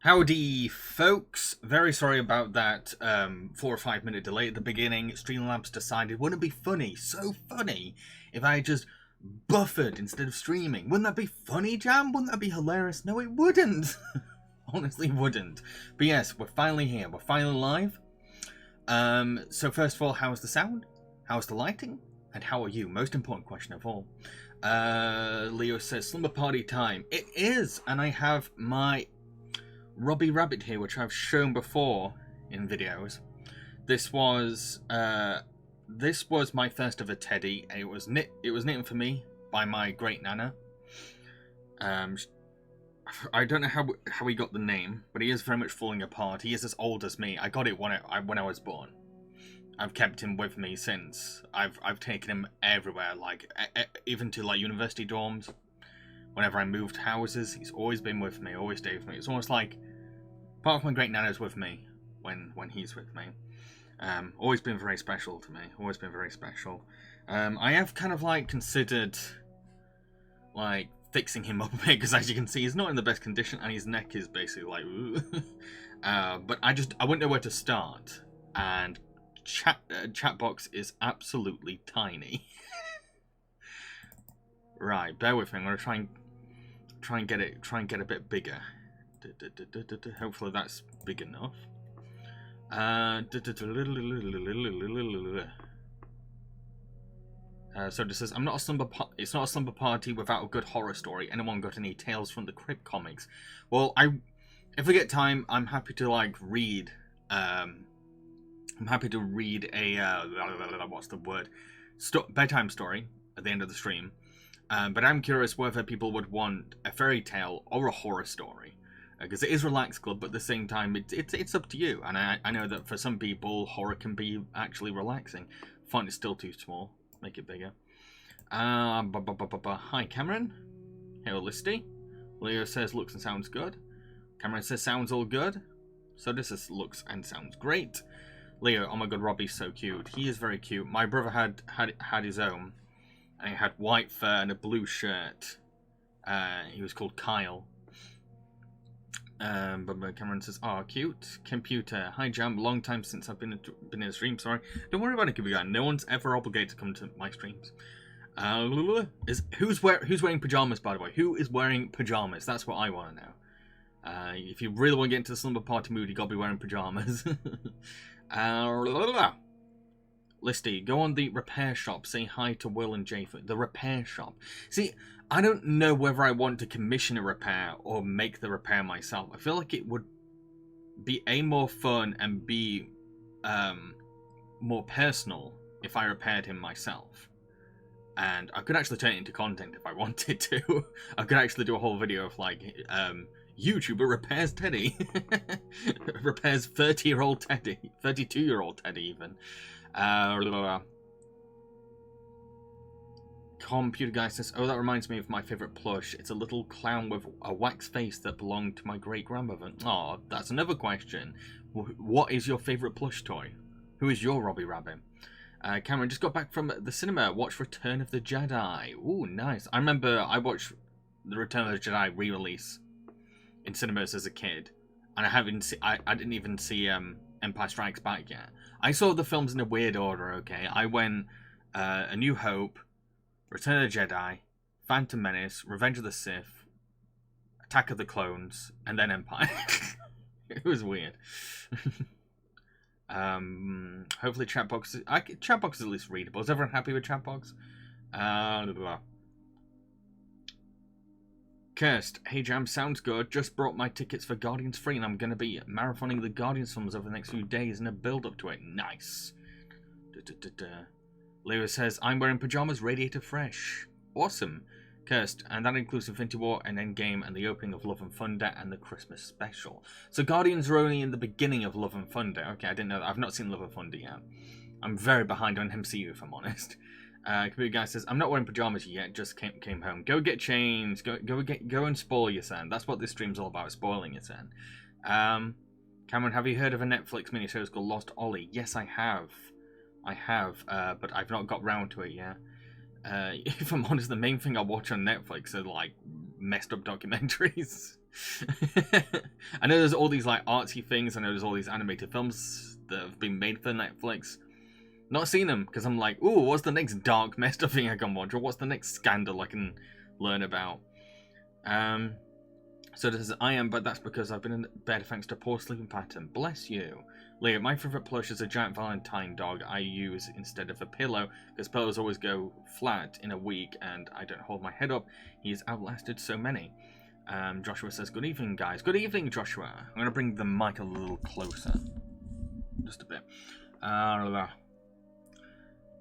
Howdy, folks. Very sorry about that 4 or 5 minute delay at the beginning. Streamlabs decided, wouldn't it be funny, so funny, if I just buffered instead of streaming? Wouldn't that be funny, Jam? Wouldn't that be hilarious? No, it wouldn't. Honestly, wouldn't. But yes, we're finally here. We're finally live. So first of all, how's the sound? How's the lighting? And how are you? Most important question of all. Leo says, slumber party time. It is, and I have my Robbie Rabbit here, which I've shown before in videos. This was my first ever teddy, and it was knitted for me by my great nana. I don't know how he got the name, but he is very much falling apart. He is as old as me. I got it when I was born. I've kept him with me since. I've taken him everywhere, like even to like university dorms. Whenever I moved houses, he's always been with me, always stayed with me. It's almost like part of my great nana's with me when he's with me. Always been very special to me. Always been very special. I have kind of like considered like fixing him up a bit, because as you can see, he's not in the best condition, and his neck is basically like but I wouldn't know where to start, and chat box is absolutely tiny. Right, bear with me. I'm gonna try and get it a bit bigger. Hopefully that's big enough. So this says, it's not a slumber party without a good horror story. Anyone got any Tales from the Crypt comics? Well, if I get time, I'm happy to like read. I'm happy to read a what's the word? Bedtime story at the end of the stream. But I'm curious whether people would want a fairy tale or a horror story, because it is Relax Club, but at the same time, it's up to you. And I know that for some people, horror can be actually relaxing. Font is still too small. Make it bigger. Hi, Cameron. Hello, Listy. Leo says looks and sounds good. Cameron says sounds all good. So this is looks and sounds great. Leo, oh my god, Robbie's so cute. He is very cute. My brother had his own, and he had white fur and a blue shirt. He was called Kyle. But Cameron says, "Oh, cute computer. Hi, Jam. Long time since I've been in a stream. Sorry. Don't worry about it, guy. No one's ever obligated to come to my streams. Who's wearing pajamas? By the way, who is wearing pajamas? That's what I want to know. If you really want to get into the slumber party mood, you gotta be wearing pajamas. Listy, go on the repair shop. Say hi to Will and Jay. The repair shop. See, I don't know whether I want to commission a repair or make the repair myself. I feel like it would be A, more fun, and B, more personal if I repaired him myself. And I could actually turn it into content if I wanted to. I could actually do a whole video of like, YouTuber repairs Teddy. Repairs 30-year-old Teddy. 32-year-old Teddy even. Computer guy says, oh, that reminds me of my favourite plush. It's a little clown with a wax face that belonged to my great-grandmother. Oh, that's another question. What is your favourite plush toy? Who is your Robbie Rabbit? Cameron just got back from the cinema. Watched Return of the Jedi. Ooh, nice. I remember I watched the Return of the Jedi re-release in cinemas as a kid. And I didn't even see Empire Strikes Back yet. I saw the films in a weird order, okay? I went A New Hope, Return of the Jedi, Phantom Menace, Revenge of the Sith, Attack of the Clones, and then Empire. It was weird. Hopefully chatbox is at least readable. Is everyone happy with chatbox? Kirst, hey Jam, sounds good. Just brought my tickets for Guardians 3, and I'm going to be marathoning the Guardians films over the next few days in a build-up to it. Nice. Leo says, I'm wearing pajamas, radiator fresh. Awesome. Kirst, and that includes Infinity War and Endgame and the opening of Love and Thunder and the Christmas special. So Guardians are only in the beginning of Love and Thunder. Okay, I didn't know that. I've not seen Love and Thunder yet. I'm very behind on MCU, if I'm honest. Computer guy says, I'm not wearing pajamas yet, just came home. Go get changed. Go and spoil your son. That's what this stream's all about, spoiling your son. Cameron, have you heard of a Netflix miniseries called Lost Ollie? Yes, I have. But I've not got round to it yet. If I'm honest, the main thing I watch on Netflix are like messed up documentaries. I know there's all these like artsy things. I know there's all these animated films that have been made for Netflix. Not seen them because I'm like, ooh, what's the next dark, messed up thing I can watch, or what's the next scandal I can learn about? So this is I am, but that's because I've been in bed thanks to poor sleeping pattern. Bless you. Leah, my favourite plush is a giant Valentine dog I use instead of a pillow, because pillows always go flat in a week and I don't hold my head up. He's outlasted so many. Joshua says, good evening, guys. Good evening, Joshua. I'm going to bring the mic a little closer. Just a bit.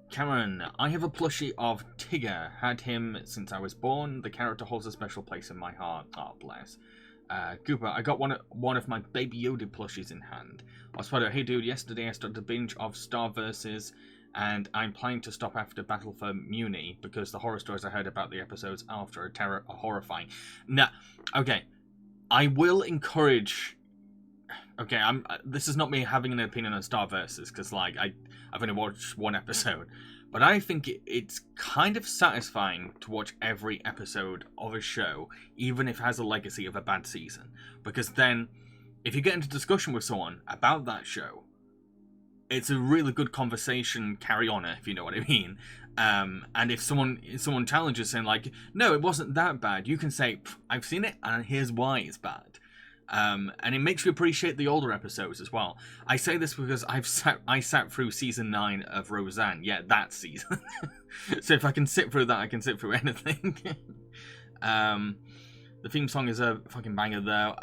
Cameron, I have a plushie of Tigger. Had him since I was born. The character holds a special place in my heart. Oh, bless. Cooper, I got one of my Baby Yoda plushies in hand. I was hey dude, yesterday I started a binge of Star Versus, and I'm planning to stop after Battle for Muni, because the horror stories I heard about the episodes after are horrifying. Nah, okay. I will encourage... Okay, this is not me having an opinion on Star Versus, because like I've only watched one episode, but I think it's kind of satisfying to watch every episode of a show, even if it has a legacy of a bad season, because then if you get into discussion with someone about that show, it's a really good conversation carry on, if you know what I mean. And if someone challenges saying like, no, it wasn't that bad, you can say, I've seen it and here's why it's bad. And it makes you appreciate the older episodes as well. I say this because I sat through season 9 of Roseanne. Yeah, that season. So if I can sit through that, I can sit through anything. The theme song is a fucking banger though.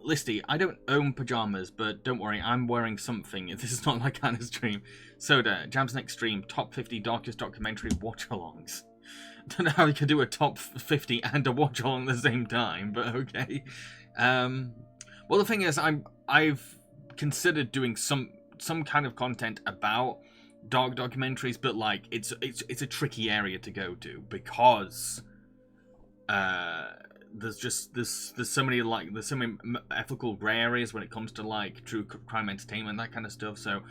Listy, I don't own pajamas, but don't worry, I'm wearing something. This is not my kind of stream. Soda, Jam's next stream, top 50 darkest documentary watch-alongs. Don't know how you could do a top 50 and a watch-along at the same time, but okay. Well, the thing is, I've considered doing some kind of content about dark documentaries, but like it's a tricky area to go to because there's so many ethical gray areas when it comes to like true crime entertainment, that kind of stuff. So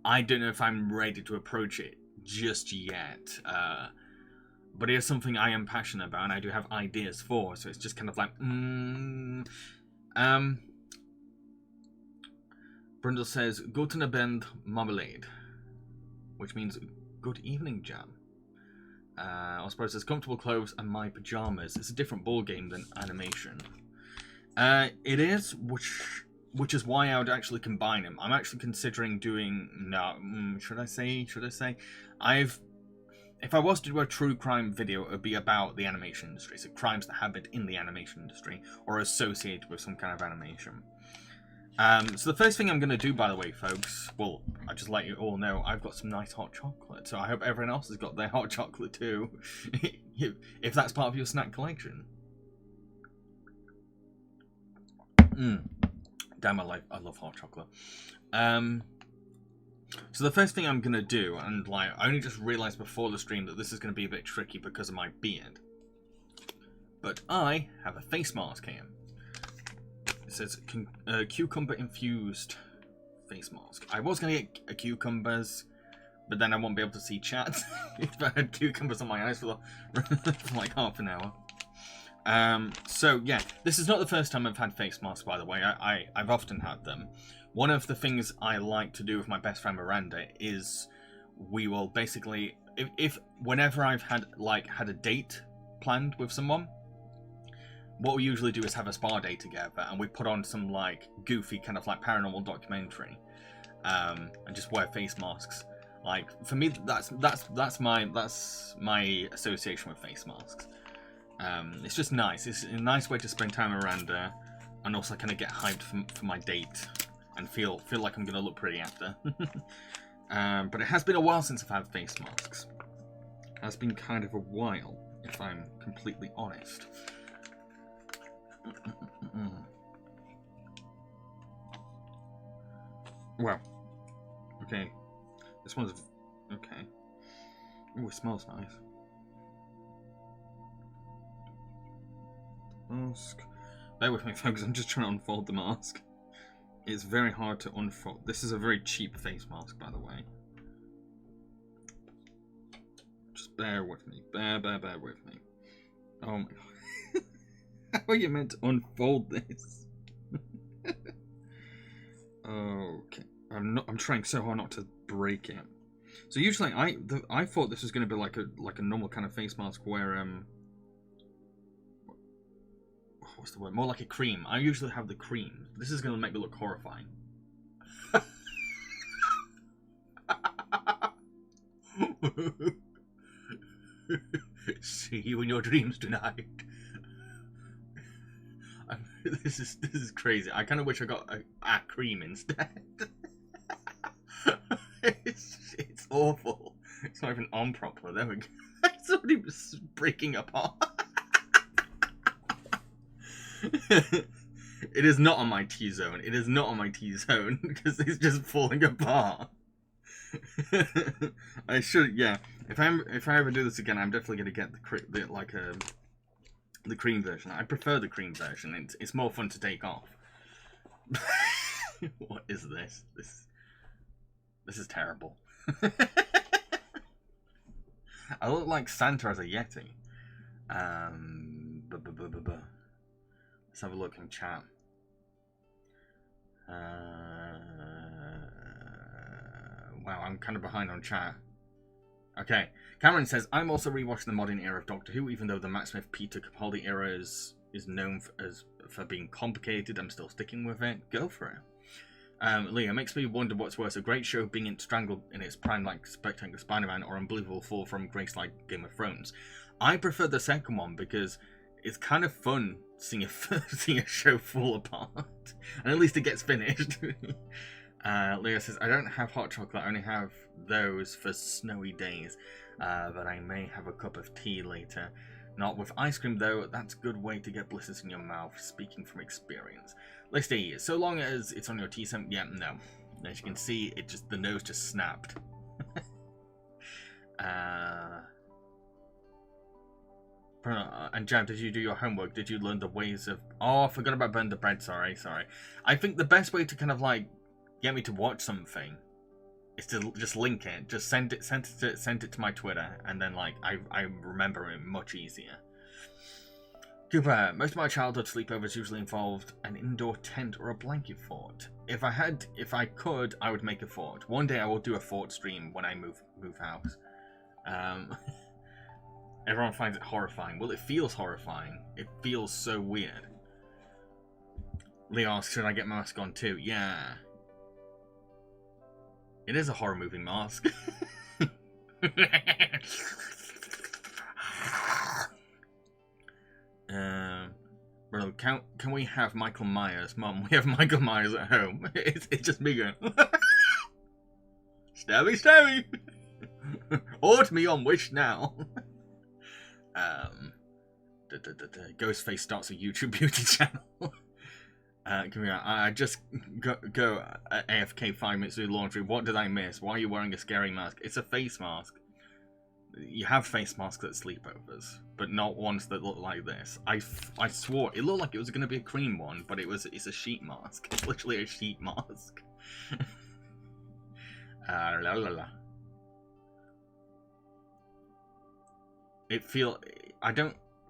I don't know if I'm ready to approach it just yet. But it is something I am passionate about and I do have ideas for. So it's just kind of like Brundle says, Guten Abend Marmalade, which means good evening, Jam. Osprey says, comfortable clothes and my pajamas. It's a different ball game than animation. It is, which is why I would actually combine them. I'm actually considering doing, should I say? If I was to do a true crime video, it would be about the animation industry. So crimes that happen in the animation industry or associated with some kind of animation. So the first thing I'm going to do, by the way, folks, well, I'll just let you all know, I've got some nice hot chocolate. So I hope everyone else has got their hot chocolate too, if that's part of your snack collection. Damn, I love hot chocolate. So the first thing I'm going to do, and like I only just realised before the stream that this is going to be a bit tricky because of my beard, but I have a face mask here. It says cucumber infused face mask. I was going to get cucumbers, but then I won't be able to see chat if I had cucumbers on my eyes for like half an hour. So yeah, this is not the first time I've had face masks, by the way. I've often had them. One of the things I like to do with my best friend Miranda is we will basically, if whenever I've had a date planned with someone, what we usually do is have a spa day together, and we put on some like goofy kind of like paranormal documentary, and just wear face masks. Like for me, that's my association with face masks. It's just nice. It's a nice way to spend time with Miranda, and also kind of get hyped for my date. And feel like I'm going to look pretty after. But it has been a while since I've had face masks. It has been kind of a while, if I'm completely honest. Well, okay. This one's okay. Oh, it smells nice. Mask. Bear with me, folks. I'm just trying to unfold the mask. It's very hard to unfold. This is a very cheap face mask, by the way. Just bear with me. Bear with me. Oh my god. how you're meant to unfold this. Okay. I'm trying so hard not to break it. So usually I thought this was going to be like a normal kind of face mask where what's the word? More like a cream. I usually have the cream. This is going to make me look horrifying. See you in your dreams tonight. This is crazy. I kind of wish I got a cream instead. It's awful. It's not even on properly. There we go. It's already breaking apart. It is not on my T-zone. It is not on my T-zone because it's just falling apart. I should, yeah. If I ever do this again, I'm definitely gonna get the cream version. I prefer the cream version. It's more fun to take off. What is this? This is terrible. I look like Santa as a Yeti. Let's have a look in chat. Wow, I'm kind of behind on chat. Okay, Cameron says, I'm also rewatching the modern era of Doctor Who, even though the Matt Smith, Peter Capaldi era is known for being complicated. I'm still sticking with it. Go for it. Leah, makes me wonder what's worse, a great show being strangled in its prime like Spectacular Spider-Man or Unbelievable Fall from grace like Game of Thrones. I prefer the second one because it's kind of fun seeing a show fall apart. And at least it gets finished. Leah says, I don't have hot chocolate, I only have those for snowy days. But I may have a cup of tea later. Not with ice cream though, that's a good way to get blisters in your mouth, speaking from experience. Let's see, so long as it's on your T-zone, yeah, no. As you can see, the nose just snapped. And Jab, did you do your homework? Did you learn the ways of... Oh, I forgot about burn the bread, sorry. I think the best way to kind of like get me to watch something is to just link it. Just send it to my Twitter, and then like I remember it much easier. Cooper, most of my childhood sleepovers usually involved an indoor tent or a blanket fort. If I could, I would make a fort. One day I will do a fort stream when I move house. Everyone finds it horrifying. Well, it feels horrifying. It feels so weird. Leo asks, should I get my mask on too? Yeah. It is a horror movie mask. Bro, can we have Michael Myers? Mom, we have Michael Myers at home. It's just me going, stabby. Order me on Wish now. Ghostface starts a YouTube beauty channel. I just go AFK 5 minutes to do laundry. What did I miss? Why are you wearing a scary mask? It's a face mask. You have face masks at sleepovers, but not ones that look like this. I swore it looked like it was going to be a cream one, but it's a sheet mask. It's literally a sheet mask. La la la.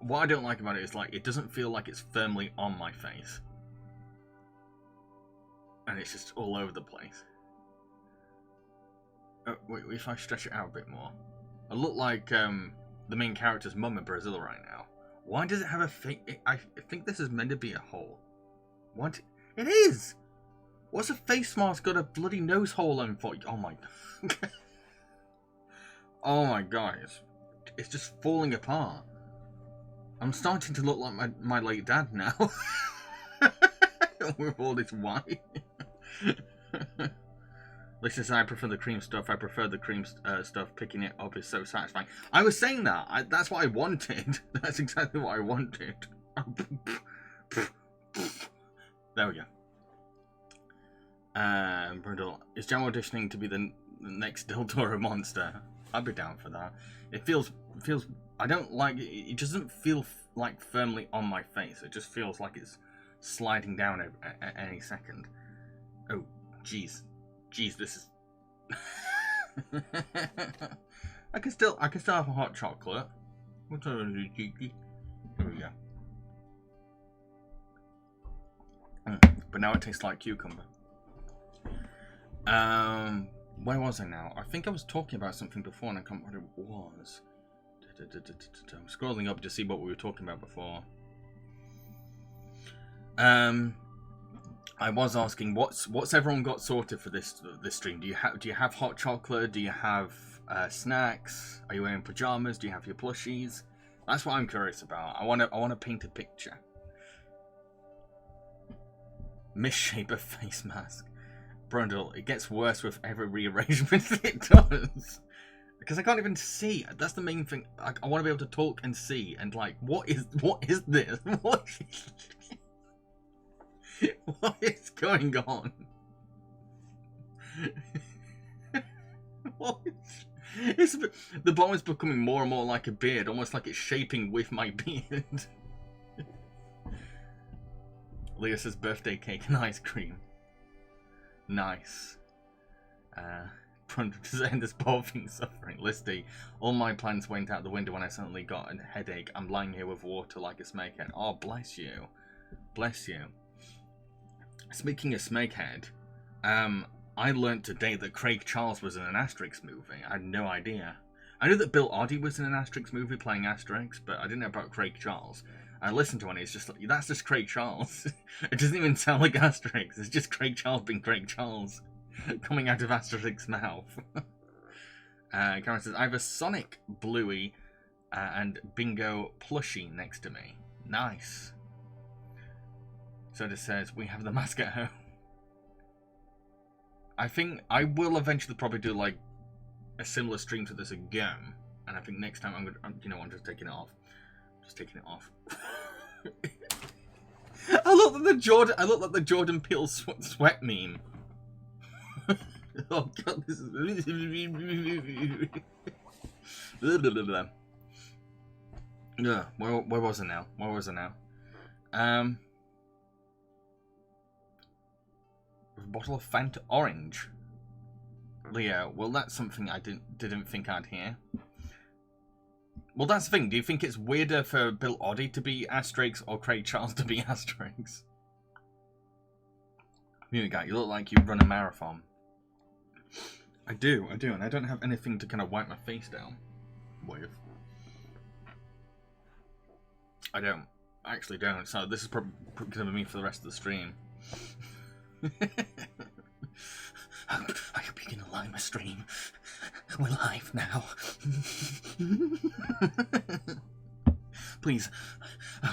What I don't like about it is like it doesn't feel like it's firmly on my face. And it's just all over the place. Oh, wait, if I stretch it out a bit more. I look like the main character's mum in Brazil right now. Why does it have a face? I think this is meant to be a hole. What? It is! What's a face mask got a bloody nose hole in for? Oh my... Oh my god, it's just falling apart. I'm starting to look like my late dad now. With all this white. Lisa says, I prefer the cream stuff. I prefer the cream stuff. Picking it up is so satisfying. I was saying that. That's what I wanted. That's exactly what I wanted. There we go. Brindle, is Jam auditioning to be the next Del Toro monster? I'd be down for that. It feels. I don't like it. It doesn't feel like firmly on my face. It just feels like it's sliding down at any second. Oh, jeez, this is. I can still have a hot chocolate. Here we go. but now it tastes like cucumber. Where was I now? I think I was talking about something before and I can't remember what it was. I'm scrolling up to see what we were talking about before. I was asking what's everyone got sorted for this stream? Do you have hot chocolate? Do you have snacks? Are you wearing pajamas? Do you have your plushies? That's what I'm curious about. I want to paint a picture. Misshapen face mask. Brundle, it gets worse with every rearrangement it does. Because I can't even see. That's the main thing. I want to be able to talk and see. And like, what is this? What is going on? The bottom is becoming more and more like a beard, almost like it's shaping with my beard. Leah says birthday cake and ice cream. Nice. Does it end this poor thing suffering? Listy, all my plans went out the window when I suddenly got a headache. I'm lying here with water like a snakehead. Oh, bless you. Bless you. Speaking of snakehead, I learnt today that Craig Charles was in an Asterix movie. I had no idea. I knew that Bill Oddie was in an Asterix movie playing Asterix, but I didn't know about Craig Charles. I listened to one, it's just like, that's just Craig Charles. It doesn't even sound like Asterix, it's just Craig Charles being Craig Charles. Coming out of Asterix's mouth. Karen says, I have a Sonic Bluey and Bingo plushie next to me. Nice. Soda says, we have the mask at home. I think I will eventually probably do like a similar stream to this again. And I think next time I'm just taking it off. Just taking it off. I look like the Jordan Peele sweat meme. Oh god, this is... Yeah, where was I now? With a bottle of Fanta Orange. Leo, well that's something I didn't think I'd hear. Well, that's the thing. Do you think it's weirder for Bill Oddie to be Asterix or Craig Charles to be Asterix? You look like you run a marathon. I do, and I don't have anything to kind of wipe my face down with. I actually don't, so this is probably going to be me for the rest of the stream. I hope you can like my stream. We're live now. Please, I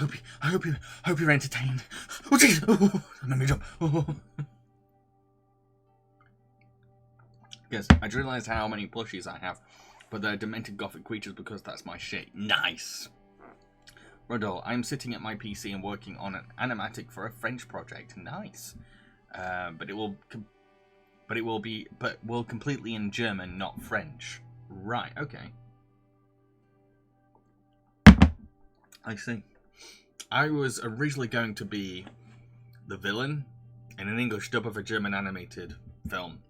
hope you're entertained. Oh jeez! Oh, let me jump. Oh. Yes, I just realised how many plushies I have, but they're demented gothic creatures because that's my shit. Nice. Rodol, I'm sitting at my PC and working on an animatic for a French project. Nice. But will completely in German, not French. Right. Okay. I see. I was originally going to be the villain in an English dub of a German animated film.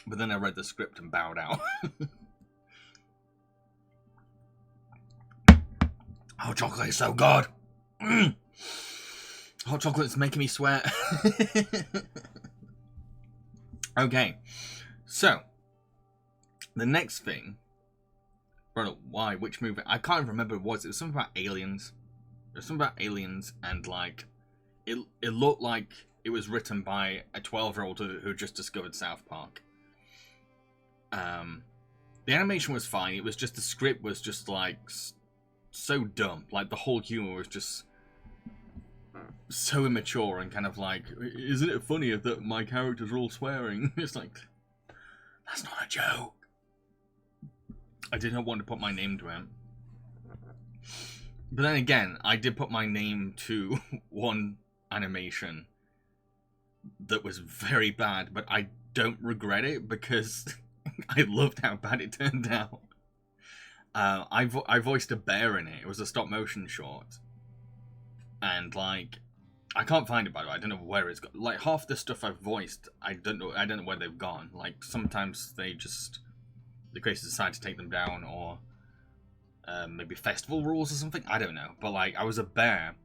But then I read the script and bowed out. Hot chocolate is so good. Hot chocolate's making me sweat. Okay. So, the next thing. Why? Which movie? I can't remember what it was. It was something about aliens. It was something about aliens and like... It looked like it was written by a 12-year-old who just discovered South Park. The animation was fine. It was just the script was just like so dumb. Like the whole humor was just so immature and kind of like, isn't it funny that my characters are all swearing? It's like, that's not a joke. I didn't want to put my name to it. But then again, I did put my name to one animation that was very bad, but I don't regret it because I loved how bad it turned out. I voiced a bear in it. It was a stop motion short. And like, I can't find it by the way. I don't know where it's got. Like half the stuff I've voiced, I don't know where they've gone. Like sometimes the creators decide to take them down, or maybe festival rules or something. I don't know. But like, I was a bear,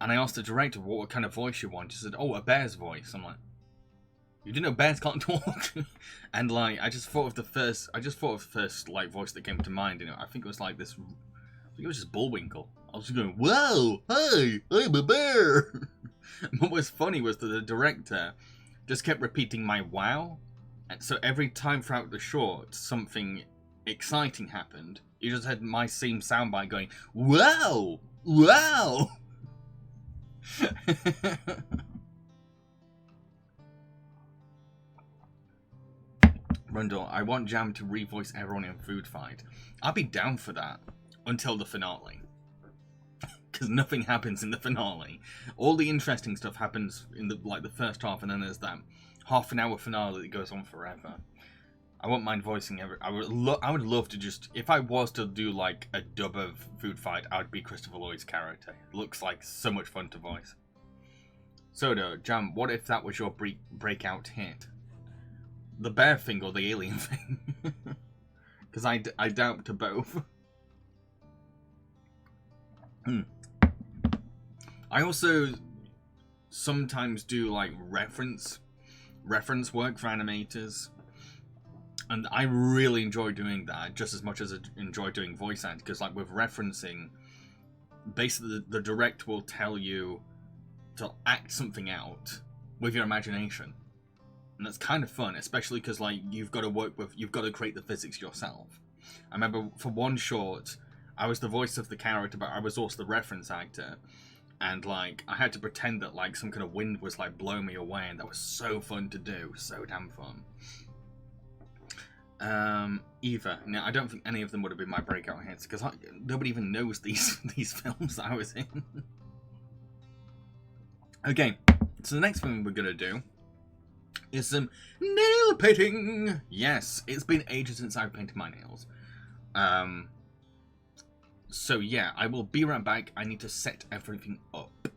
And I asked the director what kind of voice you want. She said, "Oh, a bear's voice." I'm like, "You didn't know bears can't talk?" And like, I just thought of the first like voice that came to mind. You know, I think it was like this. I think it was just Bullwinkle. I was just going, "Whoa, hey, I'm a bear." And what was funny was that the director just kept repeating my "wow," and so every time throughout the short something exciting happened, you just had my same soundbite going, "Wow, wow." Rundle, I want Jam to revoice everyone in Food Fight. I'd be down for that until the finale. Because nothing happens in the finale. All the interesting stuff happens in the first half, and then there's that half an hour finale that goes on forever. I won't mind voicing every. I would love to just, if I was to do like a dub of Food Fight, I would be Christopher Lloyd's character. It looks like so much fun to voice. Soda, Jam, what if that was your breakout hit? The bear thing or the alien thing? Because I doubt to both. I also sometimes do like reference work for animators, and I really enjoy doing that just as much as I enjoy doing voice act, because like with referencing, basically the direct will tell you to act something out with your imagination, and that's kind of fun, especially because like you've got to create the physics yourself. I remember for one short, I was the voice of the character, but I was also the reference actor. And like I had to pretend that like some kind of wind was like blowing me away, and that was so fun to do, so damn fun. Eva. Now I don't think any of them would have been my breakout hits because nobody even knows these films that I was in. Okay, so the next thing we're gonna do is some nail painting. Yes, it's been ages since I've painted my nails. So yeah, I will be right back. I need to set everything up.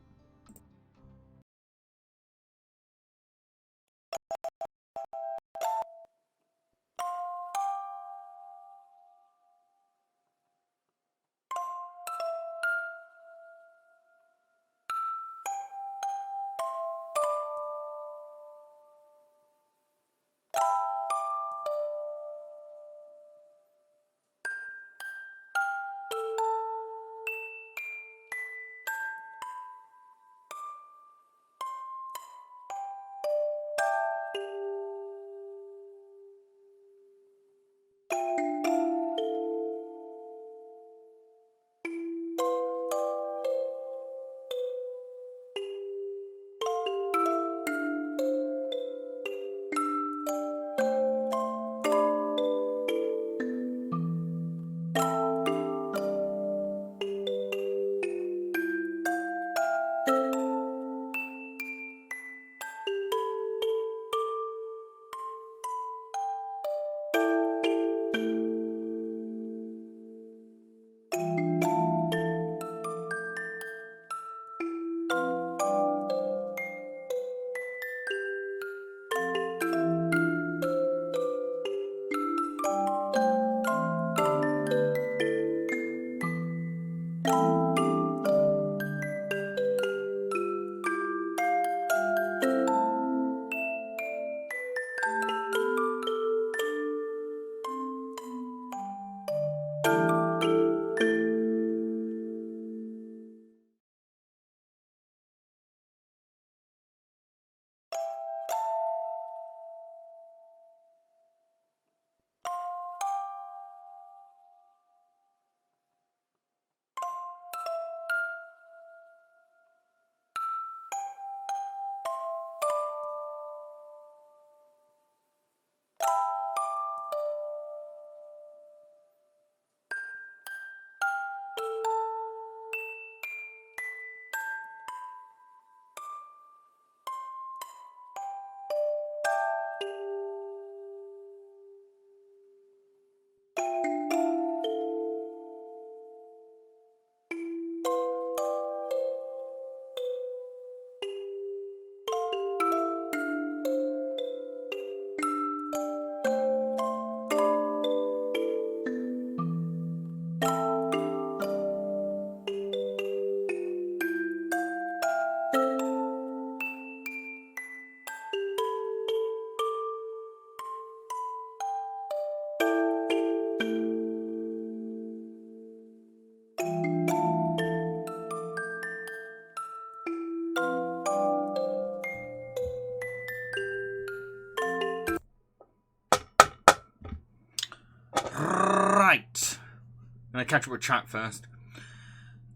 gonna catch up with chat first.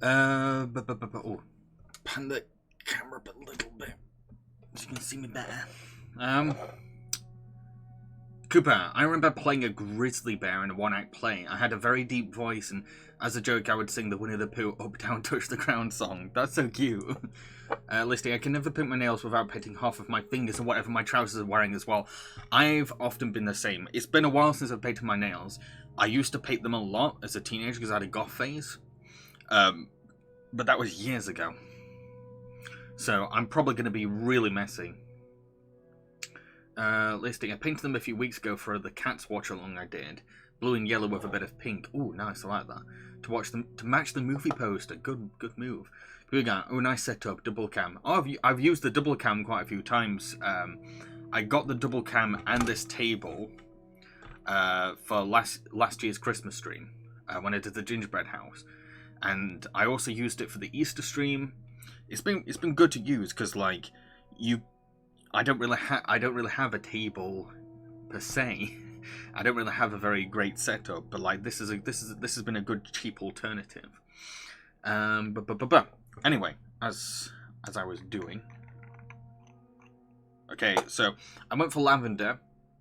Oh, pan the camera up a little bit so you can see me better. Cooper, I remember playing a grizzly bear in a one-act play. I had a very deep voice, and as a joke, I would sing the Winnie the Pooh Up, Down, Touch the Ground song. That's so cute. Listy, I can never paint my nails without painting half of my fingers and whatever my trousers are wearing as well. I've often been the same. It's been a while since I've painted my nails. I used to paint them a lot as a teenager because I had a goth phase. But that was years ago. So I'm probably going to be really messy. Listing, I painted them a few weeks ago for the Cats watch along I did. Blue and yellow with a bit of pink. Ooh, nice, I like that. To match the movie poster. Good move. Here we go. Oh, nice setup, double cam. Oh, I've used the double cam quite a few times. I got the double cam and this table for last year's Christmas stream when I did the gingerbread house, and I also used it for the Easter stream. It's been good to use because like I don't really have a table per se. I don't really have a very great setup, but like this has been a good cheap alternative. Anyway, as I was doing, okay, so I went for lavender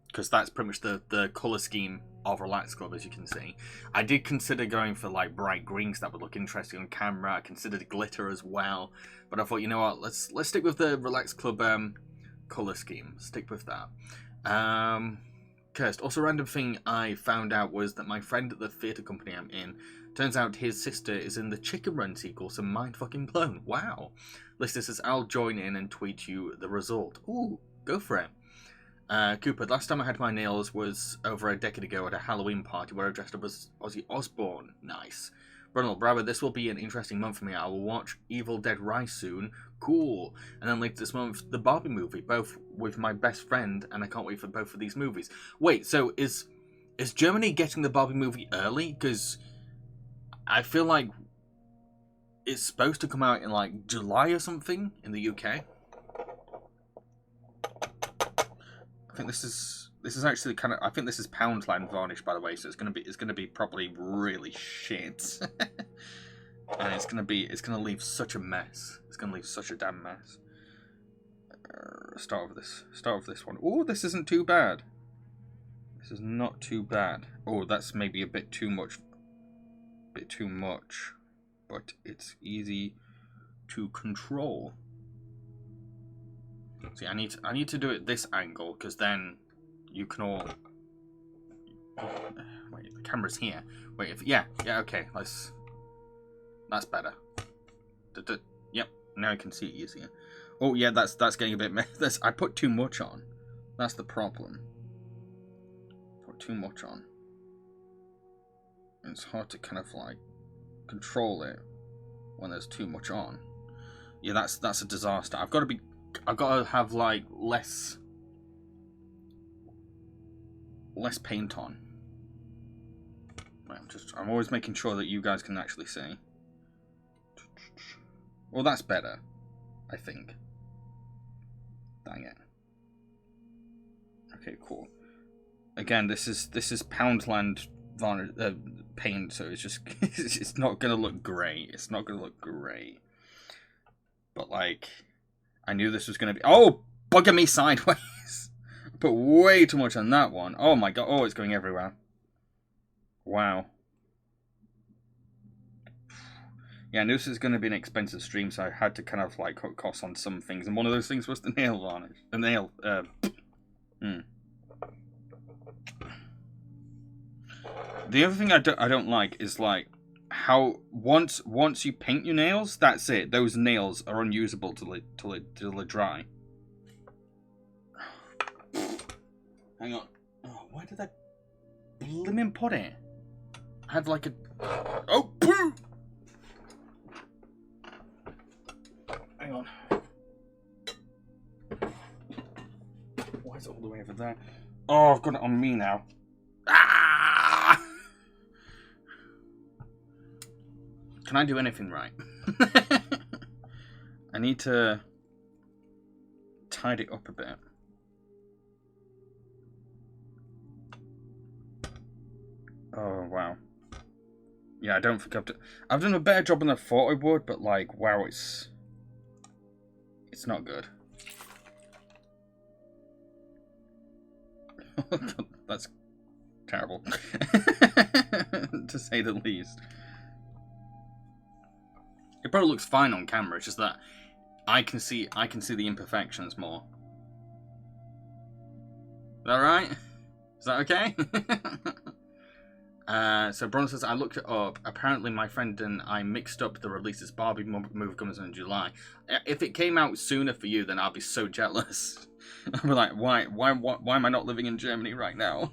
because that's pretty much the color scheme of Relax Club, as you can see. I did consider going for like bright greens that would look interesting on camera. I considered glitter as well, but I thought, you know what, let's stick with the Relax Club color scheme. Stick with that. Cursed. Also, a random thing I found out was that my friend at the theatre company I'm in, turns out his sister is in the Chicken Run sequel, so mind fucking blown. Wow. Lister says, I'll join in and tweet you the result. Ooh, go for it. Cooper, last time I had my nails was over a decade ago at a Halloween party where I dressed up as Ozzy Osbourne. Nice. Ronald, brother, this will be an interesting month for me. I will watch Evil Dead Rise soon. Cool. And then later this month, the Barbie movie, both with my best friend, and I can't wait for both of these movies. Wait, so is Germany getting the Barbie movie early? Because I feel like it's supposed to come out in like July or something in the UK. I think this is actually kind of, I think this is Poundland varnish, by the way, so it's gonna be probably really shit. And it's gonna leave such a mess. It's gonna leave such a damn mess. Start with this one. Oh, this isn't too bad. This is not too bad. Oh, that's maybe a bit too much. But it's easy to control. See, I need to do it this angle because then you can all. Wait, the camera's here. Wait, yeah, okay. That's better. Yep, now I can see it easier. Oh yeah, that's getting a bit. I put too much on. That's the problem. Put too much on. And it's hard to kind of like control it when there's too much on. Yeah, that's a disaster. I've got to have like less paint on. Wait, I'm always making sure that you guys can actually see. Well, that's better, I think. Dang it. Okay, cool. Again, this is Poundland paint, so it's just it's not gonna look great. It's not gonna look great. But like, I knew this was gonna be. Oh, bugger me sideways! I put way too much on that one. Oh my god! Oh, it's going everywhere. Wow. Yeah, I knew this was going to be an expensive stream, so I had to kind of like cut costs on some things, and one of those things was the nail varnish. The nail. The other thing I don't like is like how once you paint your nails, that's it. Those nails are unusable till they dry. Hang on. Oh, where did I blimmin' put it? I had like a. Oh, poo! Hang on. Why is it all the way over there? Oh, I've got it on me now. Ah! Can I do anything right? I need to tidy it up a bit. Oh, wow. Yeah, I don't think I've done a better job than I thought I would, but like, wow, it's not good. That's terrible, to say the least. It probably looks fine on camera. It's just that I can see the imperfections more. Is that right? Is that okay? So Bron says, I looked it up. Apparently my friend and I mixed up the releases. Barbie movie comes in July. If it came out sooner for you, then I'd be so jealous. I'd be like, why am I not living in Germany right now?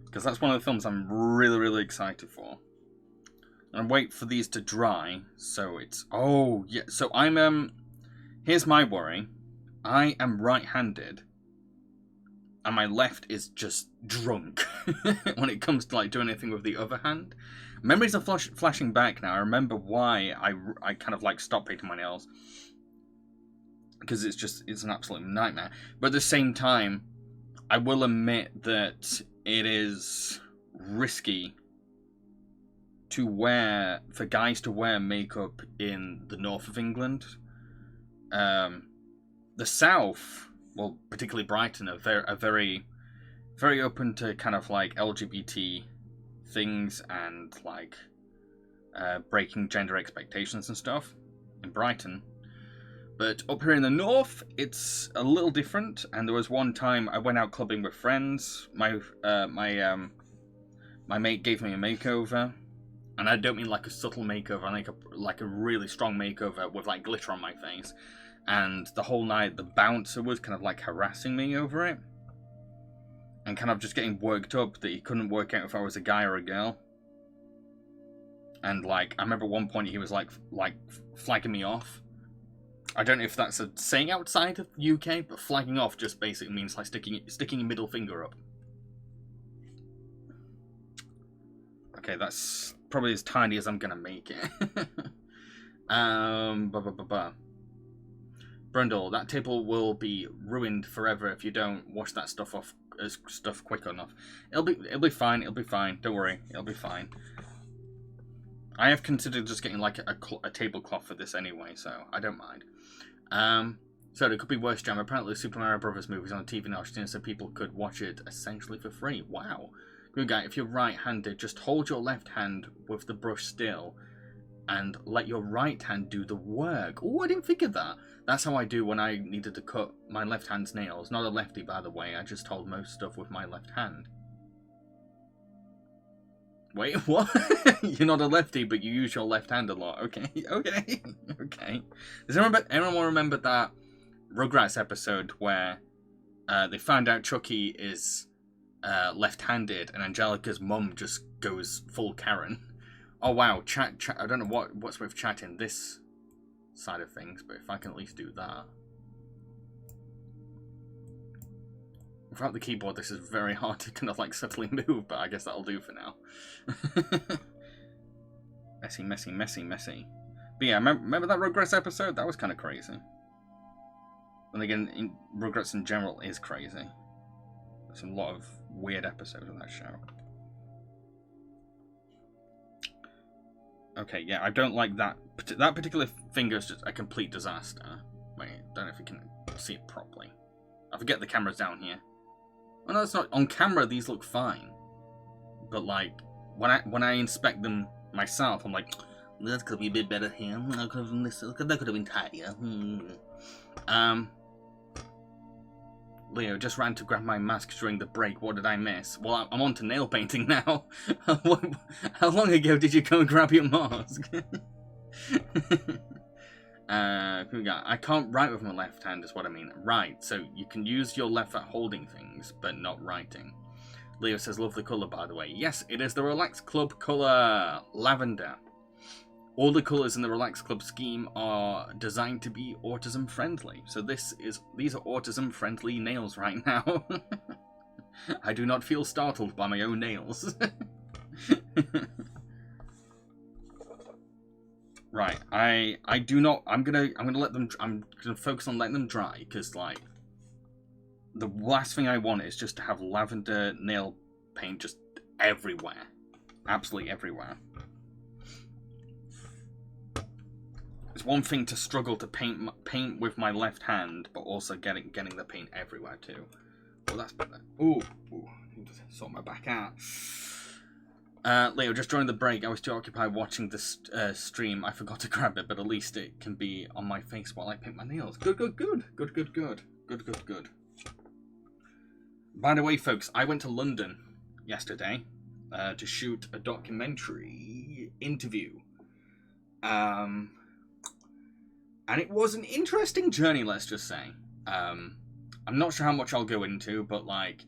Because that's one of the films I'm really excited for. And wait for these to dry, so it's... Oh, yeah, so I'm, here's my worry. I am right-handed. And my left is just drunk when it comes to like doing anything with the other hand. Memories are flashing back now. I remember why I kind of like stopped painting my nails, because it's an absolute nightmare. But at the same time, I will admit that it is risky for guys to wear makeup in the north of England. The south, well, particularly Brighton, are very open to kind of like LGBT things and like breaking gender expectations and stuff in Brighton. But up here in the north, it's a little different. And there was one time I went out clubbing with friends. My mate gave me a makeover, and I don't mean like a subtle makeover. I think like a really strong makeover with like glitter on my face. And the whole night, the bouncer was kind of like harassing me over it. And kind of just getting worked up that he couldn't work out if I was a guy or a girl. And like, I remember at one point he was like flagging me off. I don't know if that's a saying outside of the UK, but flagging off just basically means like sticking your middle finger up. Okay, that's probably as tiny as I'm gonna make it. Brundle, that table will be ruined forever if you don't wash that stuff quick enough. It'll be fine. It'll be fine. Don't worry. It'll be fine. I have considered just getting like a tablecloth for this anyway, so I don't mind. So it could be worse, Jam. Apparently, Super Mario Brothers movies on TV now, so people could watch it essentially for free. Wow. Good guy. If you're right-handed, just hold your left hand with the brush still, and let your right hand do the work. Oh, I didn't think of that. That's how I do when I needed to cut my left hand's nails. Not a lefty, by the way. I just hold most stuff with my left hand. Wait, what? You're not a lefty, but you use your left hand a lot. Okay. Does anyone remember that Rugrats episode where they found out Chucky is left-handed and Angelica's mum just goes full Karen? Oh wow, chat. I don't know what's with chatting this side of things, but if I can at least do that. Without the keyboard, this is very hard to kind of like subtly move, but I guess that'll do for now. Messy. But yeah, remember that Rugrats episode? That was kind of crazy. And again, Rugrats in general is crazy. There's a lot of weird episodes of that show. Okay, yeah, I don't like that. That particular finger is just a complete disaster. Wait, don't know if you can see it properly. I forget the camera's down here. Oh no, it's not. On camera, these look fine. But like, when I inspect them myself, I'm like, that could be a bit better here. That could have been tighter. Leo just ran to grab my mask during the break. What did I miss? Well, I'm on to nail painting now. How long ago did you go and grab your mask? I can't write with my left hand is what I mean. Right, so you can use your left for holding things, but not writing. Leo says, love the colour, by the way. Yes, it is the Relax Club colour, lavender. All the colours in the Relax Club scheme are designed to be autism-friendly. So these are autism-friendly nails right now. I do not feel startled by my own nails. Right, I do not. I'm gonna let them. I'm gonna focus on letting them dry because like the last thing I want is just to have lavender nail paint just everywhere, absolutely everywhere. It's one thing to struggle to paint with my left hand, but also getting the paint everywhere too. Oh, that's better. Ooh, need to sort my back out. Leo, just during the break, I was too occupied watching this stream. I forgot to grab it, but at least it can be on my face while I paint my nails. Good. By the way, folks, I went to London yesterday to shoot a documentary interview. And it was an interesting journey, let's just say. I'm not sure how much I'll go into, but like,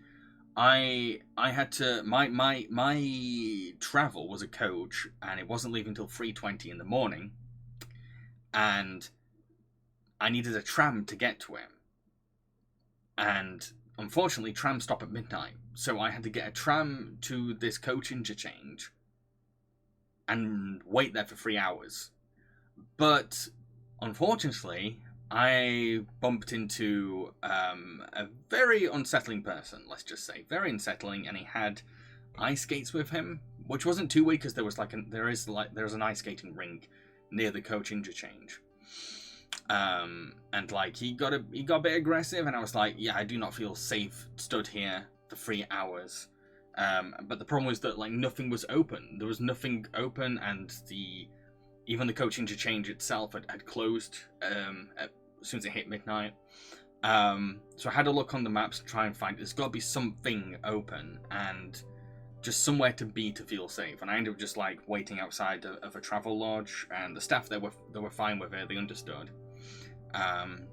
I had to my travel was a coach, and it wasn't leaving till 3:20 in the morning, and I needed a tram to get to him, and unfortunately trams stop at midnight, so I had to get a tram to this coach interchange and wait there for 3 hours. But unfortunately, I bumped into a very unsettling person, let's just say. Very unsettling, and he had ice skates with him, which wasn't two-way because there was there's an ice skating rink near the coach interchange. And like he got a bit aggressive, and I was like, yeah, I do not feel safe stood here for 3 hours. But the problem was that like nothing was open. There was nothing open, and even the coach interchange itself had closed as soon as it hit midnight. So I had to look on the maps to try and find there's got to be something open and just somewhere to be to feel safe. And I ended up just like waiting outside of a travel lodge, and the staff there were fine with it. They understood.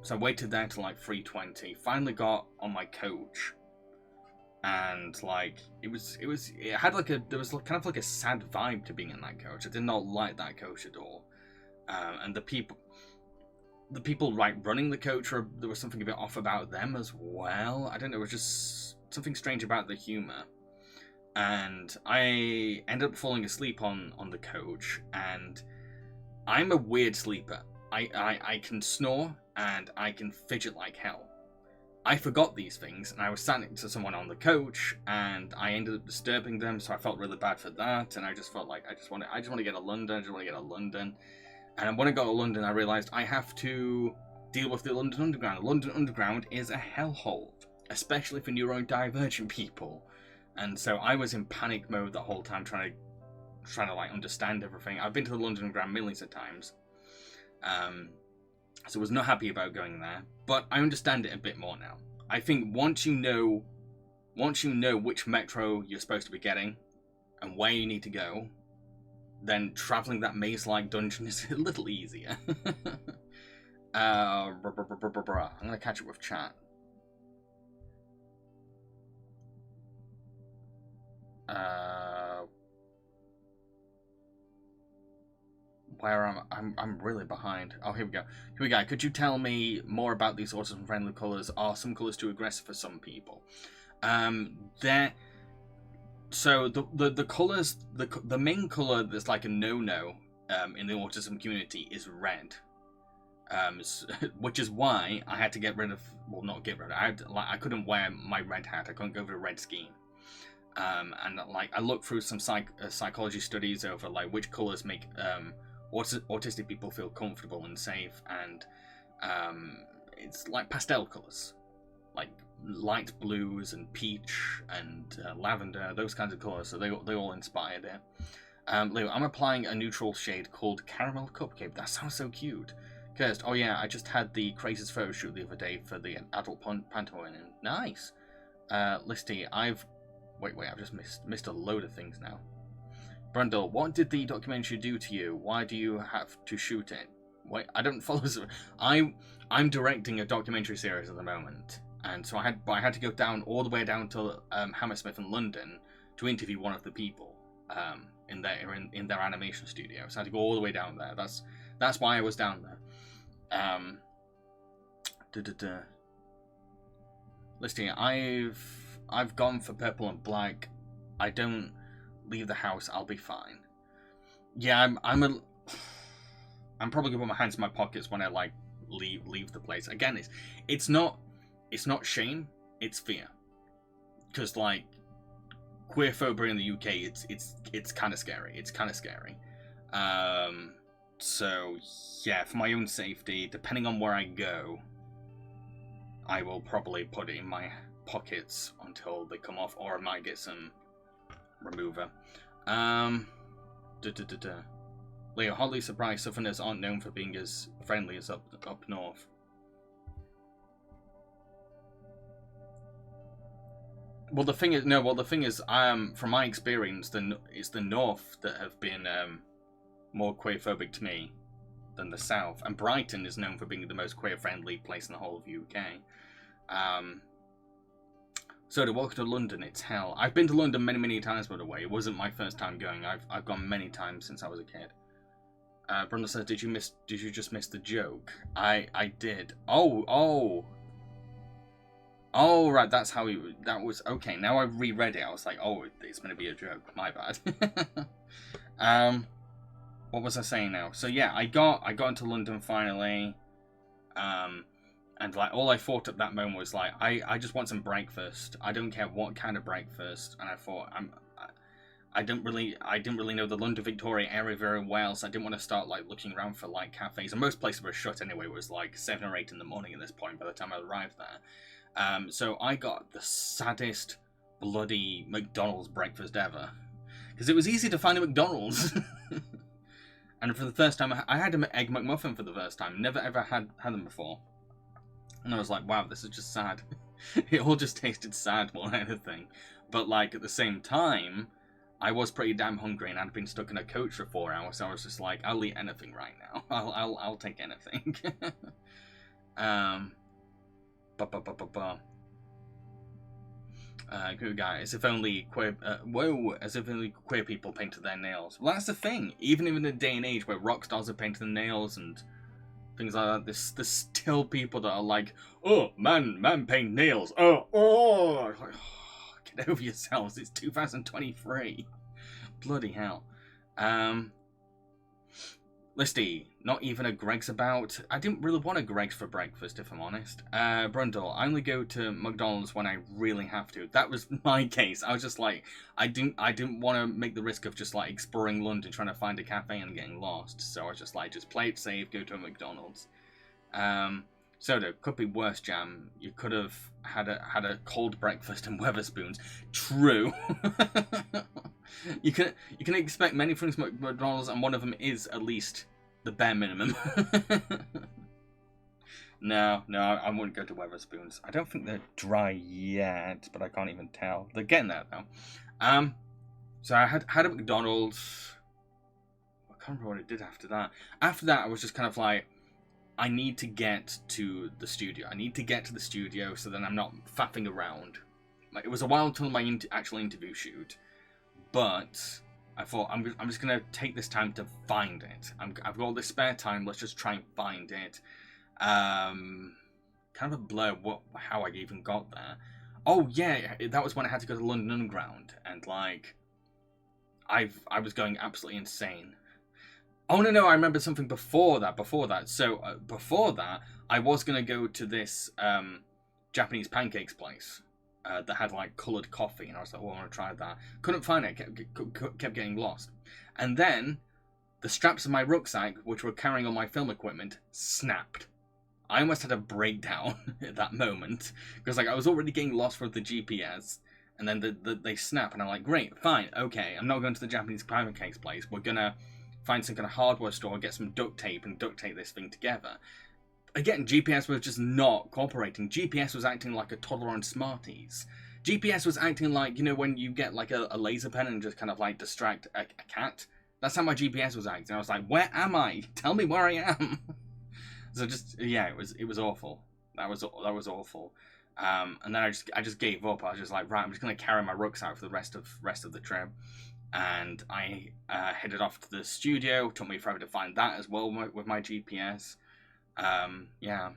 So I waited there till like 3:20. Finally got on my coach, and like it had like there was kind of like a sad vibe to being in that coach. I did not like that coach at all. And the people like running the coach, there was something a bit off about them as well. I don't know, it was just something strange about the humor. And I ended up falling asleep on the coach, and I'm a weird sleeper. I can snore, and I can fidget like hell. I forgot these things, and I was sat next to someone on the coach, and I ended up disturbing them, so I felt really bad for that, and I just felt like I just want to get to London. And when I got to London, I realised I have to deal with the London Underground. The London Underground is a hellhole, especially for neurodivergent people. And so I was in panic mode the whole time, trying to like understand everything. I've been to the London Underground millions of times, so I was not happy about going there. But I understand it a bit more now. I think once you know which metro you're supposed to be getting and where you need to go, then traveling that maze-like dungeon is a little easier. I'm gonna catch up with chat. Where I'm really behind. Oh, here we go. Could you tell me more about these autism-friendly colours? Are some colours too aggressive for some people? So the colours, the main colour that's like a no-no in the autism community is red, which is why I had to get rid of. Well, not get rid of. I couldn't wear my red hat. I couldn't go for a red scheme. And like I looked through some psychology studies over like which colours make autistic people feel comfortable and safe, and it's like pastel colours, like light blues and peach and lavender, those kinds of colours. So they all inspired it. Leo, I'm applying a neutral shade called Caramel Cupcake. That sounds so cute. Kirst, oh yeah, I just had the craziest photo shoot the other day for the adult pantomime. Nice. Listy, I've just missed a load of things now. Brundle, what did the documentary do to you? Why do you have to shoot it? Wait, I don't follow. I'm directing a documentary series at the moment, and so I had to go all the way down to Hammersmith in London to interview one of the people in their animation studio. So I had to go all the way down there. That's why I was down there. Listing, I've gone for purple and black. I don't leave the house, I'll be fine. Yeah, I'm probably gonna put my hands in my pockets when I like leave the place. Again, it's not shame, it's fear. Because like queerphobia in the UK, it's kind of scary. It's kind of scary. So, yeah, for my own safety, depending on where I go, I will probably put it in my pockets until they come off, or I might get some remover. Leo, hardly surprised Southerners aren't known for being as friendly as up north. Well, the thing is, from my experience, it's the North that have been more queerphobic to me than the South, and Brighton is known for being the most queer-friendly place in the whole of UK. So to walk to London, it's hell. I've been to London many, many times, by the way. It wasn't my first time going. I've gone many times since I was a kid. Brenda says, "Did you just miss the joke?" I did. Oh, right. That's how that was. Okay, now I reread it. I was like, oh, it's gonna be a joke. My bad. What was I saying now? So yeah, I got into London finally. And like all I thought at that moment was like, I just want some breakfast. I don't care what kind of breakfast. And I thought I didn't really know the London Victoria area very well, so I didn't want to start like looking around for like cafes. And most places were shut anyway. It was like 7 or 8 in the morning at this point by the time I arrived there. So I got the saddest bloody McDonald's breakfast ever, because it was easy to find a McDonald's. And for the first time, I had an egg McMuffin for the first time. Never ever had them before. And I was like, wow, this is just sad. It all just tasted sad more than anything. But like at the same time, I was pretty damn hungry and I'd been stuck in a coach for 4 hours. So I was just like, I'll eat anything right now. I'll take anything. Good guy. As if only queer. As if only queer people painted their nails. Well, that's the thing. Even in a day and age where rock stars are painting their nails and things like that, there's still people that are like, oh, man paint nails. Like, oh, get over yourselves. It's 2023. Bloody hell. Listy, not even a Greg's about. I didn't really want a Greg's for breakfast, if I'm honest. Brundle, I only go to McDonald's when I really have to. That was my case. I was just like, I didn't want to make the risk of just like exploring London, trying to find a cafe and getting lost. So I was just like, just play it safe, go to a McDonald's. Soda, could be worse, Jam. You could have had a cold breakfast and Weatherspoons. True. You can expect many things from McDonald's, and one of them is at least the bare minimum. No, I wouldn't go to Weatherspoons. I don't think they're dry yet, but I can't even tell. They're getting there though. So I had a McDonald's. I can't remember what it did after that. After that, I was just kind of like, I need to get to the studio. I need to get to the studio so then I'm not faffing around. Like, it was a while until my actual interview shoot. But I thought, I'm just going to take this time to find it. I've got all this spare time, let's just try and find it. Kind of a blur how I even got there. Oh yeah, that was when I had to go to London Underground. And like, I was going absolutely insane. Oh no, I remember something before that. So before that, I was going to go to this Japanese pancakes place. That had like coloured coffee, and I was like, oh, I want to try that. Couldn't find it, kept getting lost. And then the straps of my rucksack, which were carrying all my film equipment, snapped. I almost had a breakdown at that moment, because like I was already getting lost with the GPS, and then they snap, and I'm like, great, fine, okay, I'm not going to the Japanese pancakes place. We're gonna find some kind of hardware store, get some duct tape, and duct tape this thing together. Again, GPS was just not cooperating. GPS was acting like a toddler on Smarties. GPS was acting like, you know, when you get like a laser pen and just kind of like distract a cat. That's how my GPS was acting. I was like, where am I? Tell me where I am. So just, yeah, it was awful. That was awful. And then I just gave up. I was just like, right, I'm just gonna carry my rucksack for the rest of the trip. And I headed off to the studio. It took me forever to find that as well with my GPS. Yeah.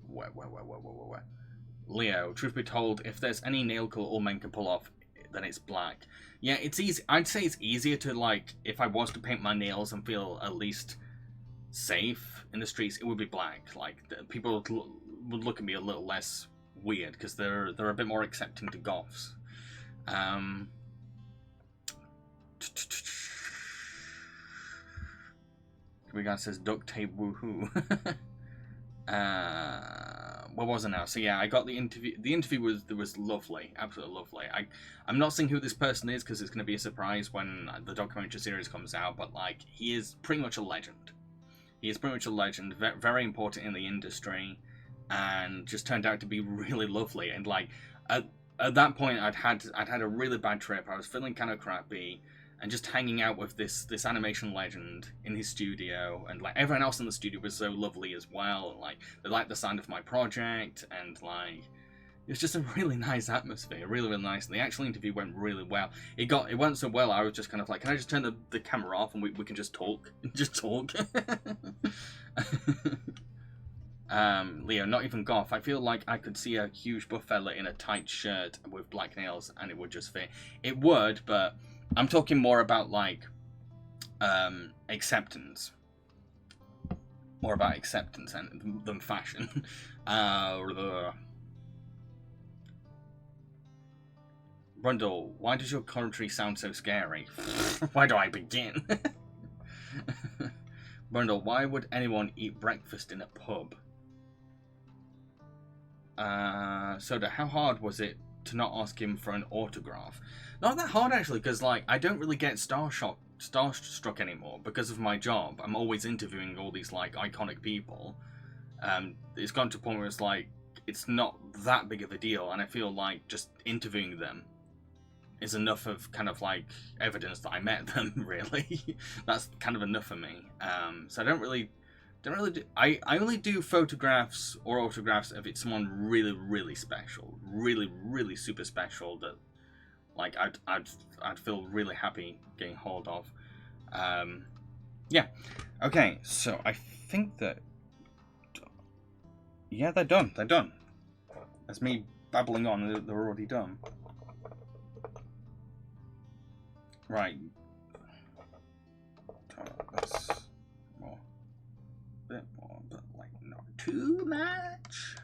Where? Leo, truth be told, if there's any nail color all men can pull off, then it's black. Yeah, it's easy. I'd say it's easier to, like, if I was to paint my nails and feel at least safe in the streets, it would be black. Like, people would look at me a little less weird because they're a bit more accepting to goths. We got says duct tape woohoo. What was it now? So yeah, I got the interview. The interview was lovely, absolutely lovely. I'm not saying who this person is because it's going to be a surprise when the documentary series comes out. But like, he is pretty much a legend. He is pretty much a legend, very important in the industry, and just turned out to be really lovely. And like at that point, I'd had a really bad trip. I was feeling kind of crappy. And just hanging out with this animation legend in his studio, and like everyone else in the studio was so lovely as well. And, like, they liked the sound of my project, and like it was just a really nice atmosphere, really nice. And the actual interview went really well. It went so well. I was just kind of like, can I just turn the camera off and we can just talk, just talk. Leo, not even goth. I feel like I could see a huge buff fella in a tight shirt with black nails, and it would just fit. It would, but I'm talking more about like acceptance. More about acceptance than fashion. Brundle, why does your country sound so scary? Why do I begin? Brundle, why would anyone eat breakfast in a pub? Soda, how hard was it to not ask him for an autograph? Not that hard actually, because like I don't really get starstruck anymore because of my job. I'm always interviewing all these like iconic people. It's gone to a point where it's like it's not that big of a deal, and I feel like just interviewing them is enough of kind of like evidence that I met them. Really, that's kind of enough for me. So I don't really do. I only do photographs or autographs if it's someone really special, really super special that like I'd feel really happy getting hold of. Yeah. Okay, so I think that yeah, they're done. They're done. That's me babbling on. They're already done. Right. That's more. Bit more, but like not too much.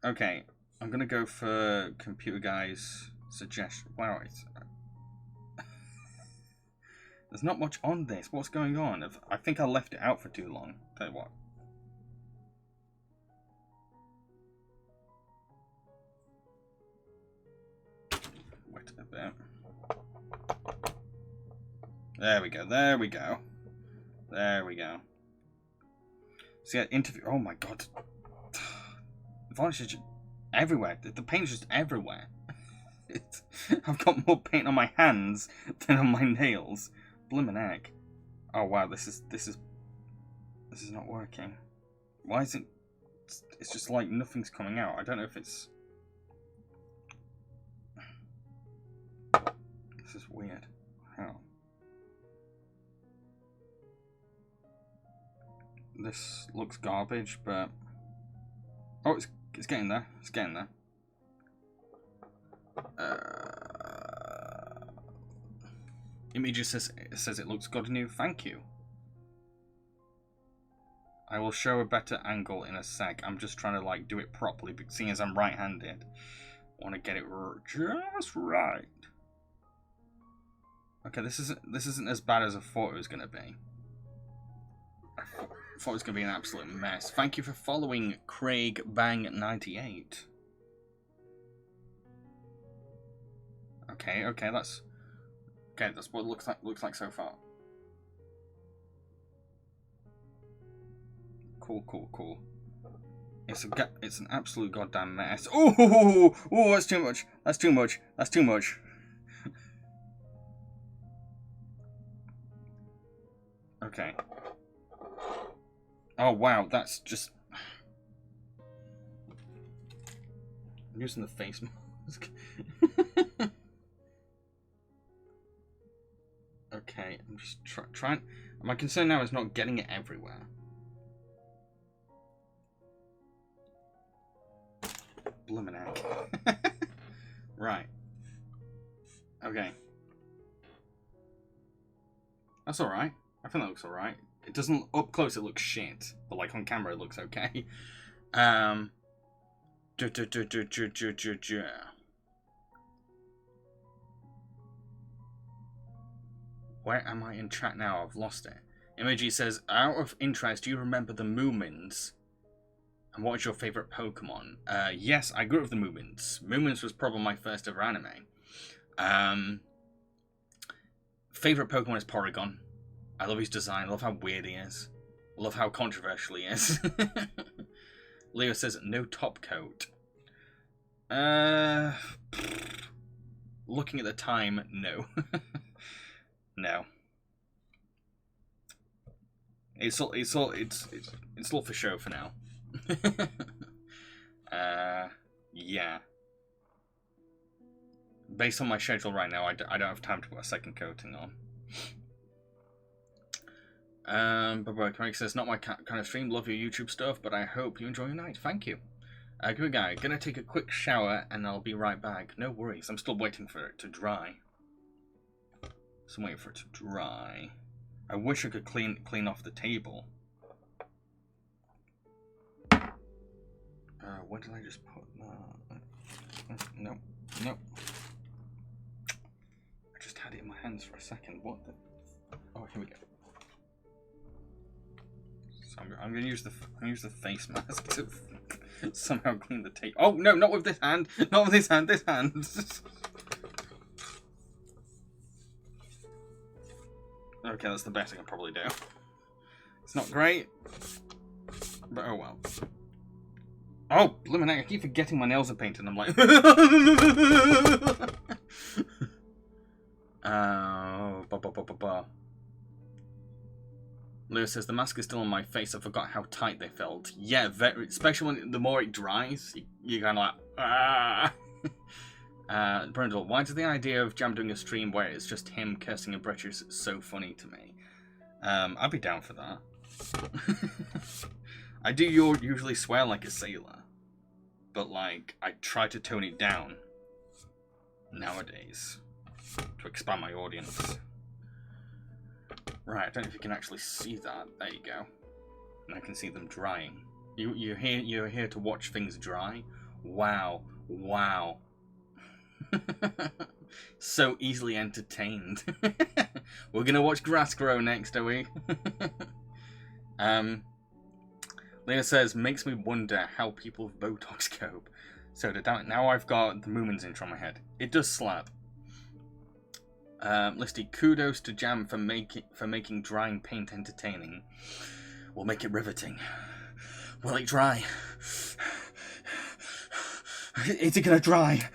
Okay, I'm gonna go for Computer Guy's suggestion. Wow, there's not much on this. What's going on? I think I left it out for too long. Tell you what. Wait a bit. There we go. There we go. There we go. See, so, yeah, interview. Oh my god. The varnish is just everywhere. The paint's just everywhere. I've got more paint on my hands than on my nails. Blimmin' heck. Oh wow, this is not working. Why is it? It's just like nothing's coming out. I don't know if it's. This is weird. How? This looks garbage, but oh, it's getting there. It's getting there. Image says it looks good new. Thank you. I will show a better angle in a sec. I'm just trying to like do it properly, but seeing as I'm right-handed, I want to get it just right. Okay, this isn't as bad as I thought it was gonna be. I thought it was gonna be an absolute mess. Thank you for following Craig Bang 98. Okay, that's what it looks like so far. Cool. It's an absolute goddamn mess. Oh, that's too much. That's too much. Okay. Oh wow, that's just. I'm using the face mask. Okay, I'm just trying. My concern now is not getting it everywhere. Blimmin' heck. Right. Okay. That's alright. I think that looks alright. It doesn't, up close it looks shit, but like on camera it looks okay. Um. du- du- du- du- du- du- du- du. Where am I in chat now? I've lost it. Emoji says, out of interest, do you remember the Moomins? And what is your favourite Pokemon? Yes, I grew up with the Moomins. Moomins was probably my first ever anime. Favourite Pokemon is Porygon. I love his design. I love how weird he is. I love how controversial he is. Leo says, no top coat. Looking at the time, no. No. It's all for show for now. Yeah. Based on my schedule right now, I don't have time to put a second coating on. But Craig says, not my kind of stream, love your YouTube stuff, but I hope you enjoy your night. Thank you. Good guy, gonna take a quick shower and I'll be right back. No worries, I'm still waiting for it to dry. So I'm waiting for it to dry. I wish I could clean off the table. What did I just put? Nope. I just had it in my hands for a second. What the? Oh, here we go. So I'm gonna use the face mask to somehow clean the table. Oh no, not with this hand. Not with this hand. This hand. Okay, that's the best I can probably do. It's not great, but oh well. Oh, blimmin' heck, I keep forgetting my nails are painted. I'm like, Lewis says the mask is still on my face. I forgot how tight they felt. Yeah, very, especially when the more it dries, you kind of like, ah. Brindle, why does the idea of Jam doing a stream where it's just him cursing in British so funny to me? I'd be down for that. I do usually swear like a sailor, but like I try to tone it down nowadays to expand my audience. Right, I don't know if you can actually see that. There you go. And I can see them drying. You're here to watch things dry. Wow. So easily entertained. We're gonna watch grass grow next, are we? Leah says, makes me wonder how people with Botox cope. So now I've got the Moomins intro in my head. It does slap. Listy, kudos to Jam for making drying paint entertaining. We'll make it riveting. Will it dry? Is it gonna dry?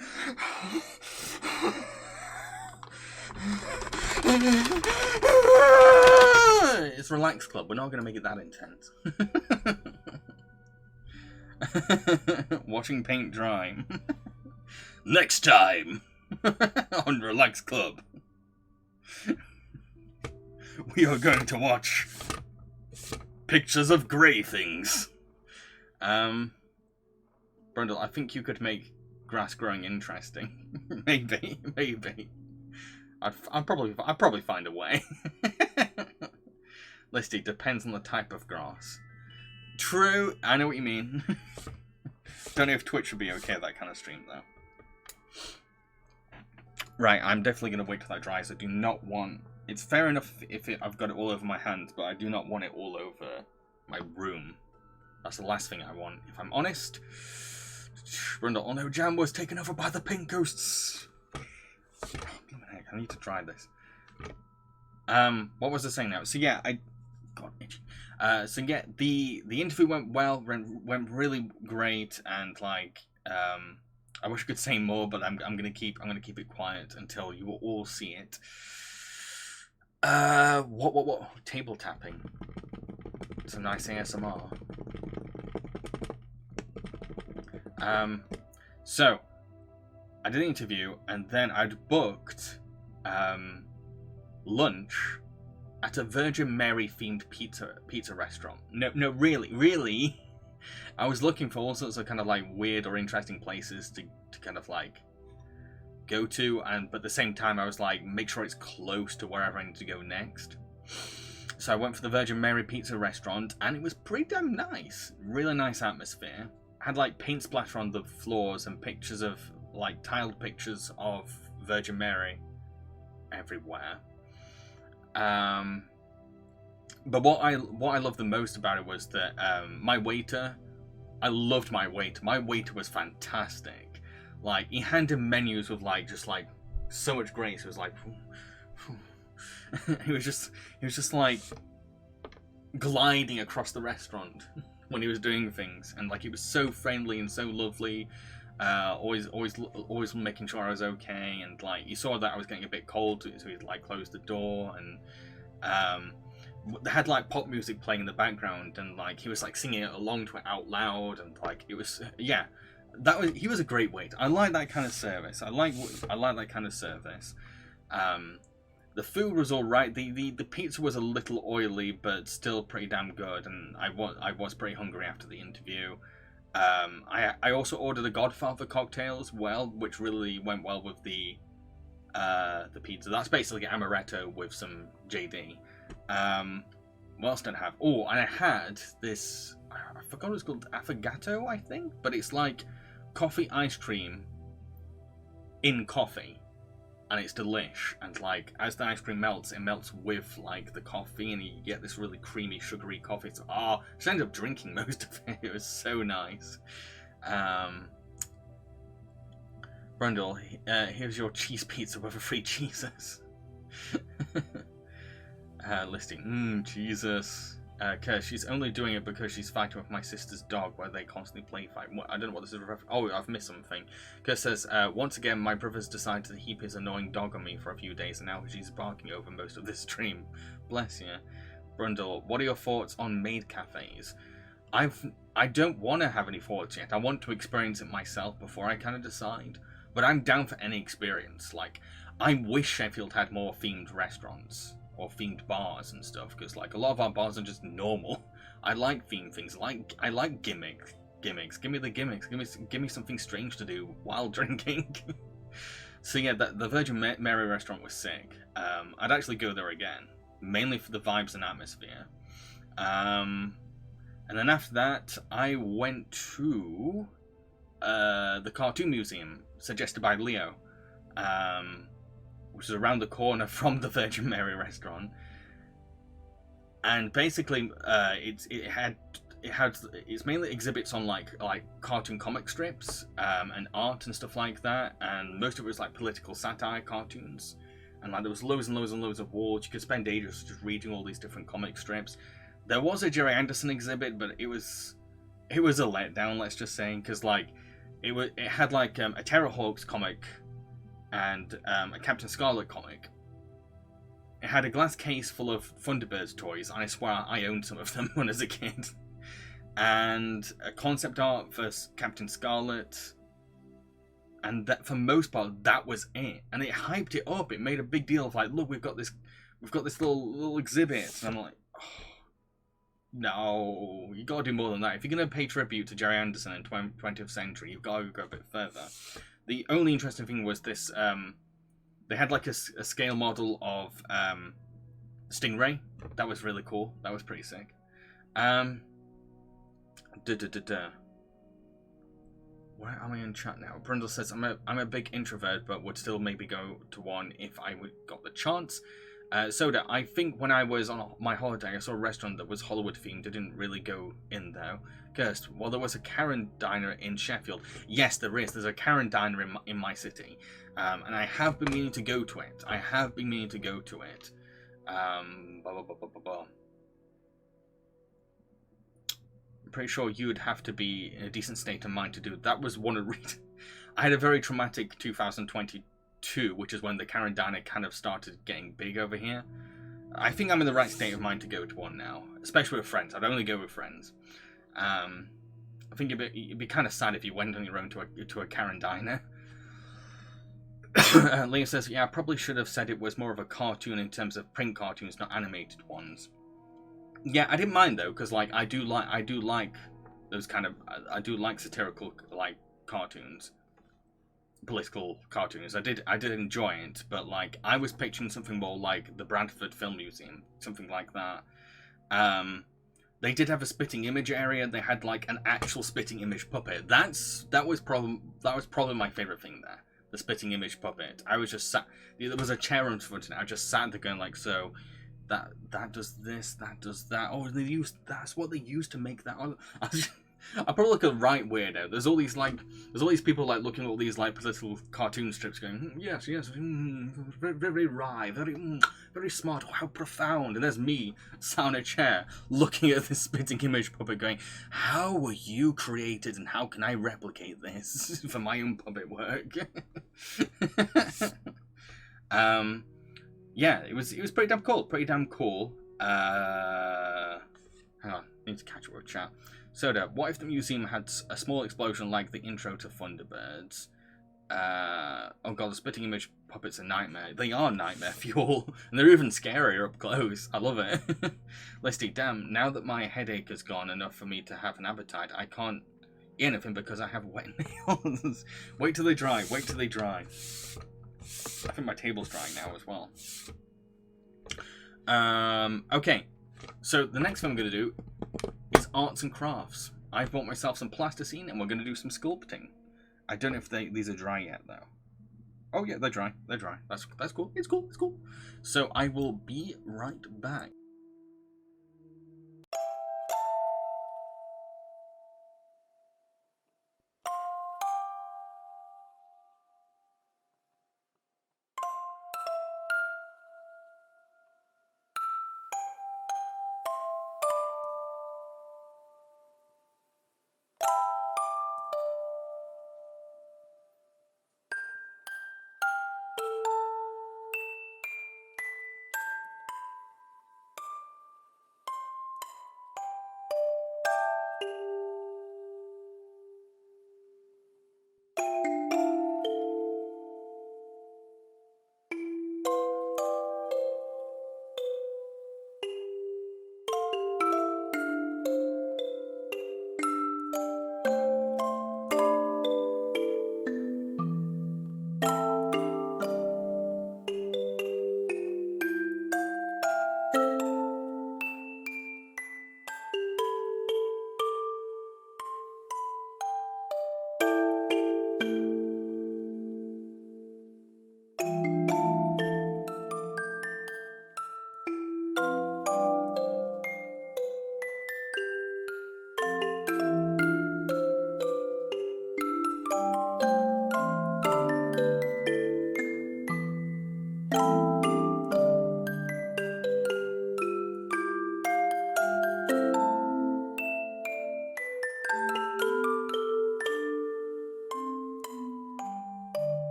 It's Relax Club. We're not gonna make it that intense. Watching paint dry. Next time on Relax Club, we are going to watch pictures of grey things. Brundle, I think you could make grass growing interesting. maybe. I'd probably find a way. Listy, depends on the type of grass. True, I know what you mean. Don't know if Twitch would be okay with that kind of stream though. Right, I'm definitely going to wait till that dries. I do not want... It's fair enough if I've got it all over my hands, but I do not want it all over my room. That's the last thing I want, if I'm honest. Brundle, oh no, Jam was taken over by the pink ghosts. Oh, heck, I need to try this. What was I saying now? So yeah, God, itchy. So yeah, the interview went well, went really great, and like, I wish I could say more, but I'm gonna keep it quiet until you will all see it. What? Table tapping. Some nice ASMR. So I did an interview, and then I'd booked lunch at a Virgin Mary themed pizza restaurant. No, really. I was looking for all sorts of kind of like weird or interesting places to kind of like go to, but at the same time I was like, make sure it's close to wherever I need to go next. So I went for the Virgin Mary Pizza restaurant, and it was pretty damn nice. Really nice atmosphere. Had like paint splatter on the floors and pictures of like tiled pictures of Virgin Mary everywhere. But what I loved the most about it was that my waiter, I loved my waiter. My waiter was fantastic. Like, he handed menus with like just like so much grace. It was like he was just like gliding across the restaurant when he was doing things, and like he was so friendly and so lovely. Always making sure I was okay, and like you saw that I was getting a bit cold, so he'd like close the door, and they had like pop music playing in the background, and like he was like singing it along to it out loud, and like it was he was a great waiter. I like that kind of service. I like that kind of service. The food was all right. The pizza was a little oily, but still pretty damn good. And I was pretty hungry after the interview. I also ordered a Godfather cocktail as well, which really went well with the pizza. That's basically amaretto with some JD. What else did I have? Oh, and I had this. I forgot what it's called. Affogato, I think, but it's like coffee ice cream in coffee. And it's delish, and like as the ice cream melts, it melts with like the coffee, and you get this really creamy, sugary coffee. So, I ended up drinking most of it. It was so nice. Brundle, here's your cheese pizza with a free Jesus. Listing, Jesus. Cause she's only doing it because she's fighting with my sister's dog, where they constantly play fight. I don't know what this is. Oh, I've missed something. Cause says, once again, my brother's decided to heap his annoying dog on me for a few days, and now she's barking over most of this stream. Bless you. Brundle, what are your thoughts on maid cafes? I don't want to have any thoughts yet. I want to experience it myself before I kind of decide. But I'm down for any experience. Like, I wish Sheffield had more themed restaurants or themed bars and stuff, because like a lot of our bars are just normal. I like themed things. I like gimmicks. Give me the gimmicks. Give me something strange to do while drinking. So yeah, the Virgin Mary restaurant was sick. I'd actually go there again, mainly for the vibes and atmosphere. And then after that, I went to the Cartoon Museum, suggested by Leo, which is around the corner from the Virgin Mary restaurant. And basically, it's mainly exhibits on like cartoon comic strips and art and stuff like that, and most of it was like political satire cartoons. And like there was loads and loads and loads of walls. You could spend ages just reading all these different comic strips. There was a Jerry Anderson exhibit, but it was a letdown, let's just say, because like it had like a Terrorhawks comic and a Captain Scarlet comic. It had a glass case full of Thunderbirds toys, and I swear I owned some of them when I was a kid. And a concept art for Captain Scarlet, and that for most part that was it. And it hyped it up. It made a big deal of like, look, we've got this little exhibit, and I'm like, oh, no, you gotta do more than that. If you're gonna pay tribute to Jerry Anderson in 20th century, you've got to go a bit further. The only interesting thing was this, they had like a scale model of Stingray. That was really cool. That was pretty sick. Where am I in chat now? Brundle says, I'm a big introvert, but would still maybe go to one if I got the chance. Soda, I think when I was on my holiday, I saw a restaurant that was Hollywood themed. I didn't really go in though. Kirst, well, there was a Karen diner in Sheffield. Yes, there is. There's a Karen diner in my city. And I have been meaning to go to it. I'm pretty sure you'd have to be in a decent state of mind to do it. That was one of the reasons. I had a very traumatic 2022, which is when the Karen diner kind of started getting big over here. I think I'm in the right state of mind to go to one now, especially with friends. I'd only go with friends. I think it'd be kind of sad if you went on your own to a Karen diner. Leo says, yeah, I probably should have said it was more of a cartoon in terms of print cartoons, not animated ones. Yeah, I didn't mind though, because like I do like those kind of I do like satirical like cartoons. political cartoons. I did enjoy it, but like I was picturing something more like the Bradford Film Museum, something like that. They did have a spitting image area. They had like an actual spitting image puppet. That was probably my favorite thing there. The spitting image puppet. I was just sat. There was a chair in front of it. I just sat there going like, so that does this, that does that. Oh, that's what they used to make that. I probably look a right weirdo. There's all these people like looking at all these like political cartoon strips, going, yes, very, very wry, very smart. How profound. And there's me sat on a chair looking at this spitting image puppet, going, how were you created, and how can I replicate this for my own puppet work? Yeah, it was pretty damn cool. Hang on, need to catch up with chat. Soda, what if the museum had a small explosion like the intro to Thunderbirds? Oh god, the spitting image puppets are nightmare. They are nightmare fuel, and they're even scarier up close. I love it. Listy, damn, now that my headache has gone enough for me to have an appetite, I can't eat anything because I have wet nails. Wait till they dry, I think my table's drying now as well. Okay, so the next thing I'm going to do is arts and crafts. I've bought myself some plasticine and we're going to do some sculpting. I don't know if these are dry yet though. Oh yeah, they're dry. That's cool. It's cool. So I will be right back.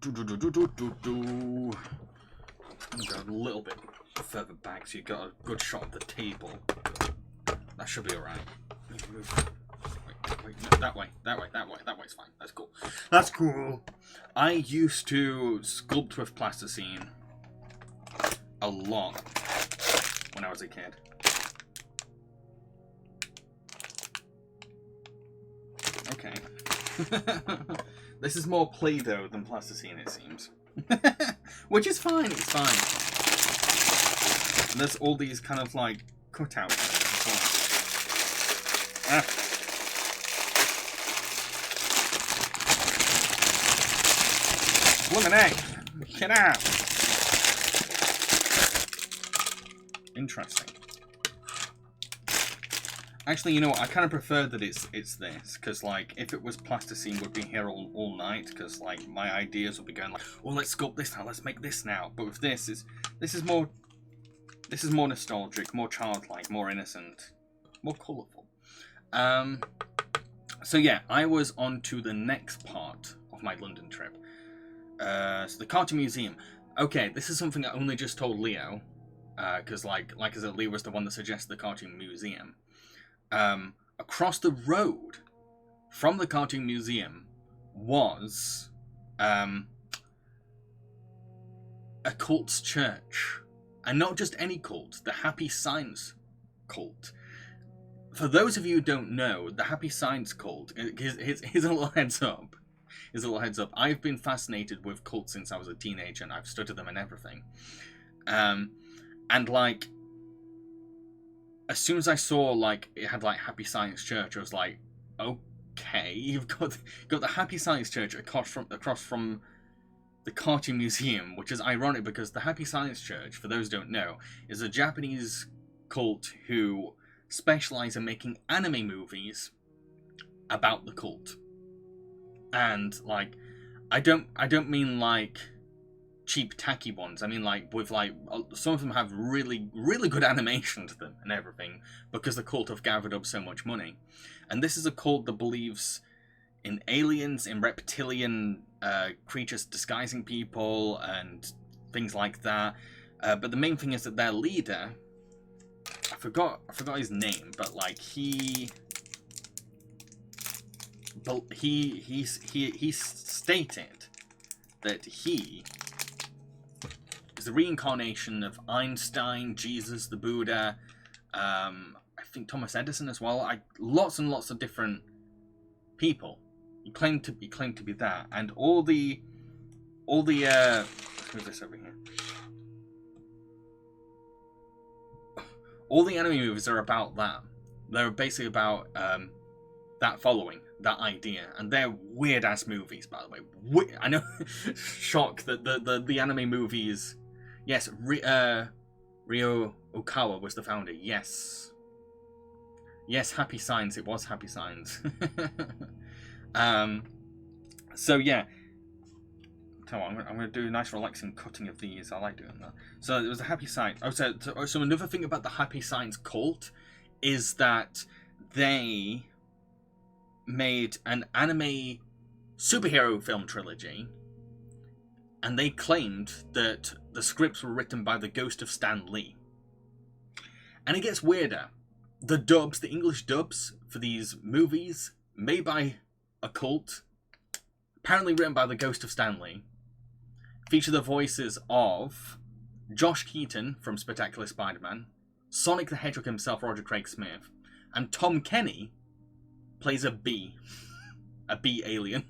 I'm gonna go a little bit further back so you got a good shot of the table. That should be alright. Wait, no, that way. That way's fine. That's cool. I used to sculpt with plasticine a lot when I was a kid. Okay. This is more Play-Doh than plasticine, it seems. Which is fine, it's fine. And there's all these kind of like cutouts. Lemonade! Get out! Interesting. Actually, you know what? I kind of prefer that it's this, because like if it was plasticine, we'd be here all night. Because like my ideas would be going like, well, let's sculpt this now, let's make this now. But with this is more nostalgic, more childlike, more innocent, more colourful. So yeah, I was on to the next part of my London trip. So the Cartoon Museum. Okay, this is something I only just told Leo, because like I said, Leo was the one that suggested the Cartoon Museum. Across the road from the Cartoon Museum was a cult's church. And not just any cult, the Happy Signs cult. For those of you who don't know, the Happy Signs cult, here's a little heads up. Here's a little heads up. I've been fascinated with cults since I was a teenager, and I've studied them and everything. And like, as soon as I saw like it had like Happy Science Church, I was like, okay, you've got the Happy Science Church across from the Cartoon Museum, which is ironic because the Happy Science Church, for those who don't know, is a Japanese cult who specialize in making anime movies about the cult. And like, I don't mean like cheap tacky ones. I mean like with like some of them have really good animation to them and everything because the cult have gathered up so much money. And this is a cult that believes in aliens, in reptilian creatures disguising people and things like that. But the main thing is that their leader, I forgot his name, but like he stated that he is the reincarnation of Einstein, Jesus, the Buddha, I think Thomas Edison as well. Lots and lots of different people. He claimed to be that, and all the let's move this over here. All the anime movies are about that. They're basically about that following, that idea, and they're weird ass movies, by the way. I know, shock that the anime movies. Yes, Ryo Okawa was the founder. Yes, Happy Signs. It was Happy Signs. So yeah. Tell you what, I'm going to do a nice relaxing cutting of these. I like doing that. So it was a Happy Signs. Oh, so another thing about the Happy Signs cult is that they made an anime superhero film trilogy, and they claimed that the scripts were written by the ghost of Stan Lee. And it gets weirder. The dubs, the English dubs for these movies, made by a cult, apparently written by the ghost of Stan Lee, feature the voices of Josh Keaton from Spectacular Spider-Man, Sonic the Hedgehog himself, Roger Craig Smith, and Tom Kenny plays a bee alien.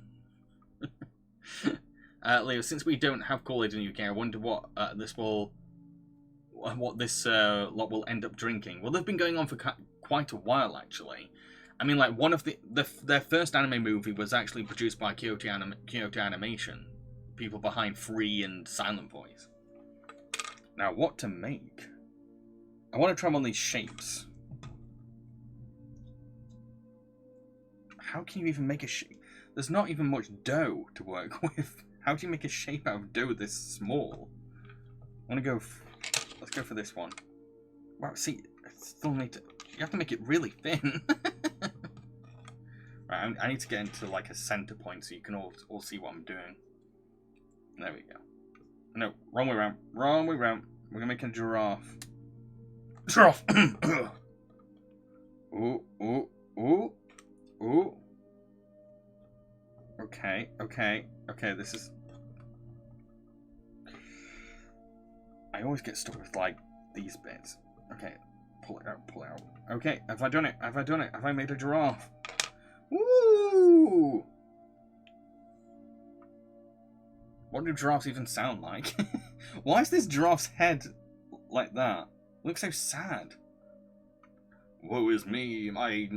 Leo, since we don't have Kool-Aid in the UK, I wonder what this lot will end up drinking. Well, they've been going on for quite a while, actually. I mean, like, one of their first anime movie was actually produced by Kyoto Animation, people behind Free and Silent Voice. Now, what to make? I want to try one of these shapes. How can you even make a shape? There's not even much dough to work with. How do you make a shape out of dough this small? I want to go. Let's go for this one. Wow, see, I still need to. You have to make it really thin. Right, I need to get into like a center point so you can all see what I'm doing. There we go. No, wrong way around. Wrong way around. We're gonna make a giraffe. Giraffe. Ooh, ooh, ooh, ooh. Okay. This is. I always get stuck with like these bits. Okay, pull it out. Okay, have I done it? Have I made a giraffe? Woo! What do giraffes even sound like? Why is this giraffe's head like that? It looks so sad. Woe is me, my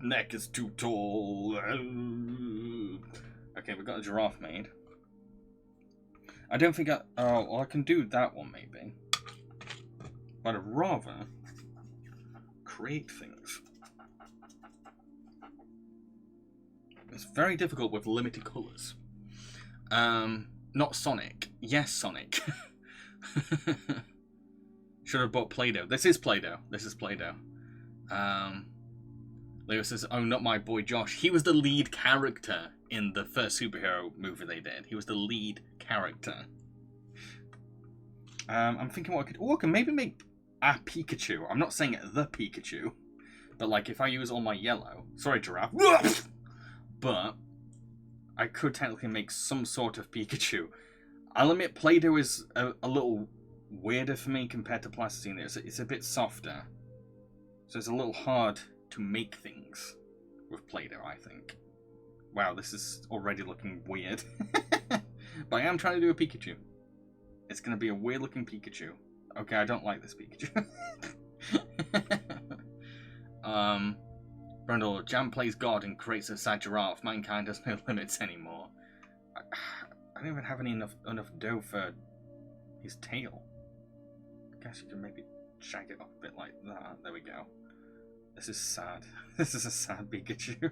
neck is too tall. Okay, we've got a giraffe made. I don't think I can do that one maybe. But I'd rather create things. It's very difficult with limited colours. Not Sonic. Yes, Sonic. Should have bought Play-Doh. This is Play-Doh. Leo says, oh, not my boy Josh. He was the lead character in the first superhero movie they did. He was the lead character. I'm thinking what I can maybe make a Pikachu. I'm not saying the Pikachu. But like if I use all my yellow. Sorry, giraffe. But I could technically make some sort of Pikachu. I'll admit Play-Doh is a little weirder for me compared to Plasticine. It's a bit softer. So it's a little hard to make things with Play-Doh, I think. Wow, this is already looking weird. But I am trying to do a Pikachu. It's going to be a weird looking Pikachu. Okay, I don't like this Pikachu. Brundle, Jam plays God and creates a sad giraffe. Mankind has no limits anymore. I don't even have enough dough for his tail. I guess you can maybe shag it off a bit like that. There we go. This is sad. This is a sad Pikachu.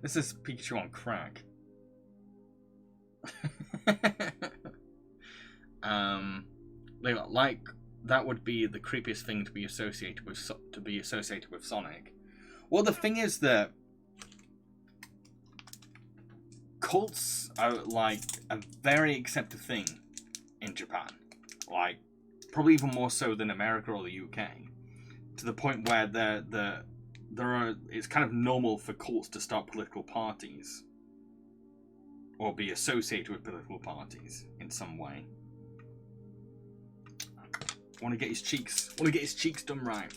This is Pikachu on crack. Like that would be the creepiest thing to be associated with Sonic. Well, the thing is that cults are like a very accepted thing in Japan. Like probably even more so than America or the UK. To the point where it's kind of normal for cults to start political parties or be associated with political parties in some way. Want to get his cheeks done right.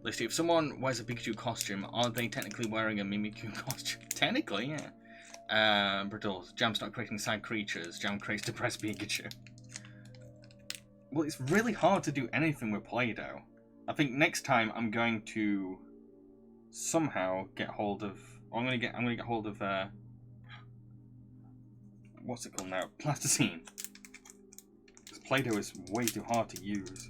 Let's see. If someone wears a Pikachu costume, are they technically wearing a Mimikyu costume? Technically, yeah. Brittles. Jam's not creating sad creatures. Jam creates depressed Pikachu. Well, it's really hard to do anything with Play-Doh. I think next time I'm going to somehow get hold of. I'm gonna get hold of. What's it called now? Plasticine. Play-Doh is way too hard to use.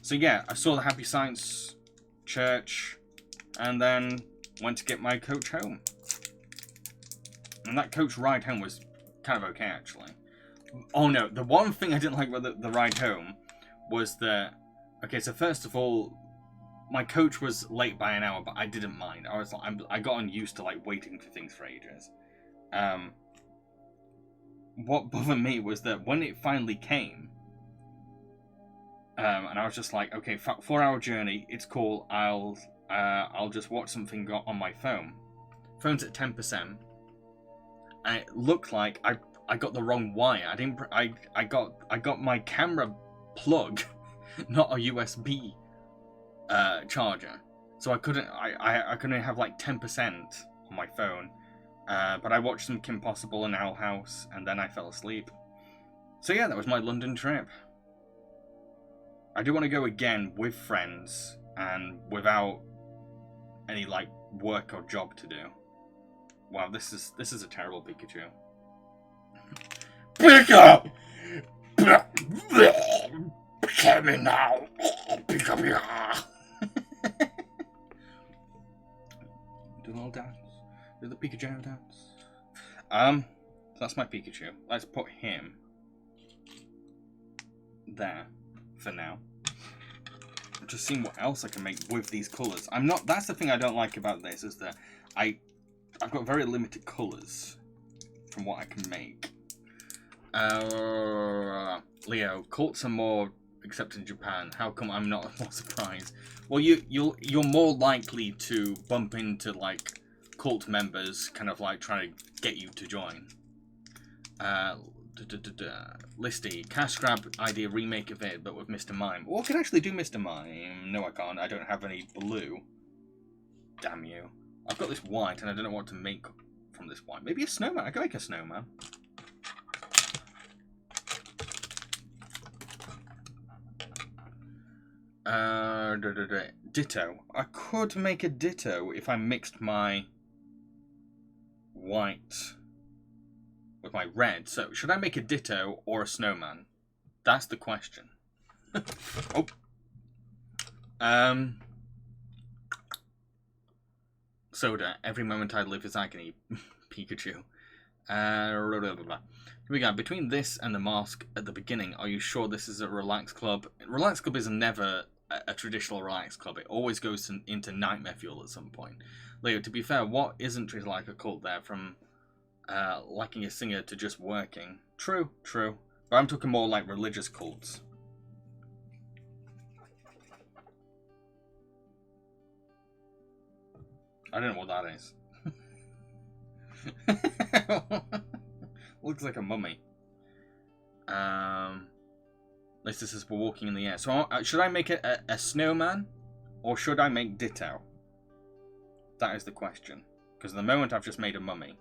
So yeah, I saw the Happy Science church and then went to get my coach home. And that coach ride home was kind of okay, actually. Oh no, the one thing I didn't like about the ride home was that... Okay, so first of all, my coach was late by an hour, but I didn't mind. I got unused to like waiting for things for ages. What bothered me was that when it finally came, and I was just like, okay, 4-hour journey, it's cool. I'll just watch something on my phone. Phone's at 10%, and it looked like I got the wrong wire. I got my camera plug, not a USB charger, so I couldn't have like 10% on my phone. But I watched some Kim Possible and Owl House, and then I fell asleep. So yeah, that was my London trip. I do want to go again with friends, and without any, like, work or job to do. Wow, this is a terrible Pikachu. Pika! Come in now! Pika Pika! Do a little dance. Do the Pikachu dance. That's my Pikachu. Let's put him there for now. I'm just seeing what else I can make with these colours. That's the thing I don't like about this, is that I've got very limited colours from what I can make. Leo, cults are more accepted in Japan. How come I'm not more surprised? Well, you're more likely to bump into like cult members kind of like trying to get you to join. Listy, cash grab idea remake of it, but with Mr. Mime. Well, I can actually do Mr. Mime. No, I can't. I don't have any blue. Damn you. I've got this white, and I don't know what to make from this white. Maybe a snowman. I can make a snowman. Ditto. I could make a ditto if I mixed my white with my red. So, should I make a ditto or a snowman? That's the question. Oh. Soda. Every moment I live is agony. Pikachu. Here we go. Between this and the mask at the beginning, are you sure this is a relax club? Relax club is never a traditional relax club. It always goes into nightmare fuel at some point. Leo, to be fair, what isn't treated like a cult there, from liking a singer to just working? True. But I'm talking more like religious cults. I don't know what that is. Looks like a mummy. This says we're walking in the air. So should I make a snowman, or should I make Ditto? That is the question. Because at the moment I've just made a mummy.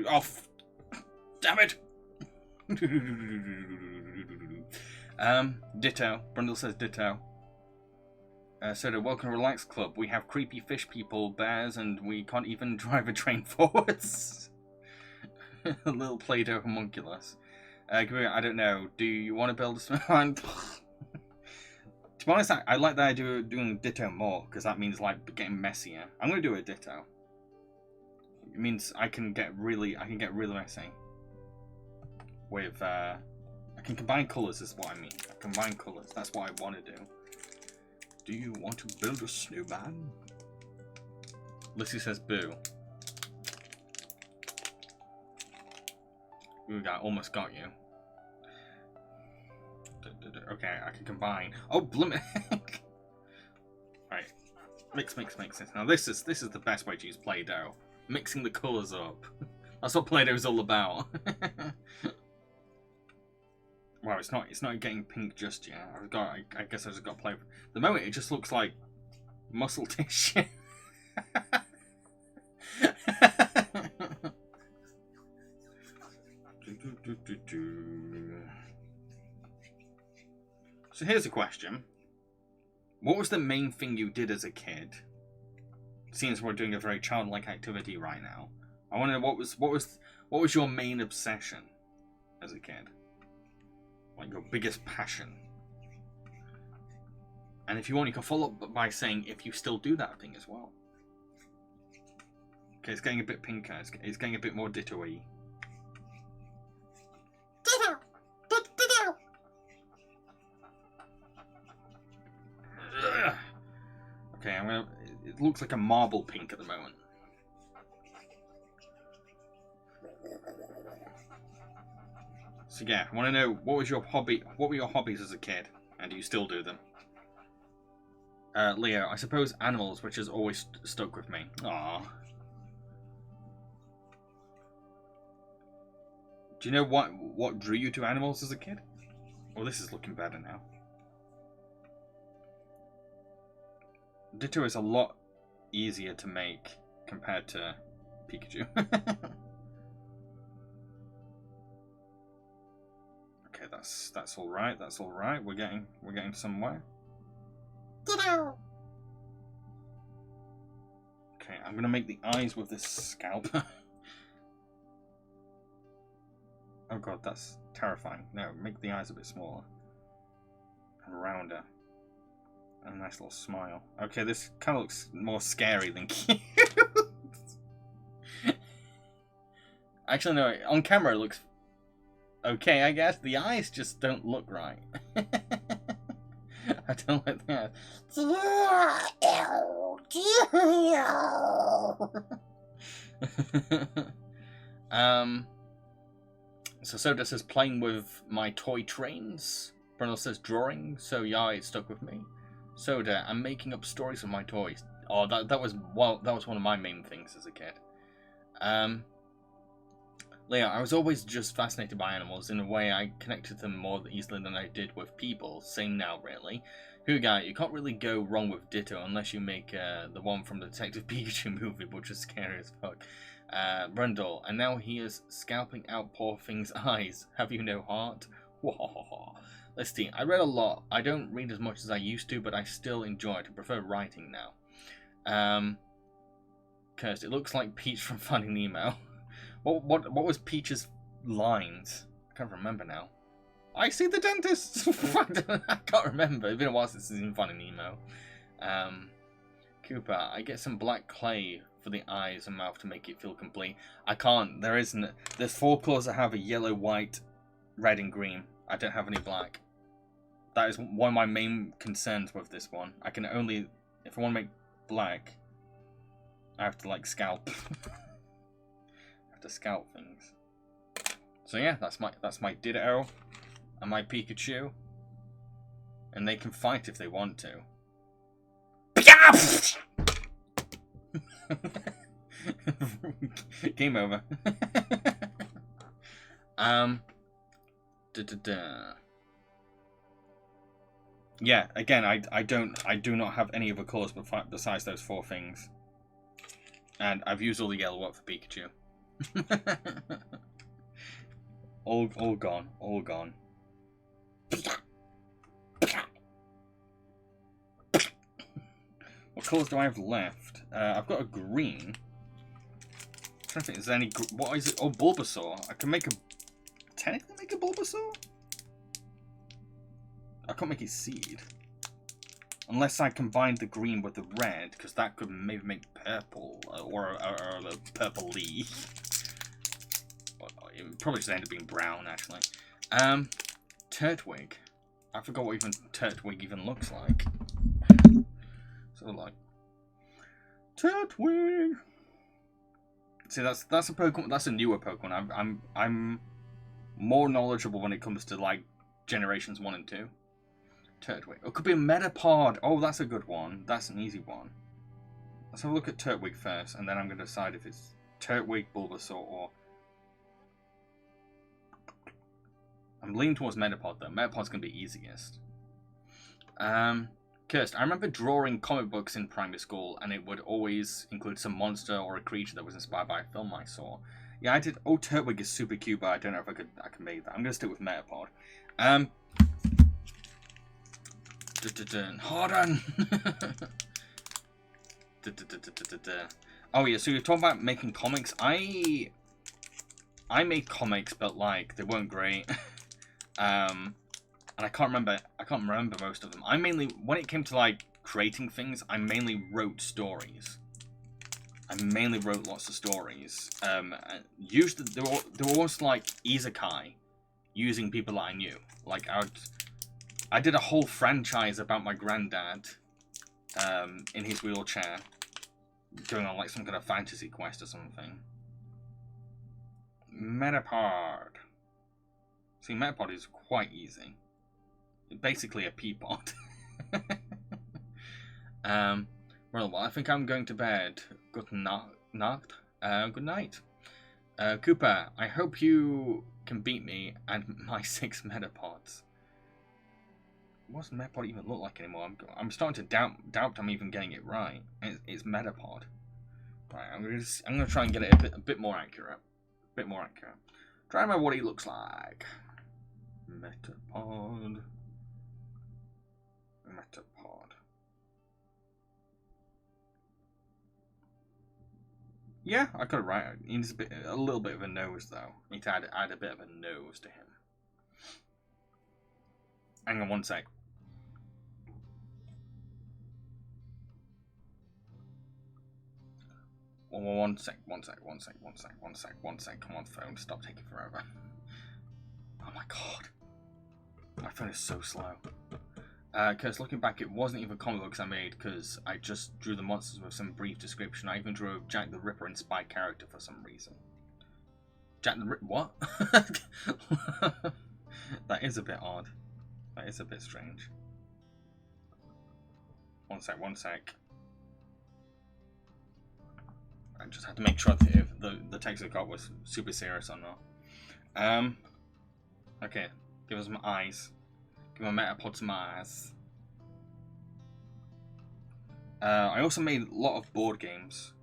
Oh, damn it! Ditto. Brundle says ditto. Soda, welcome to Relax Club. We have creepy fish people, bears, and we can't even drive a train forwards. A little Play-Doh homunculus. I don't know. Do you want to build a snowman? To be honest, I like the idea of doing ditto more, because that means like getting messier. I'm going to do a ditto. It means I can get really messy. With I can combine colours is what I mean. Combine colours. That's what I want to do. Do you want to build a snowman? Lissy says boo. Ooh, I almost got you. Okay, I can combine. Oh, blimey! Right, mix. Now this is the best way to use Play-Doh. Mixing the colours up. That's what Play-Doh is all about. Wow, it's not getting pink just yet. I guess I just got to play. At the moment, it just looks like muscle tissue. So here's a question. What was the main thing you did as a kid? Seeing as we're doing a very childlike activity right now, I wonder what was your main obsession as a kid? Like your biggest passion? And if you want, you can follow up by saying if you still do that thing as well. Okay, it's getting a bit pinker. It's getting a bit more ditto-y. Okay, it looks like a marble pink at the moment. So yeah, I want to know what was your hobby? What were your hobbies as a kid, and do you still do them? Leo, I suppose animals, which has always stuck with me. Aww. Do you know what drew you to animals as a kid? Oh, this is looking better now. Ditto is a lot easier to make compared to Pikachu. Okay, that's all right. That's all right. We're getting somewhere. Ditto. Okay, I'm gonna make the eyes with this scalpel. Oh god, that's terrifying. No, make the eyes a bit smaller and rounder. And a nice little smile. Okay, this kind of looks more scary than cute. Actually, no, on camera it looks okay, I guess. The eyes just don't look right. I don't like the eyes. So Soda says playing with my toy trains. Brunel says drawing. So yeah, it stuck with me. Soda, I'm making up stories with my toys. Oh, that was one of my main things as a kid. Leo, I was always just fascinated by animals. In a way, I connected them more easily than I did with people. Same now, really. Huga, you can't really go wrong with Ditto unless you make the one from the Detective Pikachu movie, which is scary as fuck. Brundle, and now he is scalping out poor thing's eyes. Have you no heart? Let's see. I read a lot. I don't read as much as I used to, but I still enjoy it. I prefer writing now. Cursed. It looks like Peach from Finding Nemo. What was Peach's lines? I can't remember now. I see the dentist. I can't remember. It's been a while since I've seen Finding Nemo. Cooper, I get some black clay for the eyes and mouth to make it feel complete. I can't. There isn't. There's 4 colours that have a yellow, white, red, and green. I don't have any black. That is one of my main concerns with this one. I can only, if I want to make black, I have to like scalp. I have to scalp things. So yeah, that's my Ditto and my Pikachu, and they can fight if they want to. Game over. Yeah, again, I do not have any other colours besides those 4 things. And I've used all the yellow up for Pikachu. all gone, all gone. What colours do I have left? I've got a green. I'm trying to think, is there any... What is it? Oh, Bulbasaur. I can make a... Technically make a Bulbasaur? I can't make it seed. Unless I combine the green with the red, because that could maybe make purple, or a purple leaf. It probably should end up being brown, actually. Turtwig. I forgot what even Turtwig even looks like. Sort of like Turtwig. See, that's a Pokemon. That's a newer Pokemon. I'm more knowledgeable when it comes to like generations 1 and 2. Turtwig. It could be a Metapod. Oh, that's a good one. That's an easy one. Let's have a look at Turtwig first, and then I'm going to decide if it's Turtwig, Bulbasaur, or... I'm leaning towards Metapod, though. Metapod's going to be easiest. Kirst, I remember drawing comic books in primary school, and it would always include some monster or a creature that was inspired by a film I saw. Yeah, I did. Oh, Turtwig is super cute, but I don't know if I can make that. I'm going to stick with Metapod. Harden! Oh yeah, so you're talking about making comics. I made comics, but like they weren't great. And I can't remember most of them. I mainly, when it came to like creating things, I mainly wrote stories. I mainly wrote lots of stories. Usually they were almost like isekai, using people that I knew. Like I did a whole franchise about my granddad, in his wheelchair, going on like some kind of fantasy quest or something. Metapod. See, Metapod is quite easy. Basically a Peapod. Well, I think I'm going to bed. Good night. Good night. Cooper, I hope you can beat me and my 6 Metapods. What's Metapod even look like anymore? I'm starting to doubt I'm even getting it right. It's Metapod. Right, I'm gonna try and get it a bit more accurate. Try and remember what he looks like. Metapod. Yeah, I got it right. He needs a little bit of a nose, though. Need to add a bit of a nose to him. Hang on one sec. One sec. Come on, phone. Stop taking forever. Oh my god. My phone is so slow. Because looking back, it wasn't even comic books I made, because I just drew the monsters with some brief description. I even drew a Jack the Ripper inspired character for some reason. Jack the Ripper? What? That is a bit odd. That is a bit strange. One sec. I just had to make sure that if the text I got was super serious or not. Okay, give us some eyes. Give my Metapod some eyes. I also made a lot of board games.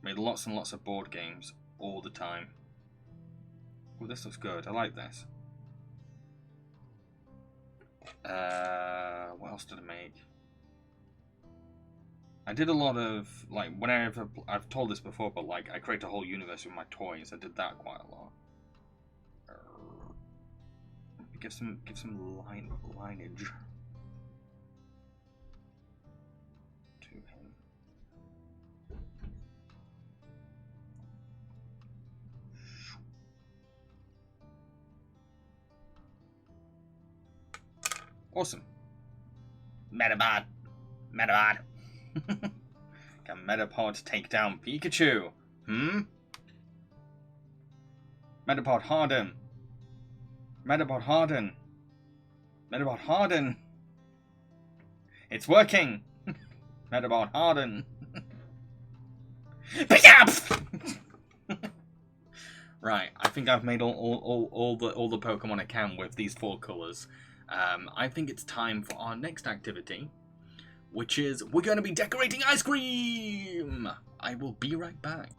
Made lots and lots of board games all the time. Oh, this looks good. I like this. What else did I make? I did a lot of, like, whenever I've told this before, but like I create a whole universe with my toys. I did that quite a lot. Give some lineage to him. Awesome. Metapod. Can Metapod take down Pikachu? Metapod harden. Metapod harden. It's working. Metabot Harden. Right, I think I've made all the Pokemon I can with these 4 colours. I think it's time for our next activity, which is we're going to be decorating ice cream! I will be right back.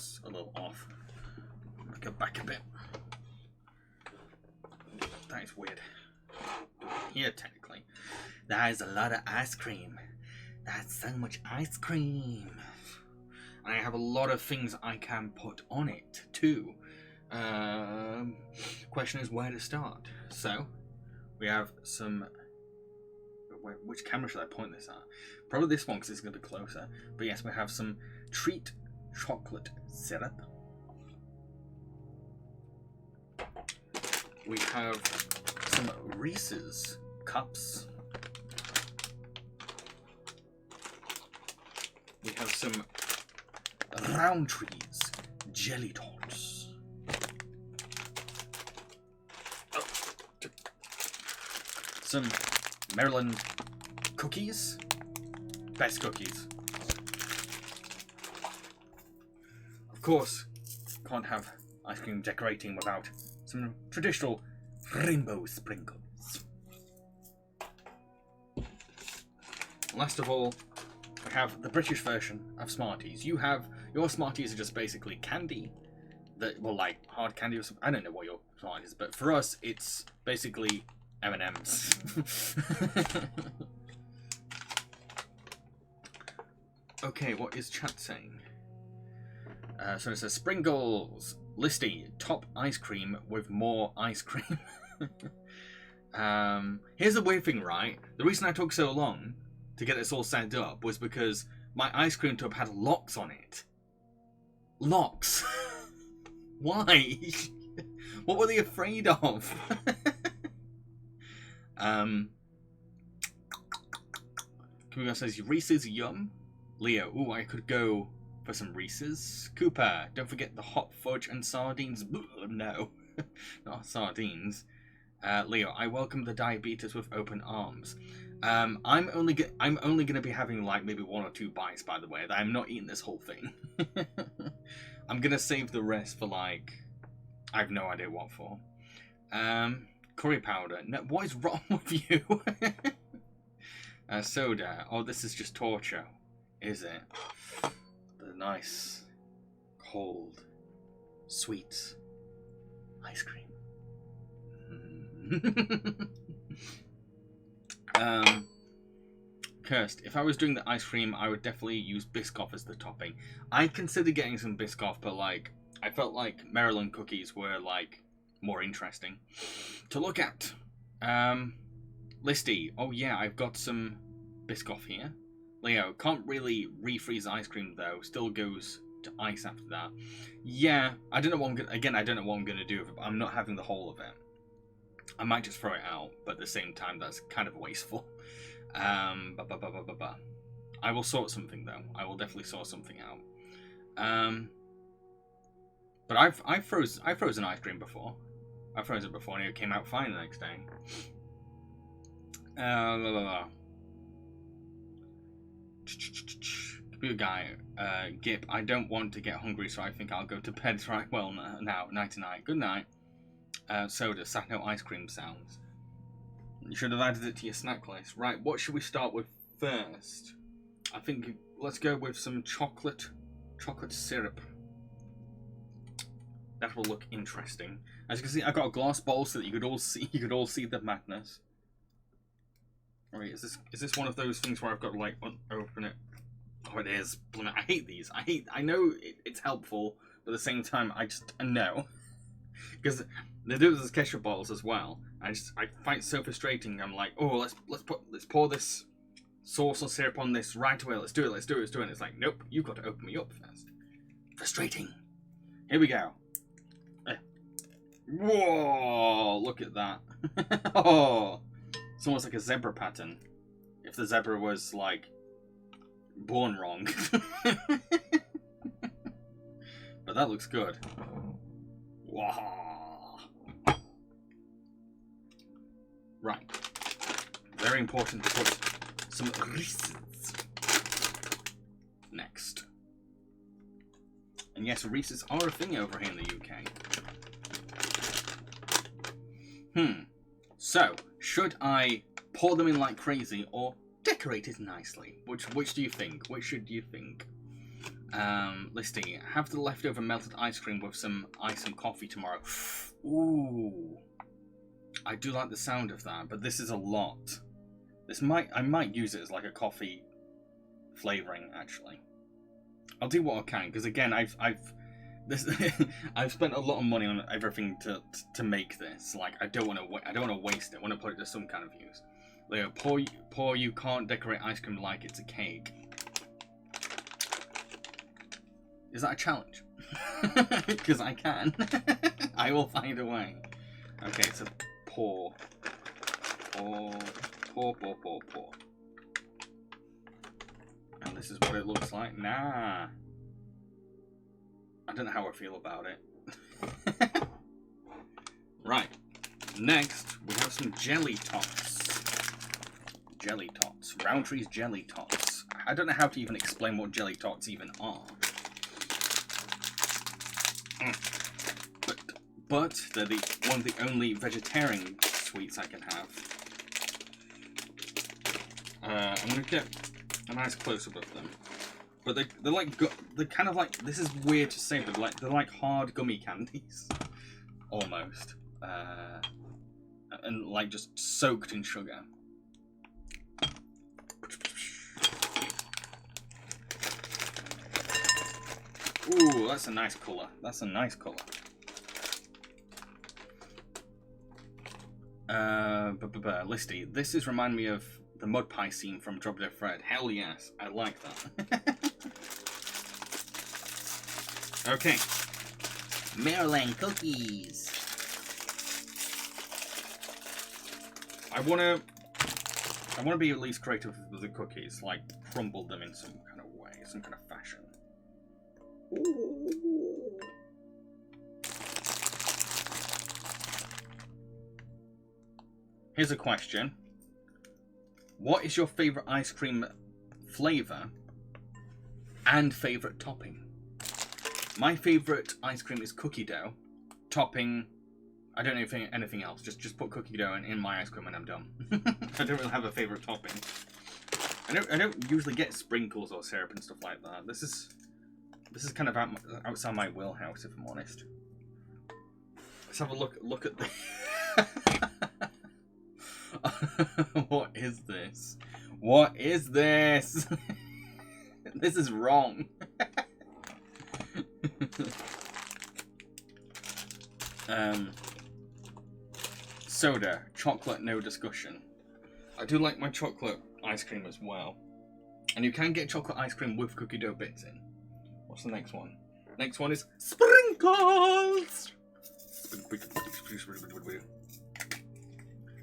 that's a little off. Go back a bit. That is weird. Here, technically. That is a lot of ice cream. That's so much ice cream. And I have a lot of things I can put on it, too. Question is where to start. So, we have some... Which camera should I point this at? Probably this one, because it's going to be closer. But yes, we have some treat chocolate syrup. We have some Reese's cups. We have some Roundtree's jelly tots. Oh. Some Maryland cookies. Best cookies. Of course, can't have ice cream decorating without some traditional rainbow sprinkles. Last of all, we have the British version of Smarties. You have your Smarties are just basically candy, that well, like hard candy or something. I don't know what your Smarties is, but for us, it's basically M&Ms. Okay, what is chat saying? So it says sprinkles. Listy, top ice cream with more ice cream. Here's the weird thing, right? The reason I took so long to get this all set up was because my ice cream tub had locks on it. Locks? Why? What were they afraid of? Kuga says Reese's yum. Leo, ooh, I could go for some Reese's. Cooper, don't forget the hot fudge and sardines. No, not sardines. Leo, I welcome the diabetes with open arms. I'm only gonna be having like maybe 1 or 2 bites, by the way. I'm not eating this whole thing. I'm gonna save the rest for like I have no idea what for. Curry powder. No, what is wrong with you? Soda. Oh, this is just torture, is it? The nice, cold, sweet ice cream. Cursed. If I was doing the ice cream, I would definitely use Biscoff as the topping. I considered getting some Biscoff, but like I felt like Maryland cookies were like more interesting to look at. Listy. Oh yeah, I've got some Biscoff here. Leo, can't really refreeze ice cream though. Still goes to ice after that. Yeah, I don't know what I'm gonna. Again, I don't know what I'm gonna do with it. But I'm not having the whole of it. I might just throw it out, but at the same time, that's kind of wasteful. I will sort something though. I will definitely sort something out. But I've frozen ice cream before. I froze it before and it came out fine the next day. Computer guy, Gip, I don't want to get hungry, so I think I'll go to bed right well now. Night to night. Good night. Soda, Sacno ice cream sounds. You should have added it to your snack list. Right, what should we start with first? I think let's go with some chocolate syrup. That will look interesting. As you can see, I've got a glass bowl so that you could all see the madness. Alright, is this one of those things where I've got to like open it? Oh, it is. I hate these. I know it's helpful, but at the same time, I just no. Because they do this as ketchup bottles as well. I find it so frustrating. I'm like, oh, let's pour this sauce or syrup on this right away. Let's do it. And it's like, nope, you've got to open me up first. Frustrating. Here we go. Whoa! Look at that. Oh, it's almost like a zebra pattern. If the zebra was like born wrong. But that looks good. Wow. Right. Very important to put some Reese's next. And yes, Reese's are a thing over here in the UK. So, should I pour them in like crazy or decorate it nicely? Which do you think? Which should you think? Let's see. Have the leftover melted ice cream with some ice and coffee tomorrow. Ooh. I do like the sound of that, but this is a lot. I might use it as like a coffee flavoring, actually. I'll do what I can, because again, I've spent a lot of money on everything to make this. Like, I don't want to waste it. I want to put it to some kind of use. Leo, poor you can't decorate ice cream like it's a cake. Is that a challenge? Because I can. I will find a way. Okay, so pour. And this is what it looks like. Nah. I don't know how I feel about it. Right. Next, we have some jelly tots. Jelly tots. Roundtree's jelly tots. I don't know how to even explain what jelly tots even are. But they're one of the only vegetarian sweets I can have. I'm gonna get a nice close-up of them. But they're kind of like, this is weird to say, but they're like hard gummy candies, almost, and like just soaked in sugar. Ooh, that's a nice colour. That's a nice colour. Listy, this is remind me of the mud pie scene from Drop Dead Fred. Hell yes, I like that. Okay. Maryland cookies. I wanna be at least creative with the cookies, like crumble them in some kind of way, some kind of fashion. Ooh. Here's a question. What is your favorite ice cream flavor and favorite topping? My favorite ice cream is cookie dough. Topping, I don't know anything else. Just put cookie dough in my ice cream and I'm done. I don't really have a favorite topping. I don't usually get sprinkles or syrup and stuff like that. This is kind of outside my wheelhouse, if I'm honest. Let's have a look at the. What is this? What is this? This is wrong. Soda, chocolate, no discussion. I do like my chocolate ice cream as well. And you can get chocolate ice cream with cookie dough bits in. What's the next one? Next one is sprinkles!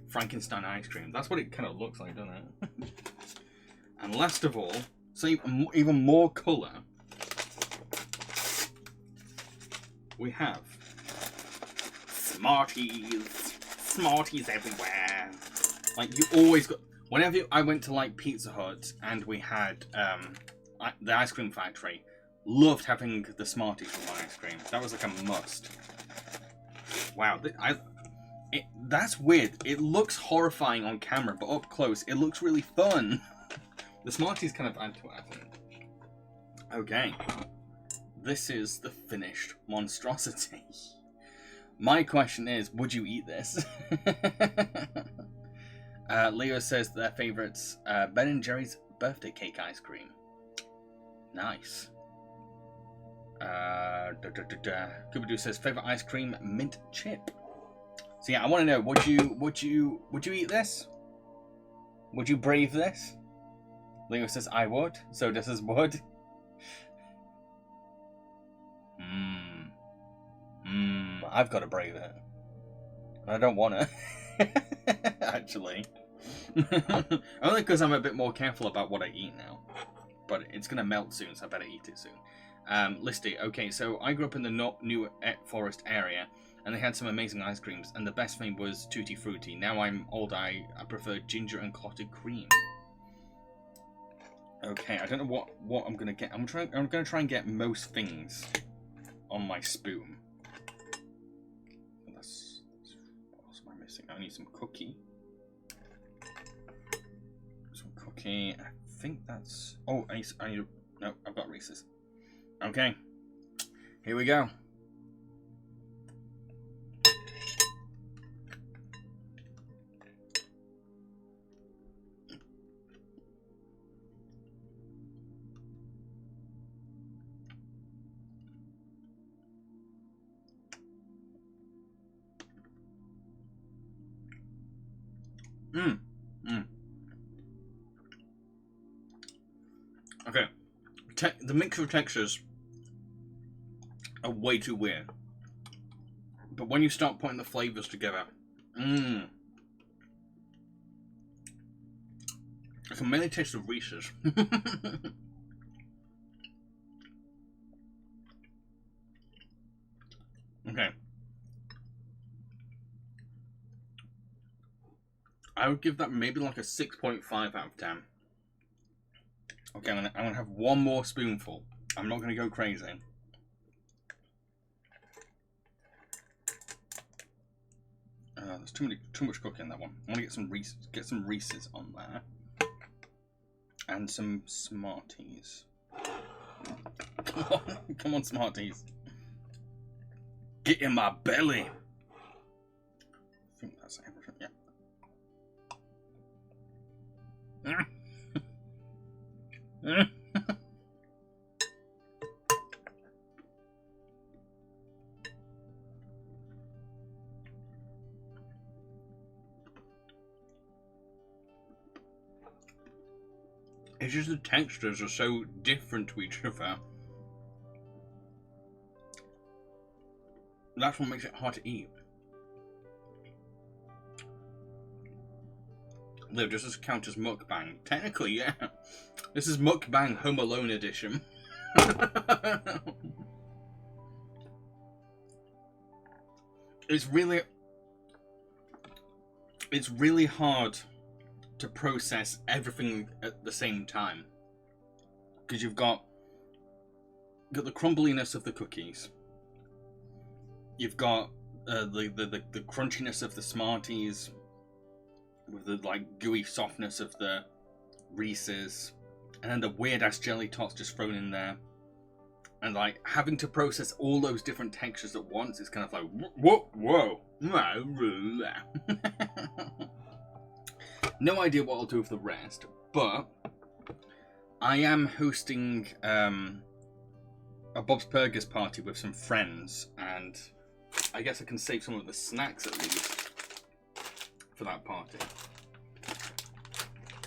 Frankenstein ice cream. That's what it kind of looks like, doesn't it? And last of all, so even more colour, we have Smarties. Smarties everywhere. Like, you always got... Whenever I went to, like, Pizza Hut and we had the ice cream factory, loved having the Smarties with my ice cream. That was like a must. Wow. That's weird. It looks horrifying on camera, but up close, it looks really fun. The Smarties kind of add to it, I think. Okay. This is the finished monstrosity. My question is, would you eat this? Leo says their favourites, Ben & Jerry's birthday cake ice cream. Nice. Kubadoo says favourite ice cream, mint chip. So yeah, I want to know, would you eat this? Would you brave this? Leo says I would. So does his would. I've got to brave it. I don't want to. Actually. Only because I'm a bit more careful about what I eat now. But it's going to melt soon, so I better eat it soon. Listy. Okay, so I grew up in the New Forest area, and they had some amazing ice creams, and the best thing was Tutti Frutti. Now I'm old, I prefer ginger and clotted cream. Okay, I don't know what I'm gonna get. I'm gonna try and get most things on my spoon. What else am I missing? I need some cookie. Some cookie. I think that's. Oh, I need. No, I've got Reese's. Okay, here we go. Mmm. Mmm. Okay. The mix of textures are way too weird. But when you start putting the flavors together, mmm. I can mainly taste the Reese's. Okay. I would give that maybe like a 6.5 out of 10. Okay, I'm gonna have one more spoonful. I'm not gonna go crazy. There's too much cooking in that one. I want to get some Reese's on there, and some Smarties. Come on, Smarties. Get in my belly. I think that's everything. Yeah. It's just the textures are so different to each other. That's what makes it hard to eat. Liv, does this count as mukbang? Technically, yeah. This is mukbang Home Alone edition. It's really hard to process everything at the same time, because you've got the crumbliness of the cookies, you've got the crunchiness of the Smarties, with the like gooey softness of the Reese's, and then the weird ass jelly tots just thrown in there, and like having to process all those different textures at once is kind of like whoa. No idea what I'll do with the rest, but I am hosting a Bob's Burgers party with some friends, and I guess I can save some of the snacks at least for that party.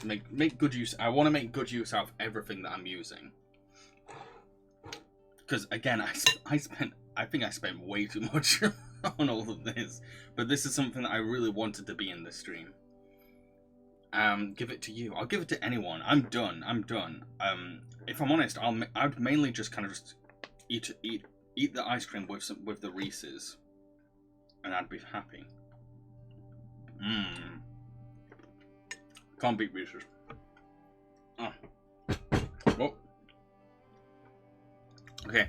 Make good use. I want to make good use out of everything that I'm using, because again, I think I spent way too much on all of this, but this is something that I really wanted to be in this stream. Give it to you. I'll give it to anyone. I'm done. If I'm honest, I'd mainly just kind of just eat the ice cream with the Reese's, and I'd be happy. Can't beat Reese's. Oh. Okay,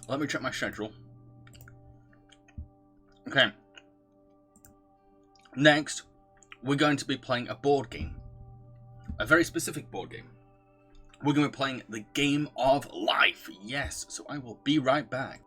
let me check my schedule. Okay. Next, we're going to be playing a board game. A very specific board game. We're going to be playing the Game of Life. Yes, so I will be right back.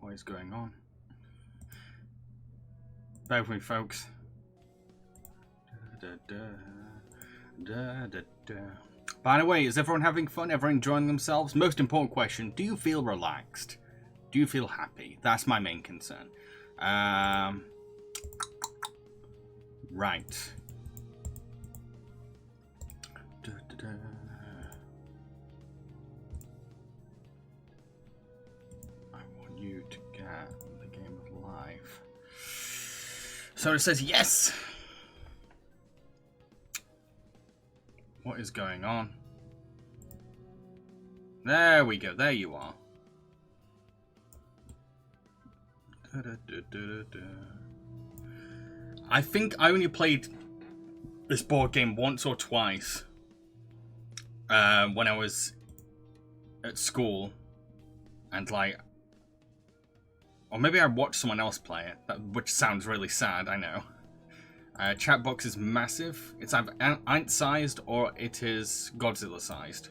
What is going on? Bear with me, folks. By the way, is everyone having fun? Everyone enjoying themselves? Most important question, do you feel relaxed? Do you feel happy? That's my main concern. Right. I want you to get the game of life. So it says yes. What is going on? There we go. There you are. I think I only played this board game once or twice when I was at school, and like, or maybe I watched someone else play it, which sounds really sad, I know. Chat box is massive. It's either ant-sized or it is Godzilla-sized.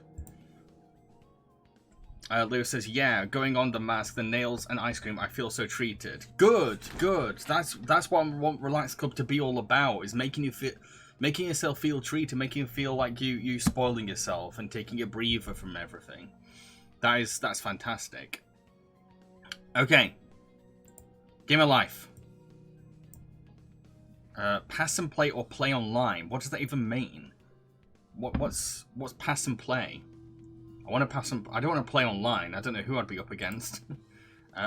Lewis says, yeah, going on the mask, the nails and ice cream, I feel so treated. Good, good. That's what I want Relax Club to be all about, is making yourself feel treated, making you feel like you spoiling yourself and taking a breather from everything. That's fantastic. Okay. Game of life. Pass and play or play online. What does that even mean? What's pass and play? I want to pass and I don't want to play online. I don't know who I'd be up against.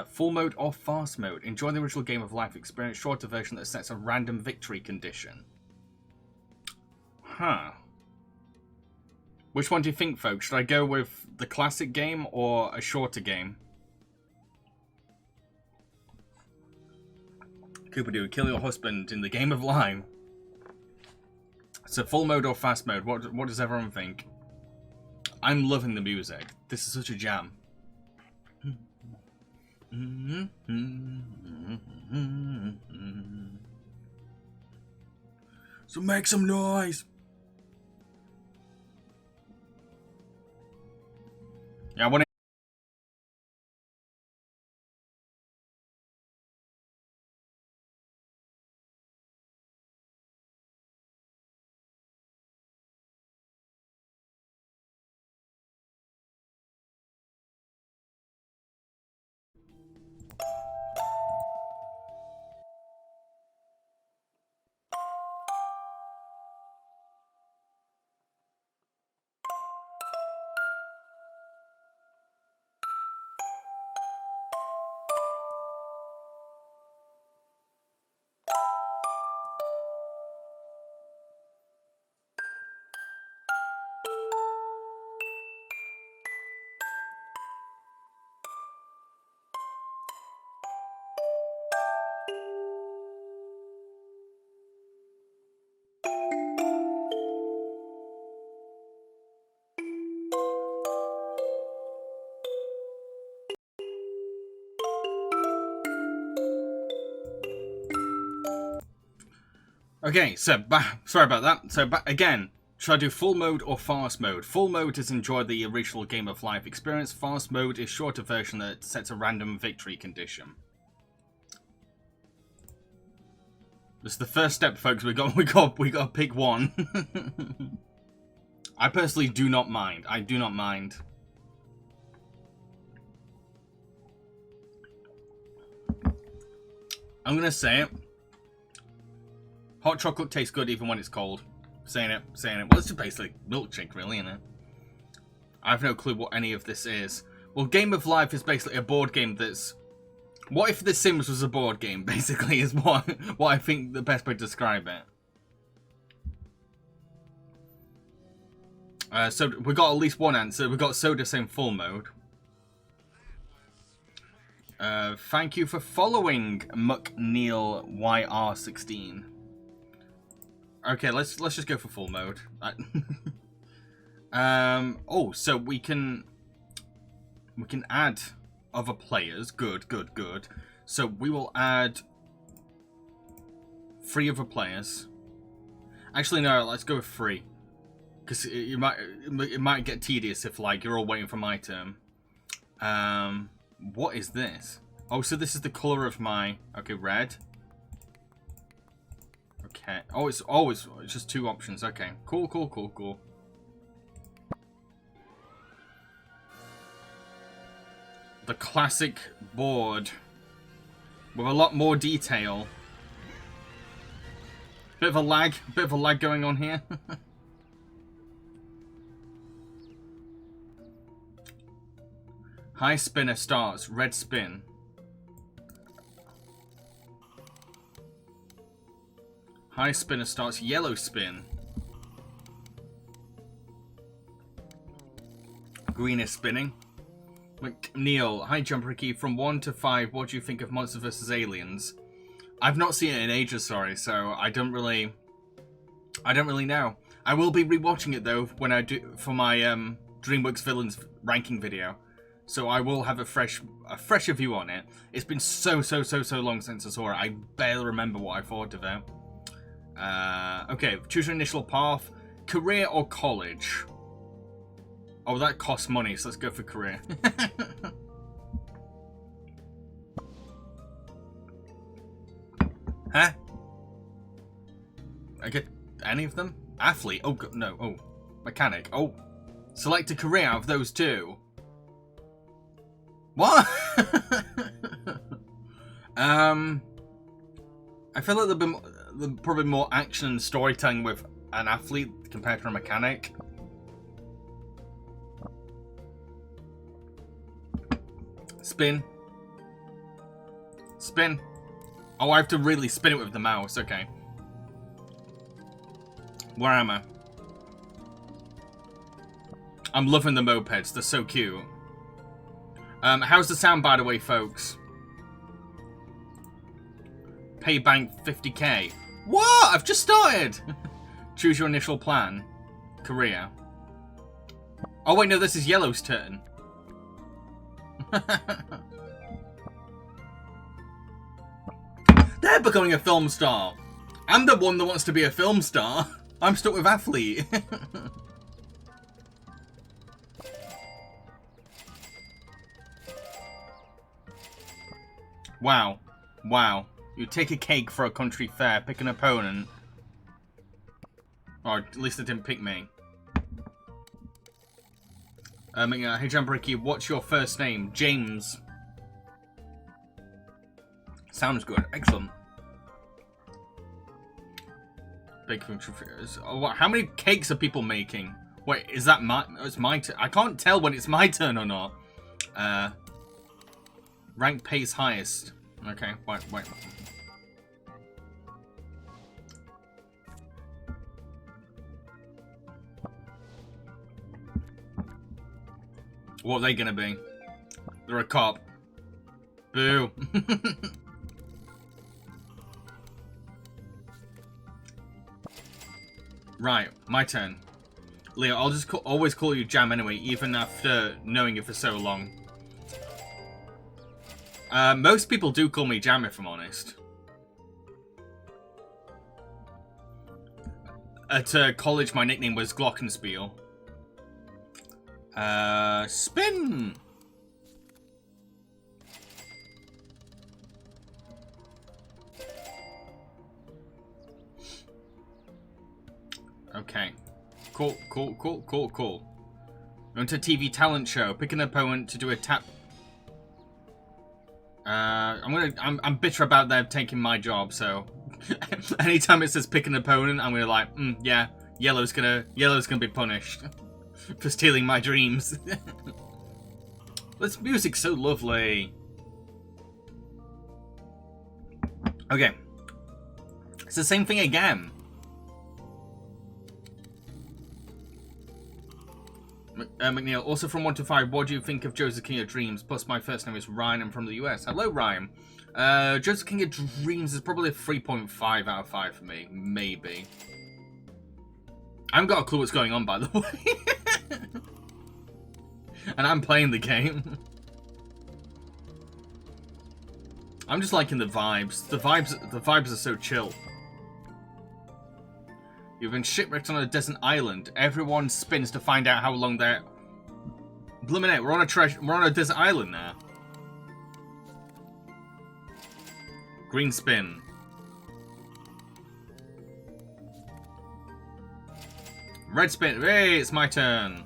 Full mode or fast mode. Enjoy the original game of life experience. Shorter version that sets a random victory condition. Huh. Which one do you think, folks? Should I go with the classic game or a shorter game? Cooper do kill your husband in the game of life. So full mode or fast mode? What does everyone think? I'm loving the music. This is such a jam. So make some noise. Yeah, I want to. Okay, so sorry about that. So again, should I do full mode or fast mode? Full mode is enjoy the original game of life experience. Fast mode is shorter version that sets a random victory condition. This is the first step, folks. We got to pick one. I personally do not mind. I do not mind. I'm gonna say it. Hot chocolate tastes good even when it's cold. Saying it. Well, it's just basically milkshake, really, isn't it? I have no clue what any of this is. Well, Game of Life is basically a board game that's... What if The Sims was a board game, basically, is what I think the best way to describe it. So we got at least one answer. We got Soda saying full mode. Thank you for following McNeil YR16. Okay, let's just go for full mode. Oh, so we can add other players. Good. So we will add 3 other players. Actually, no, let's go with 3. Because it might get tedious if, like, you're all waiting for my turn. What is this? Oh, so this is the color of my... Okay, red. Okay. Oh, it's just 2 options. Okay. Cool. The classic board. With a lot more detail. Bit of a lag going on here. High spinner starts. Red spin. High spinner starts. Yellow spin. Green is spinning. McNeil, hi Jambareeqi. From 1 to 5, what do you think of Monsters vs. Aliens? I've not seen it in ages, sorry, so I don't really know. I will be rewatching it though when I do for my DreamWorks Villains ranking video. So I will have a fresher view on it. It's been so long since I saw it. I barely remember what I thought of it. Okay, choose your initial path. Career or college? Oh, that costs money, so let's go for career. Huh? I get any of them? Athlete? Oh, no. Oh, mechanic. Oh, select a career out of those 2. What? I feel like there'll be probably more action and storytelling with an athlete compared to a mechanic. Spin. Spin. Oh, I have to really spin it with the mouse. Okay. Where am I? I'm loving the mopeds. They're so cute. How's the sound, by the way, folks? Pay bank 50k. What? I've just started. Choose your initial plan. Career. Oh, wait, no, this is Yellow's turn. They're becoming a film star. I'm the one that wants to be a film star. I'm stuck with athlete. Wow. Wow. You take a cake for a country fair, pick an opponent. Or at least they didn't pick me. Hey Jambareeqi, what's your first name? James. Sounds good. Excellent. Baking fairs. Oh, what? How many cakes are people making? Wait, is that my... It's my turn. I can't tell when it's my turn or not. Rank pays highest. Okay, wait. What are they gonna be? They're a cop. Boo. Right, my turn. Leo, I'll just always call you Jam anyway, even after knowing you for so long. Most people do call me Jam, if I'm honest. At college, my nickname was Glockenspiel. Spin! Okay. Cool. Going to TV talent show. Pick an opponent to do a tap. I'm bitter about them taking my job, so anytime it says pick an opponent, I'm gonna like, yeah, yellow's gonna be punished for stealing my dreams. This music's so lovely. Okay. It's the same thing again. McNeil, also from 1 to 5, what do you think of Joseph King of Dreams? Plus, my first name is Ryan, I'm from the US. Hello, Ryan. Joseph King of Dreams is probably a 3.5 out of 5 for me. Maybe. I haven't got a clue what's going on, by the way. And I'm playing the game. I'm just liking the vibes. The vibes are so chill. You've been shipwrecked on a desert island. Everyone spins to find out how long they're... Blimmin' we're on a desert island now. Green spin. Red spin. Hey, it's my turn.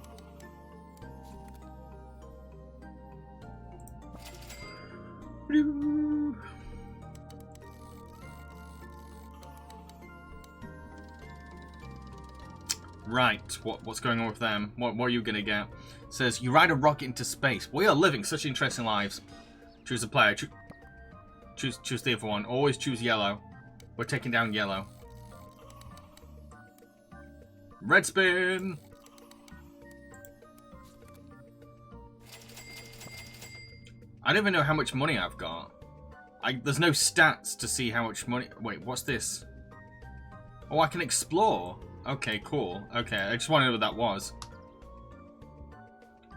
Right, what's going on with them? What are you gonna get? It says, you ride a rocket into space. We are living such interesting lives. Choose a player. Choose the other one. Always choose yellow. We're taking down yellow. Red spin! I don't even know how much money I've got. There's no stats to see how much money... Wait, what's this? Oh, I can explore. Okay, cool. Okay, I just wanted to know what that was.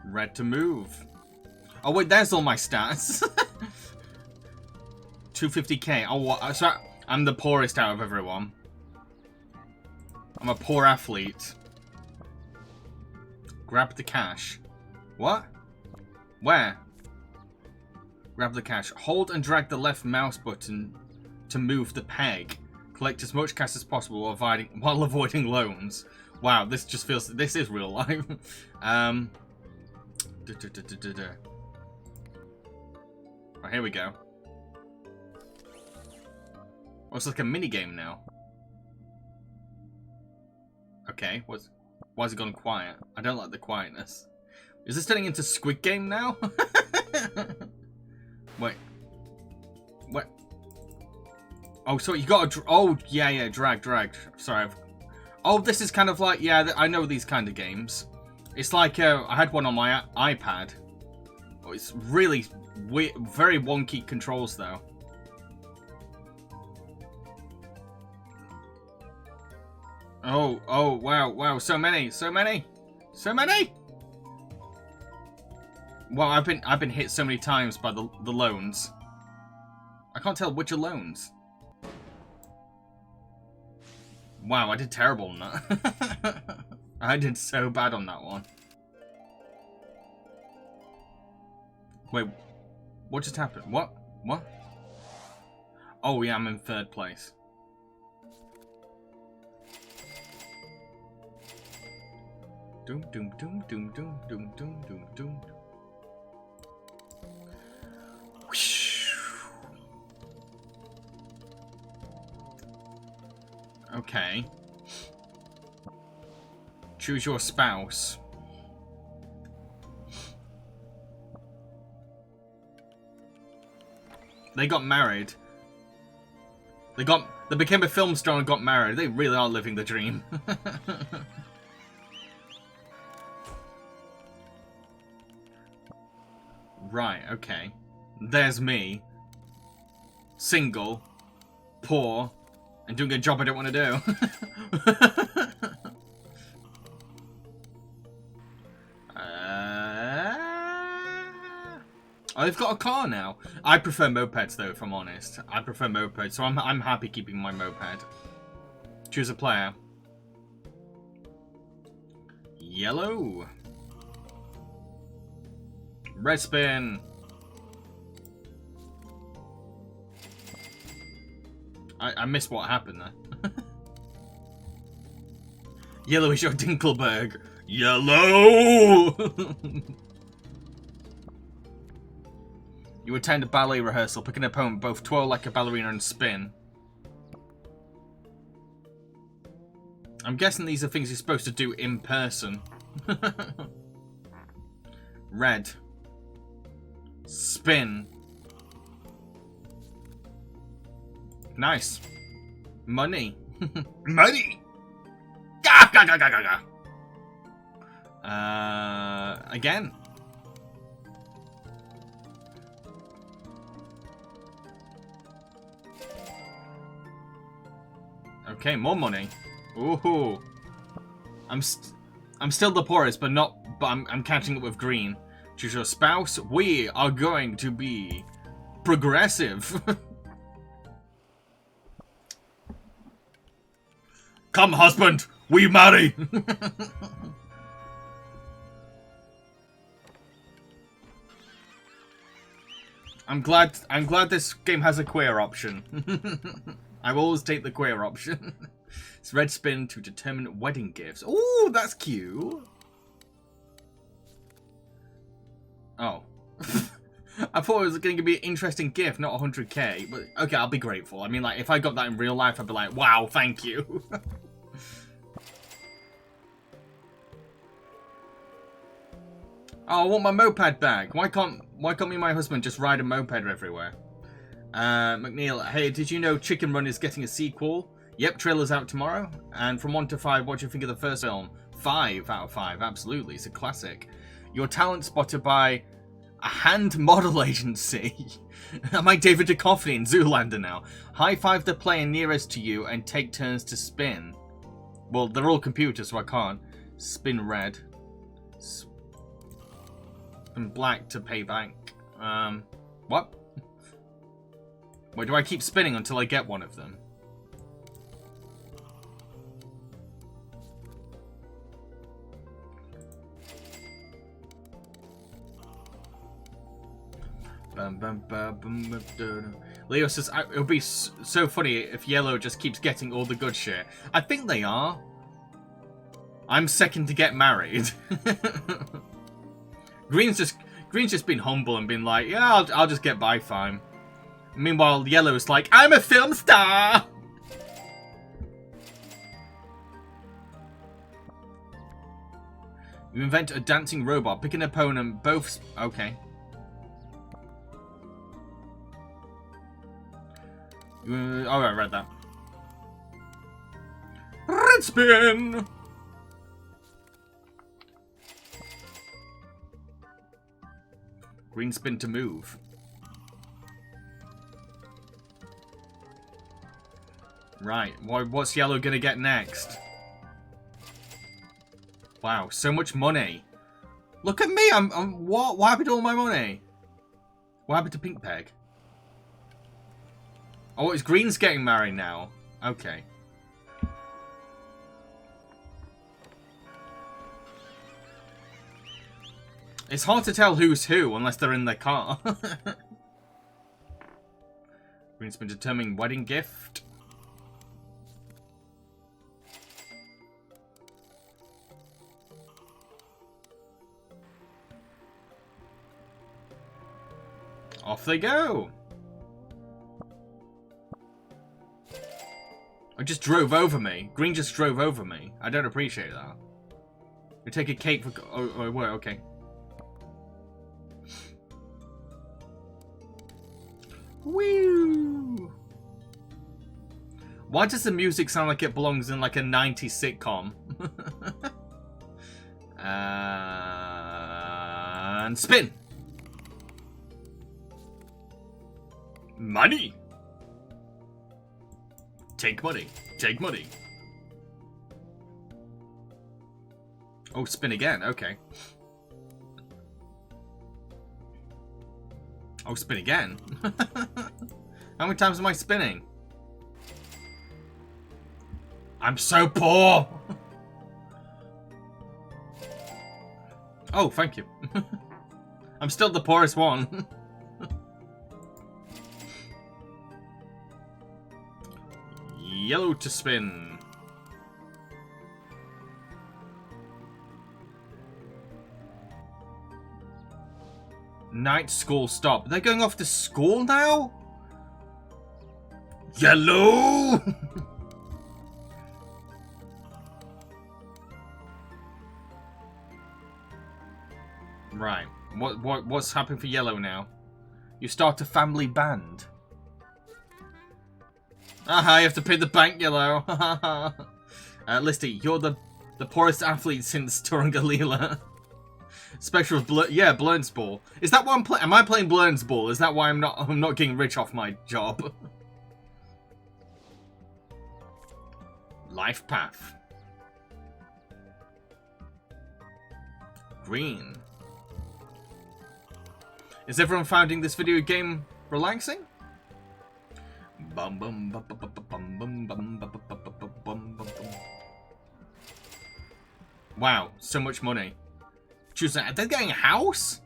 Red to move. Oh, wait, there's all my stats. 250k. Oh, what? So I'm the poorest out of everyone. I'm a poor athlete. Grab the cash. What? Where? Grab the cash. Hold and drag the left mouse button to move the peg. Collect as much cash as possible while avoiding loans. Wow, this just feels... This is real life. Right, here we go. Oh, it's like a mini game now. Okay, why has it gone quiet? I don't like the quietness. Is this turning into Squid Game now? Wait. What? Oh, so you got to... Oh, yeah, drag. Sorry. Oh, this is kind of like... Yeah, I know these kind of games. It's like... I had one on my iPad. Oh, it's really weird, very wonky controls, though. Oh, wow, so many. Well, I've been hit so many times by the loans. I can't tell which are loans. Wow, I did terrible on that. I did so bad on that one. Wait, what just happened? What? Oh yeah, I'm in 3rd place. Doom. Okay. Choose your spouse. They got married. They became a film star and got married. They really are living the dream. Right, okay. There's me. Single. Poor. And doing a job I don't want to do. Oh, they've got a car now. I prefer mopeds, though, if I'm honest. I prefer mopeds, so I'm happy keeping my moped. Choose a player. Yellow. Red spin. I missed what happened there. Yellow is your Dinkelberg. Yellow! You attend a ballet rehearsal, pick an opponent, both twirl like a ballerina and spin. I'm guessing these are things you're supposed to do in person. Red. Spin. Nice. Money. Money! Ga! Again. Okay, more money. Ooh. I'm still the poorest, but I'm catching up with green. Choose your spouse. We are going to be progressive. Come, husband, we marry. I'm glad this game has a queer option. I will always take the queer option. It's red spin to determine wedding gifts. Ooh, that's cute. Oh. I thought it was going to be an interesting gift, not 100k. But okay, I'll be grateful. I mean, like, if I got that in real life, I'd be like, wow, thank you. Oh, I want my moped back. Why can't me and my husband just ride a moped everywhere? McNeil, hey, did you know Chicken Run is getting a sequel? Yep, trailer's out tomorrow. And from 1 to 5, what do you think of the first film? 5 out of 5, absolutely. It's a classic. Your talent spotted by a hand model agency. I'm like David Duchovny in Zoolander now. High five the player nearest to you and take turns to spin. Well, they're all computers, so I can't. Spin red. Spin black to pay back. What? Wait, do I keep spinning until I get one of them? Leo says, it would be so funny if yellow just keeps getting all the good shit. I think they are. I'm second to get married. Green's just been humble and been like, yeah, I'll just get by fine. Meanwhile, yellow's like, I'm a film star! You invent a dancing robot, pick an opponent, both... Okay. Oh, I read that. Red spin! Green spin to move. Right, what's yellow gonna get next? Wow, so much money. Look at me, what happened to all my money? What happened to Pink Peg? Oh, it's Green's getting married now. Okay. It's hard to tell who's who unless they're in their car. Green's been determining wedding gift. Off they go. I just drove over me. Green just drove over me. I don't appreciate that. We take a cake for... Oh, wait, okay. Woo! Why does the music sound like it belongs in like a 90s sitcom? And spin! Money! Take money. Take money. Oh, spin again. Okay. Oh, spin again. How many times am I spinning? I'm so poor! Oh, thank you. I'm still the poorest one. Yellow to spin. Night school stop. They're going off to school now? Yellow! Right. What's happening for yellow now? You start a family band. Aha, you have to pay the bank, yellow. Listy, you're the poorest athlete since Turangalila. Special of yeah, Blurns Ball. Is that why I'm playing? Am I playing Blurns Ball? Is that why I'm not getting rich off my job? Life path. Green. Is everyone finding this video game relaxing? Bum bum bum bum bum bum bum bum bum bum bum. Wow, so much money. Choose that. They're getting a house?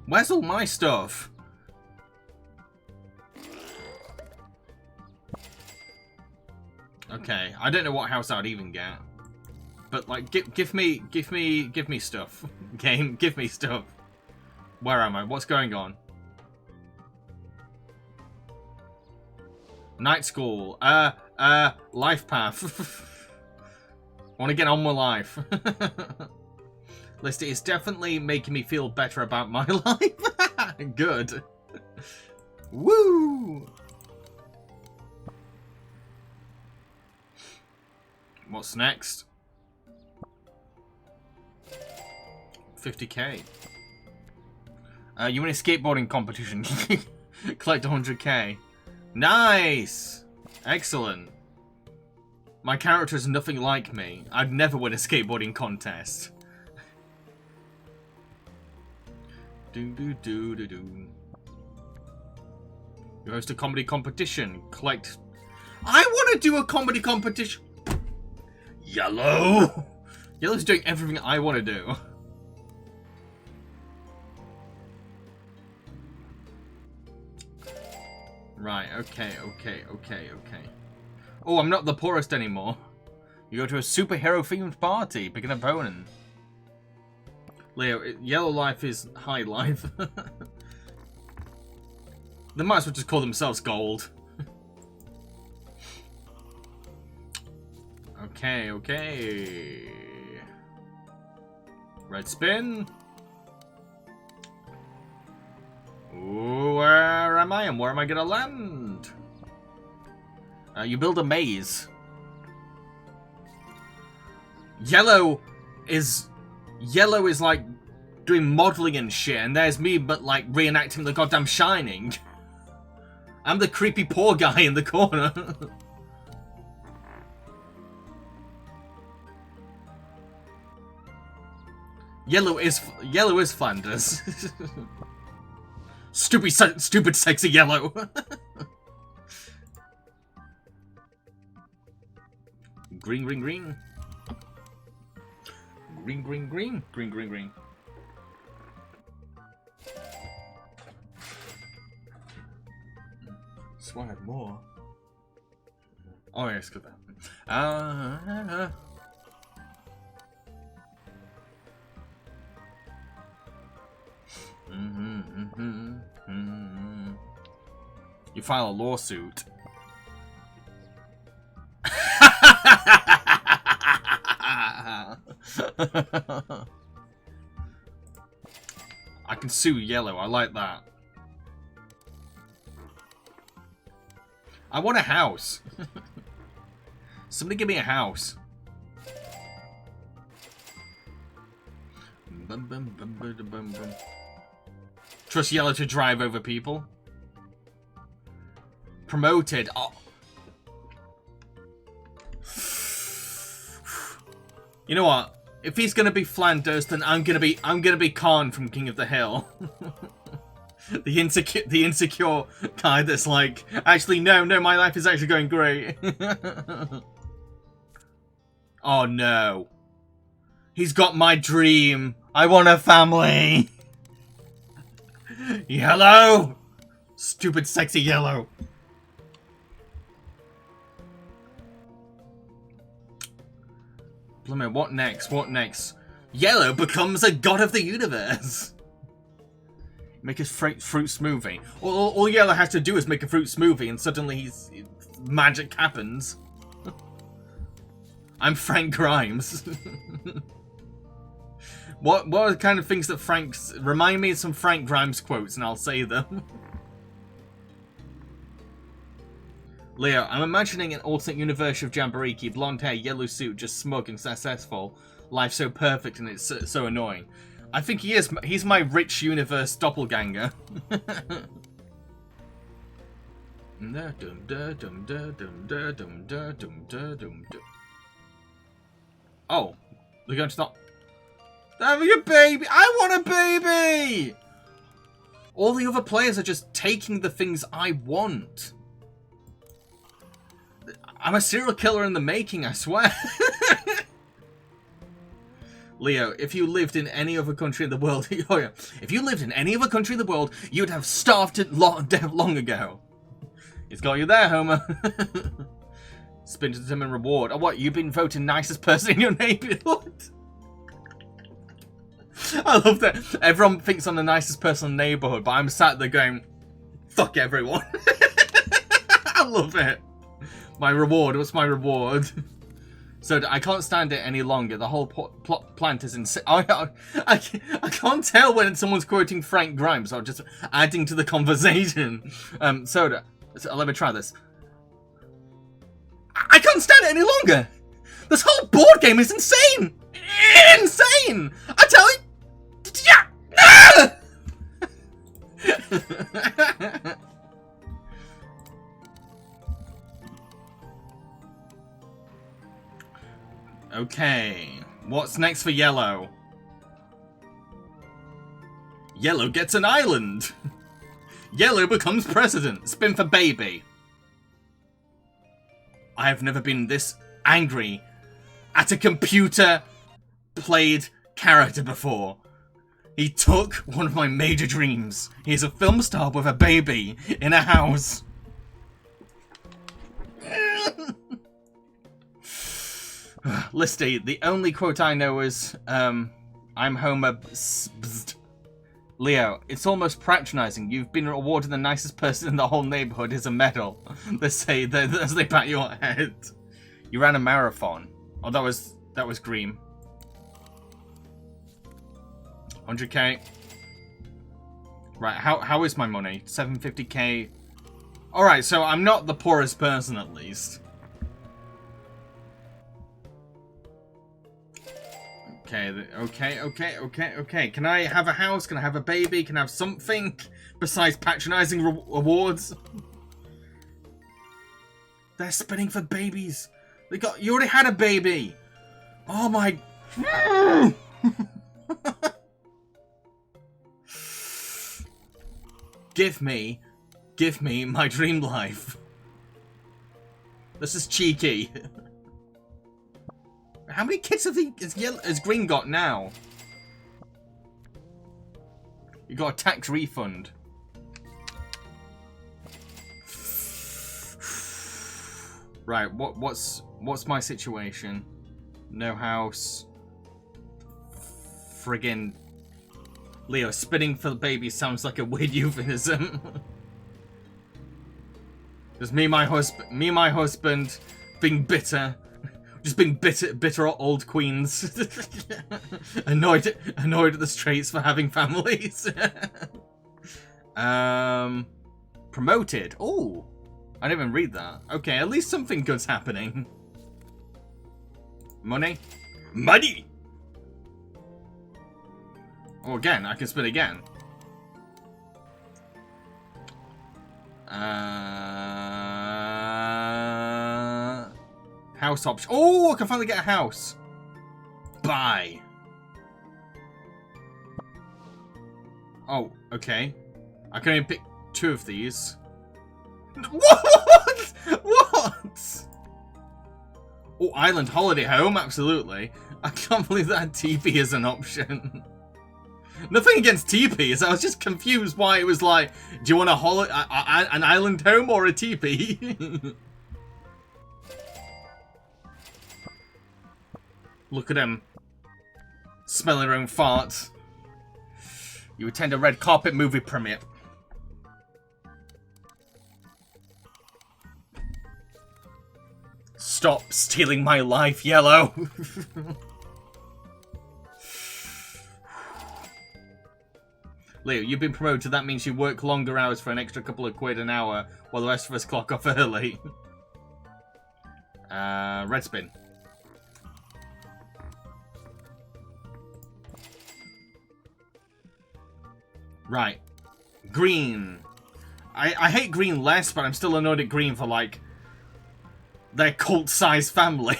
Where's all my stuff? Okay, I don't know what house I'd even get. But like give me stuff. Game, give me stuff. Where am I? What's going on? Night school. Life path. I want to get on with life. Listy, it's definitely making me feel better about my life. Good. Woo! What's next? 50k. You win a skateboarding competition. Collect 100k. Nice! Excellent. My character is nothing like me. I'd never win a skateboarding contest. You host a comedy competition. Collect... I want to do a comedy competition! Yellow! Yellow's doing everything I want to do. Right, okay. Oh, I'm not the poorest anymore. You go to a superhero-themed party. Pick an opponent. Leo, yellow life is high life. They might as well just call themselves gold. Okay. Red spin. Ooh, where am I I am. Where am I gonna land? You build a maze. Yellow is like doing modeling and shit, and there's me but like reenacting the goddamn Shining. I'm the creepy poor guy in the corner. Yellow is Flanders. Stupid sexy yellow. Green, green, green. Green, green, green. Green, green, green. Swear I had more. Oh yes, good that. You file a lawsuit. I can sue Yellow. I like that. I want a house. Somebody give me a house. Bum, bum, bum, bum, bum, bum. Trust Yellow to drive over people. Promoted. Oh. You know what? If he's gonna be Flanders, then I'm gonna be Khan from King of the Hill. the insecure guy that's like, actually no, my life is actually going great. Oh no. He's got my dream. I want a family. Yellow! Stupid sexy Yellow. Blimey, what next? What next? Yellow becomes a god of the universe. Make a fruit smoothie. All Yellow has to do is make a fruit smoothie and suddenly magic happens. I'm Frank Grimes. What are the kind of things that Frank's... Remind me of some Frank Grimes quotes and I'll say them. Leo, I'm imagining an alternate universe of Jambareeqi, blonde hair, yellow suit, just smug and successful. Life so perfect and it's so annoying. I think he is. He's my rich universe doppelganger. Oh, they're going to stop. They're having a baby. I want a baby. All the other players are just taking the things I want. I'm a serial killer in the making, I swear. Leo, if you lived in any other country in the world, oh yeah, if you lived in any other country in the world, you'd have starved to death long ago. It's got you there, Homer. Spin to determine reward. Oh, what? You've been voted nicest person in your neighborhood? I love that. Everyone thinks I'm the nicest person in the neighborhood, but I'm sat there going, fuck everyone. I love it. My reward. What's my reward? So I can't stand it any longer. The whole plant is insane. I can't tell when someone's quoting Frank Grimes or just adding to the conversation. Soda. So let me try this. I can't stand it any longer. This whole board game is insane. Insane. I tell you. Yeah. Okay, what's next for Yellow? Yellow gets an island! Yellow becomes president! Spin for baby! I have never been this angry at a computer-played character before. He took one of my major dreams. He's a film star with a baby in a house. Listy, the only quote I know is, I'm Homer. Leo, it's almost patronizing. You've been awarded the nicest person in the whole neighborhood is a medal. They say as they pat your head. You ran a marathon. Oh, that was green. 100k. Right, how is my money? 750k. Alright, so I'm not the poorest person at least. Okay. Can I have a house? Can I have a baby? Can I have something besides patronizing awards? They're spinning for babies. You already had a baby. Oh my. Give me my dream life. This is cheeky. How many kids has Green got now? You got a tax refund. Right, what's my situation? No house. Friggin' Leo, spinning for the baby sounds like a weird euphemism. Just me and my husband being bitter. Just being bitter old queens. annoyed at the Straits for having families. Promoted. Oh, I didn't even read that. Okay, at least something good's happening. Money. Oh, again, I can spin again. House option. Oh, I can finally get a house. Buy. Oh, okay. I can only pick 2 of these. What? What? Oh, island holiday home, absolutely. I can't believe that TP is an option. Nothing against TPs, I was just confused why it was like, do you want an island home or a TP? Look at him. Smelling their own farts. You attend a red carpet movie premiere. Stop stealing my life, Yellow. Leo, you've been promoted. That means you work longer hours for an extra couple of quid an hour, while the rest of us clock off early. Red spin. Right. Green. I hate Green less, but I'm still annoyed at Green for, like, their cult-sized family.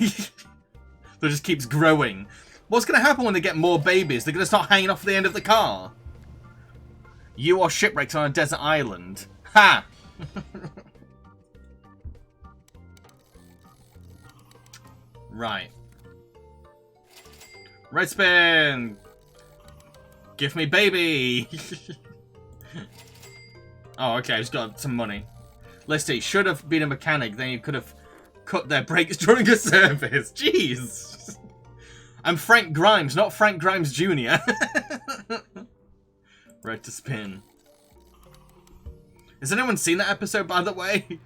That just keeps growing. What's going to happen when they get more babies? They're going to start hanging off the end of the car. You are shipwrecked on a desert island. Ha! Right. Red spin! Give me baby! Oh, okay, I just got some money. Let's see, should have been a mechanic, then you could have cut their brakes during a service. Jeez! I'm Frank Grimes, not Frank Grimes Jr. Red to spin. Has anyone seen that episode, by the way?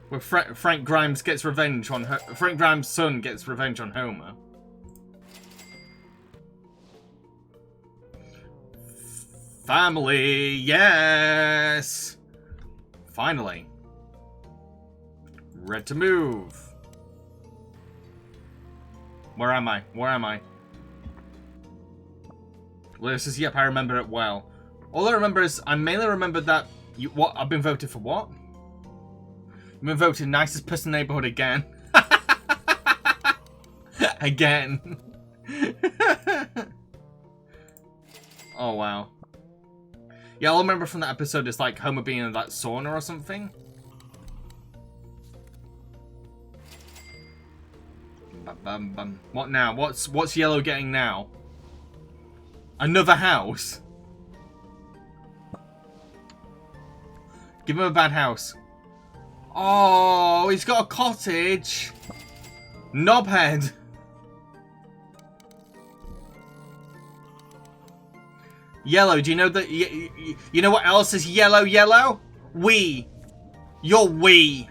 Where Frank Grimes gets revenge on Frank Grimes' son gets revenge on Homer. Family, yes! Finally. Red to move. Where am I? Where am I? Lewis says, yep, I remember it well. All I remember is, I mainly remember that, I've been voted for what? I've been voted nicest person in the neighborhood again. Again. Oh, wow. Yeah, all I remember from that episode is, like, Homer being in that sauna or something. What now? What's Yellow getting now? Another house? Give him a bad house. Oh, he's got a cottage. Knobhead. Yellow, do you know that? You know what else is yellow? We. You're we.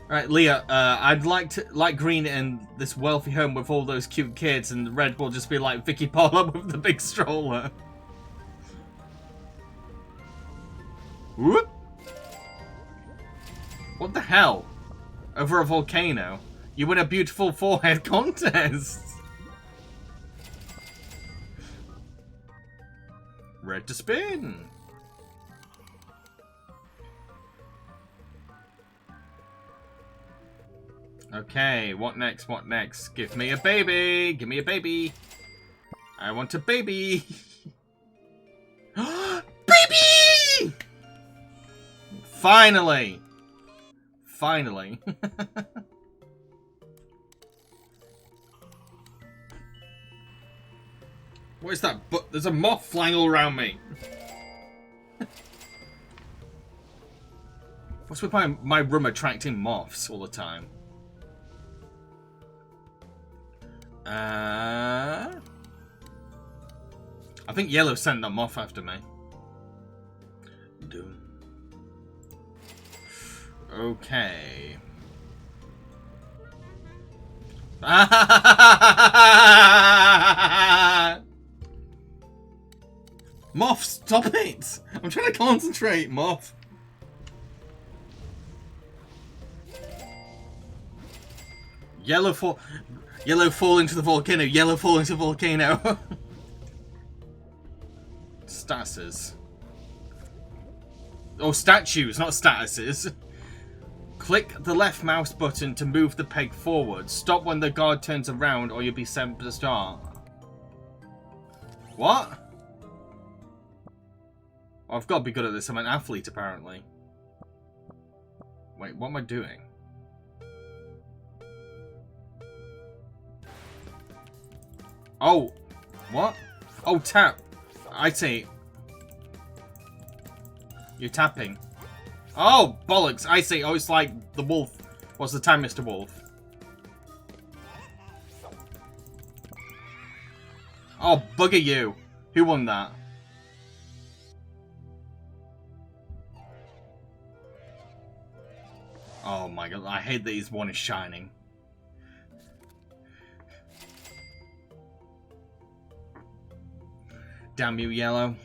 Alright, Leah, I'd like Green in this wealthy home with all those cute kids, and Red will just be like Vicky Paula with the big stroller. Whoop! What the hell? Over a volcano? You win a beautiful forehead contest! Red to spin! Okay, what next? What next? Give me a baby! Give me a baby! I want a baby! Baby! Finally! Finally. What is that? But there's a moth flying all around me. What's with my room attracting moths all the time? I think yellow sent that moth after me. Okay. Moth, stop it! I'm trying to concentrate, moth. Yellow fall into the volcano. Yellow fall into the volcano. Statuses. Oh, statues, not statuses. Click the left mouse button to move the peg forward. Stop when the guard turns around or you'll be sent to the start. What? Oh, I've got to be good at this. I'm an athlete, apparently. Wait, what am I doing? Oh, what? Oh, tap. I see. You're tapping. Oh, bollocks. I see. Oh, it's like the wolf. What's the time, Mr. Wolf? Oh, bugger you. Who won that? Oh my god, I hate that his one is shining. Damn you, yellow.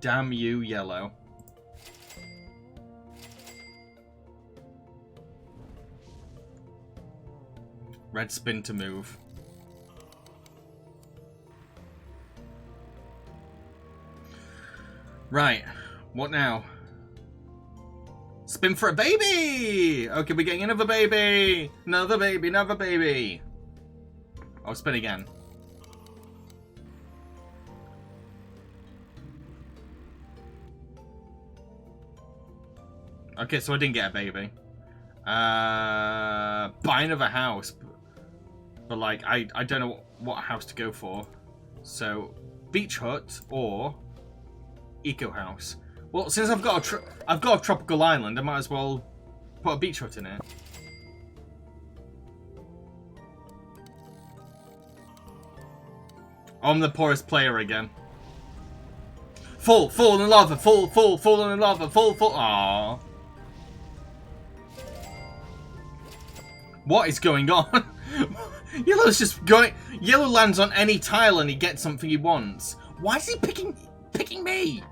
Damn you, yellow. Red spin to move. Right, what now? Spin for a baby! Okay, we're getting another baby! Another baby, another baby! I'll spin again. Okay, so I didn't get a baby. Buy another house. But like, I don't know what house to go for. So, beach hut or eco house. Well, since I've got a tropical island, I might as well put a beach hut in it. I'm the poorest player again. Fall in lava, fall in lava, fall. Aww. What is going on? Yellow's just going. Yellow lands on any tile and he gets something he wants. Why is he picking me?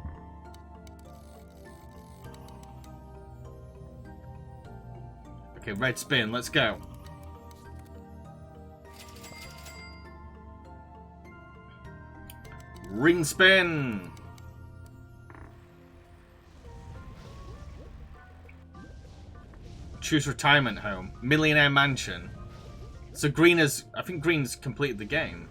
Okay, red spin. Let's go. Ring spin. Choose retirement home. Millionaire mansion. So green is... I think green's completed the game.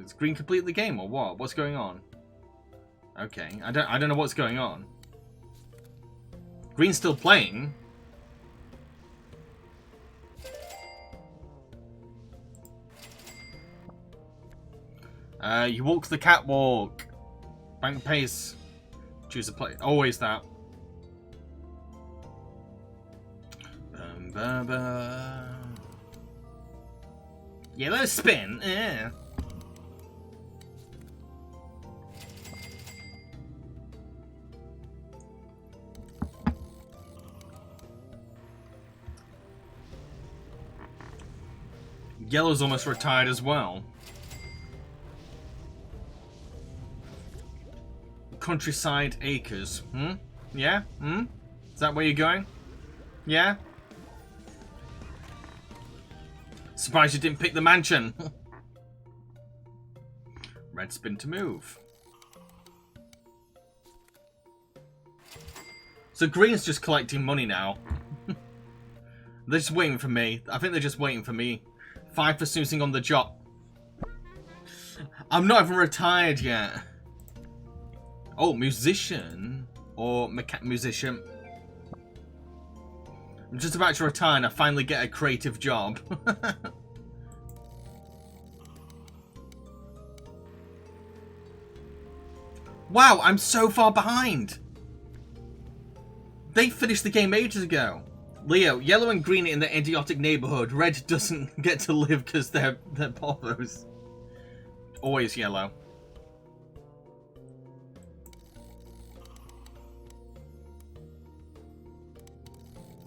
Is green complete the game or what? What's going on? Okay, I don't know what's going on. Green's still playing. You walk the catwalk. Bank pace. Choose a play. Always that. Yellow spin. Yellow's almost retired as well. Countryside Acres. Hmm? Yeah? Hmm? Is that where you're going? Yeah? Surprised you didn't pick the mansion. Red spin to move. So green's just collecting money now. They're just waiting for me. I think they're just waiting for me. 5 for snoozing on the job. I'm not even retired yet. Oh, musician. Or musician. I'm just about to retire and I finally get a creative job. Wow, I'm so far behind. They finished the game ages ago. Leo, yellow and green in the idiotic neighborhood. Red doesn't get to live because they're poppers. Always yellow.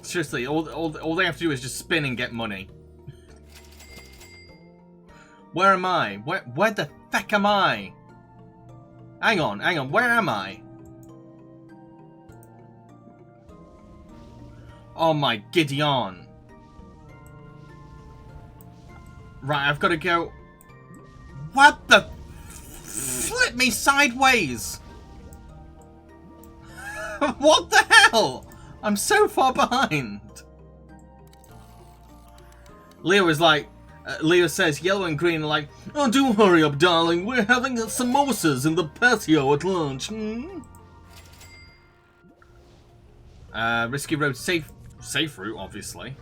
Seriously, all they have to do is just spin and get money. Where am I? Where the feck am I? Hang on, where am I? Oh my Gideon. Right, I've got to go. What the? Flip me sideways. What the hell? I'm so far behind. Leo is like, Leo says yellow and green are like, oh, do hurry up, darling. We're having samosas in the patio at lunch. Hmm? Risky road, safe route, obviously.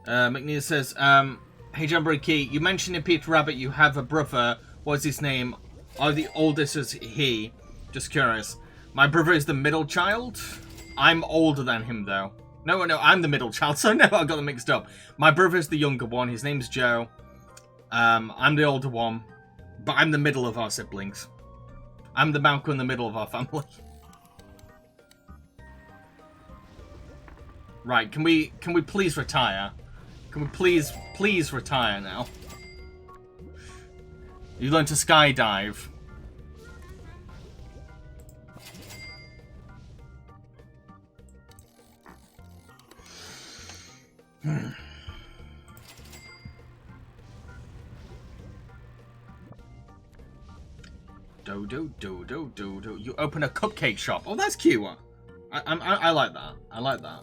McNeil says, hey Jambareeqi, you mentioned in Peter Rabbit you have a brother. What's his name? Are the oldest as he? Just curious. My brother is the middle child? I'm older than him, though. No, I'm the middle child, so no, I got them mixed up. My brother's the younger one. His name's Joe. I'm the older one, but I'm the middle of our siblings. I'm the Malcolm in the middle of our family. Right, can we please retire? Can we please retire now? You learn to skydive. Do. You open a cupcake shop. Oh, that's cute. I like that. I like that.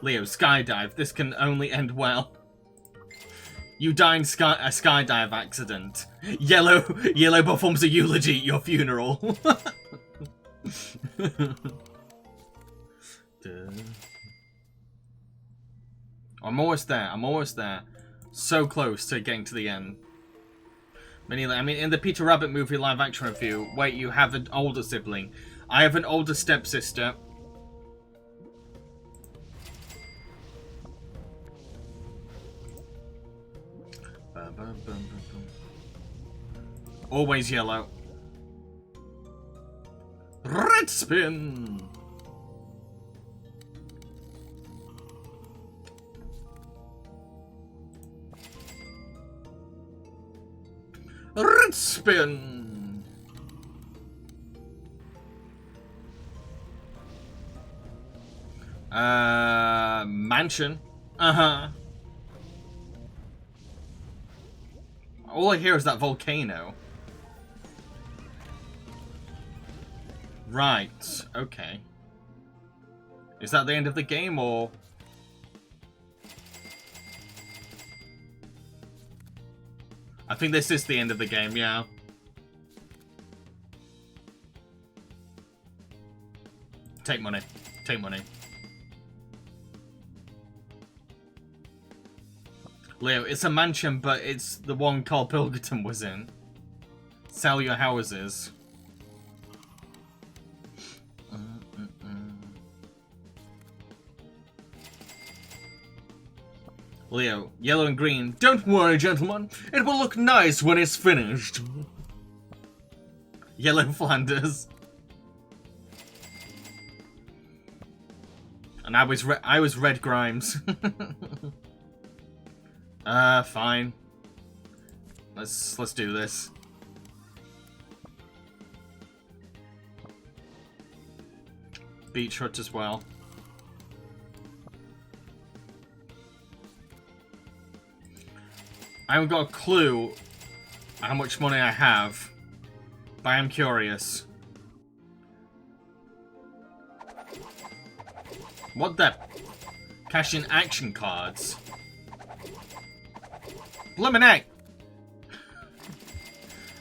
Leo, skydive. This can only end well. You die in a skydive accident. Yellow performs a eulogy at your funeral. I'm almost there. So close to getting to the end. I mean, in the Peter Rabbit movie live action review, wait, you have an older sibling. I have an older stepsister. Always yellow. Red spin. Red spin. Mansion. Uh-huh. All I hear is that volcano. Right, okay. Is that the end of the game, or...? I think this is the end of the game, yeah. Take money. Take money. Leo, it's a mansion, but it's the one Carl Pilkington was in. Sell your houses. Leo, yellow and green. Don't worry, gentlemen. It will look nice when it's finished. Yellow Flanders. And I was Red Grimes. Fine. Let's do this. Beach hut as well. I haven't got a clue how much money I have, but I am curious. What the? Cash in action cards. Blimmin' heck!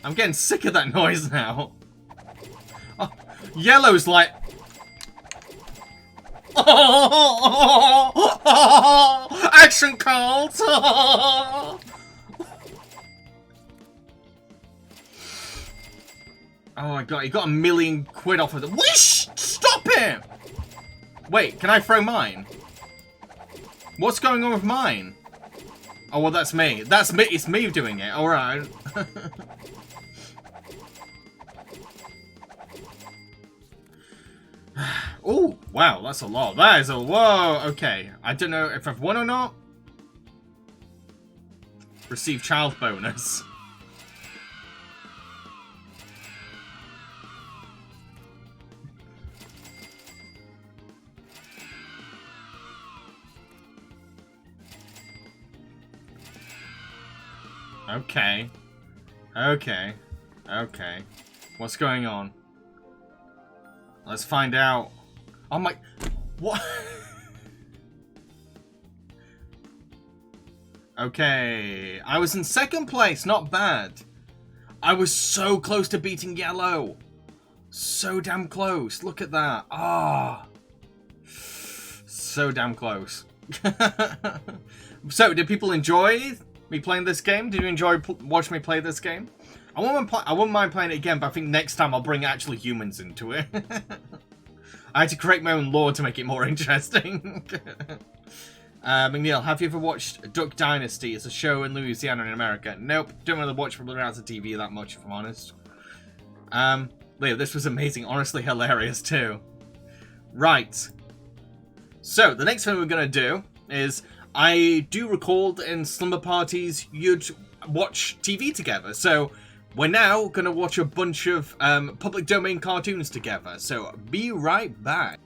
I'm getting sick of that noise now. Oh, yellow's like... Action cards! Oh my god, he got £1 million off of the... Wish! Stop it! Wait, can I throw mine? What's going on with mine? Oh, well, that's me. That's me. It's me doing it. Alright. Oh, wow, that's a lot. That is a... Whoa, okay. I don't know if I've won or not. Receive child bonus. Okay. Okay. Okay. What's going on? Let's find out. Oh my... What? Okay. I was in second place. Not bad. I was so close to beating yellow. So damn close. Look at that. Ah. So damn close. So, did people enjoy me playing this game? Did you enjoy watching me play this game? I wouldn't mind playing it again, but I think next time I'll bring actually humans into it. I had to create my own lore to make it more interesting. McNeil, have you ever watched Duck Dynasty? It's a show in Louisiana in America. Nope, don't really watch reality TV that much, if I'm honest. Leo, this was amazing. Honestly hilarious, too. Right. So, the next thing we're going to do is... I do recall that in slumber parties you'd watch TV together, so we're now going to watch a bunch of public domain cartoons together, so be right back.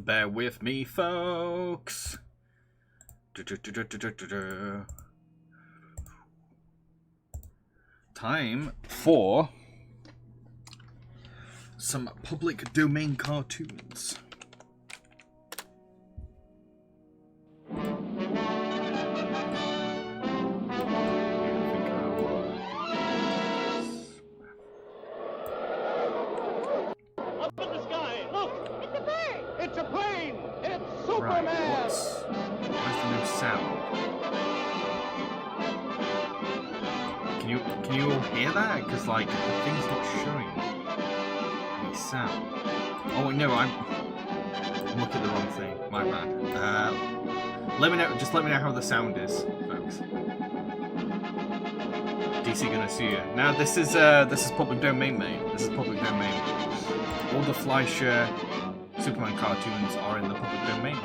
Bear with me, folks. Time for some public domain cartoons. Can you all hear that? Because like the thing's not showing any sound. Oh no, I'm looking at the wrong thing. My bad. Let me know. Just let me know how the sound is, folks. DC gonna see you. Now this is public domain, mate. This is public domain. All the Fleischer Superman cartoons are in the public domain.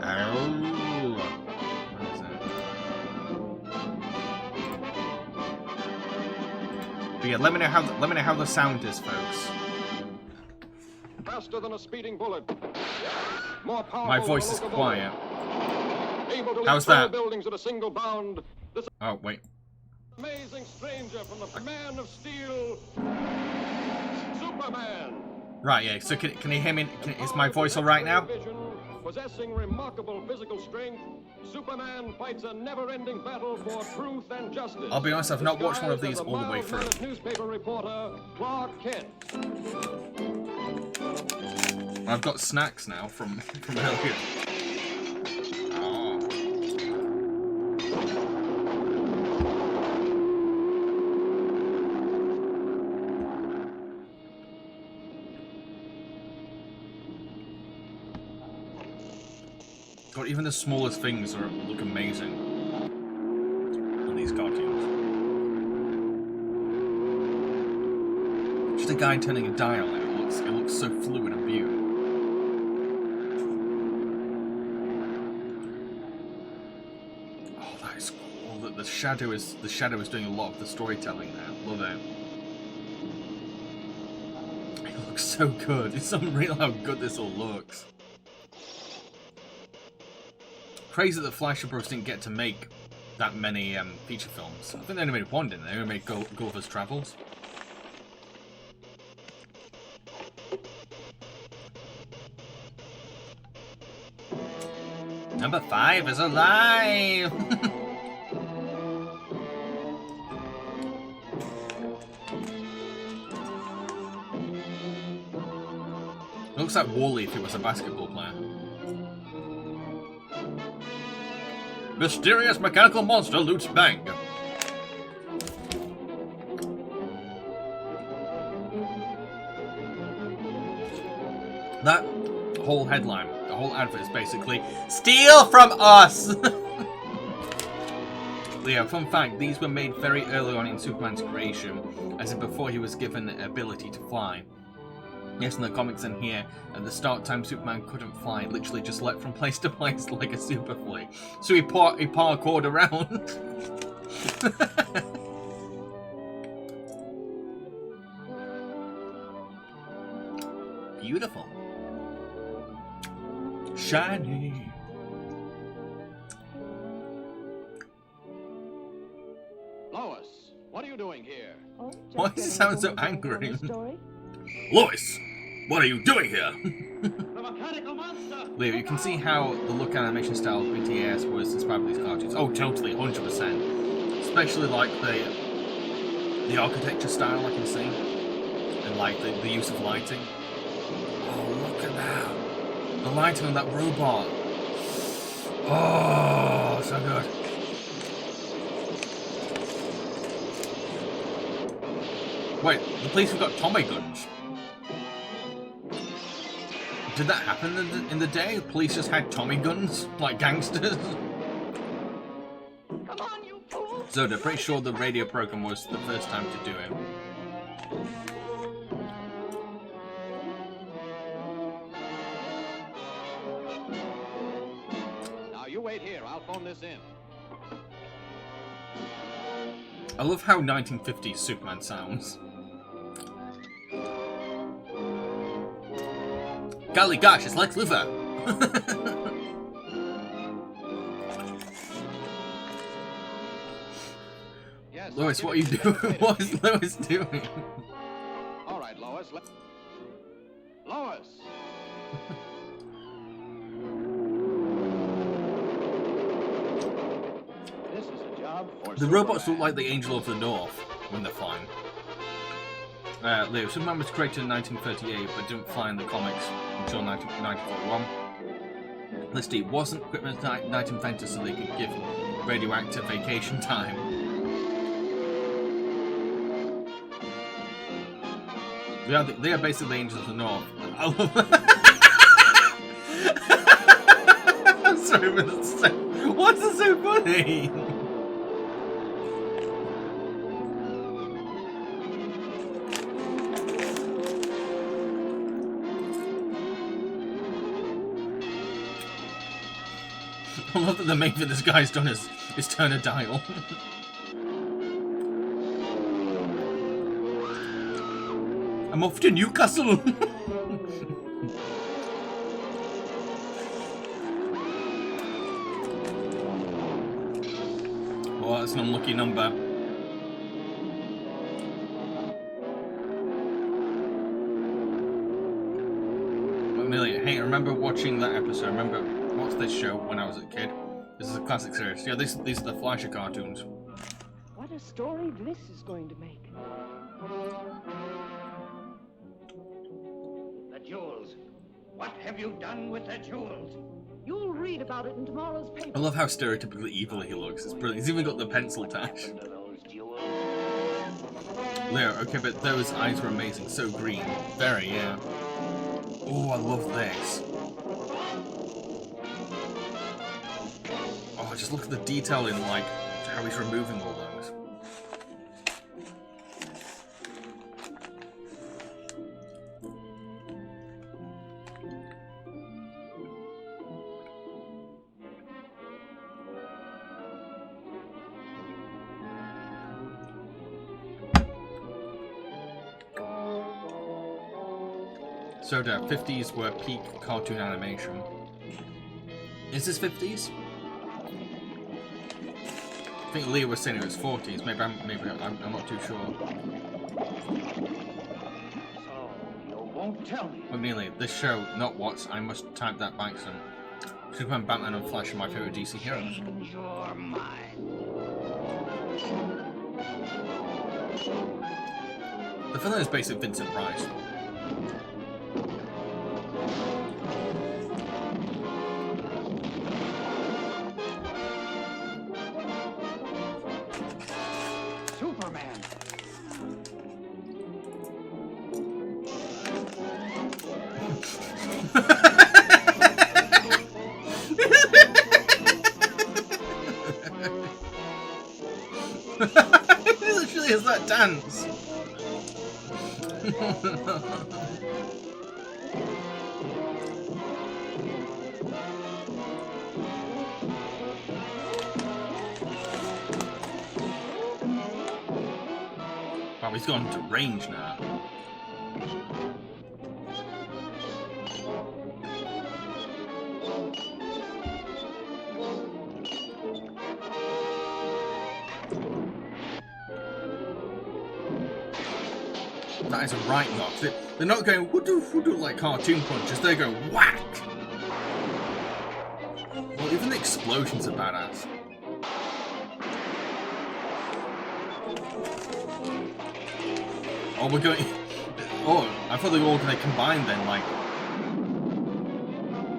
Oh. But yeah, let me know how the sound is, folks. Faster than a speeding bullet. More powerful. My voice is quiet. How's that? Buildings at a single bound. This oh wait. Amazing stranger from the Man of Steel, Superman. Right, yeah. So can you hear me? Is my voice all right now? Possessing remarkable physical strength, Superman fights a never-ending battle for truth and justice. I'll be honest, I've not watched one of these all the way through. Newspaper reporter Clark Kent. I've got snacks now from earlier. Oh. God, even the smallest things look amazing on these cartoons. Just a guy turning a dial, and it looks so fluid and beautiful. Oh, that is cool. The shadow is doing a lot of the storytelling there. Love it. It looks so good. It's unreal how good this all looks. Crazy that Fleischer Bros didn't get to make that many feature films. I think they only made one, didn't they? They only made Gulliver's Travels. Number 5 is alive! Looks like Wall-E if he was a basketball player. Mysterious mechanical monster loots bank. That whole headline, the whole advert is basically, steal from us! Yeah, fun fact, these were made very early on in Superman's creation, as in before he was given the ability to fly. Yes, in the comics and here, at the start time, Superman couldn't fly, literally just leapt from place to place like a super flea. So he parkoured around. Beautiful. Shiny. Lois, what are you doing here? Oh, Why does it sound so angry? Lois, what are you doing here? The mechanical monster! Leo, you can see how the look and animation style of BTS was inspired by these cartoons. Oh, totally, 100%. Especially like the architecture style I can see. And like the use of lighting. Oh, look at that. The lighting on that robot. Oh, so good. Wait, the police have got Tommy guns. Did that happen in the day? The police just had Tommy guns? Like gangsters? Come on, you fool! Zoda, pretty sure the radio program was the first time to do it. Now you wait here, I'll phone this in. I love how 1950s Superman sounds. Golly gosh, it's Lex Luthor. Yes, Lois, I'll what are you give it doing? to you. What is Lois doing? All right, Lois. Lois! This is a job for The robots look Superman. like the Angel of the North when they're flying. Leo, Superman was created in 1938 but didn't fly in the comics until 1941. Let's see, wasn't equipment night invented so they could give radioactive vacation time? They are basically the Angels of the North. I love I'm sorry, but it's so... What's it so funny? I love that the main thing this guy's done is turn a dial. I'm off to Newcastle. Oh, that's an unlucky number. Amelia, hey, I remember watching that episode. I remember watched this show when I was a kid. This is a classic series. Yeah, these are the Flasher cartoons. What a story this is going to make. The jewels. What have you done with the jewels? You'll read about it in tomorrow's paper. I love how stereotypically evil he looks. It's brilliant. He's even got the pencil touch. Into those jewels. Leo, okay, but those eyes were amazing. So green. Very, yeah. Oh, I love this. Oh, just look at the detail in, like, how he's removing all those. So the 50s were peak cartoon animation. Is this 50s? I think Leah was saying it was 40s. Maybe I'm not too sure. So, you won't tell me. But Amelia, this show, not what's. I must type that back soon. Superman, Batman, and Flash are my favorite DC heroes. Change your mind. The villain is basically Vincent Price. Superman. He literally has that dance. Wow, he's gone to range now. That is a right knock. They're not going whoodoo like cartoon punches, they're going whack! Well, even the explosions are badass. Oh, we're going... Oh, I thought they were all going to combine then, like...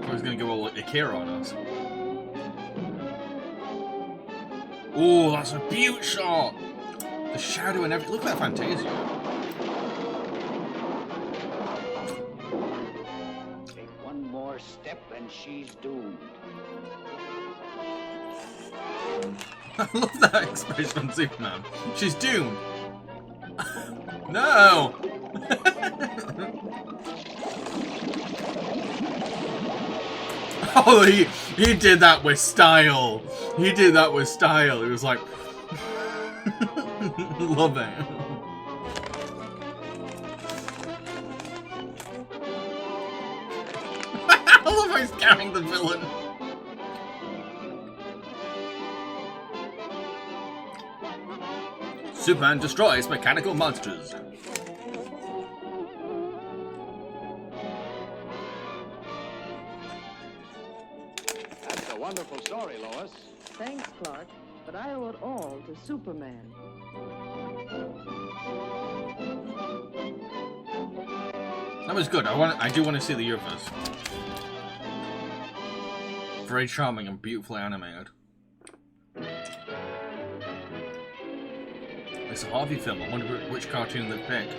I was going to go all like Akira on us. Oh, that's a beaut shot! The shadow and everything. Look at that Fantasia. Take one more step and she's doomed. I love that expression on Superman. She's doomed. No! Oh, he did that with style. He did that with style. It was like... Love it. love how he's carrying the villain. Superman destroys mechanical monsters. That's a wonderful story, Lois. Thanks, Clark, but I owe it all to Superman. That was good. I do want to see the others. Very charming and beautifully animated. It's a Harvey film. I wonder which cartoon they picked.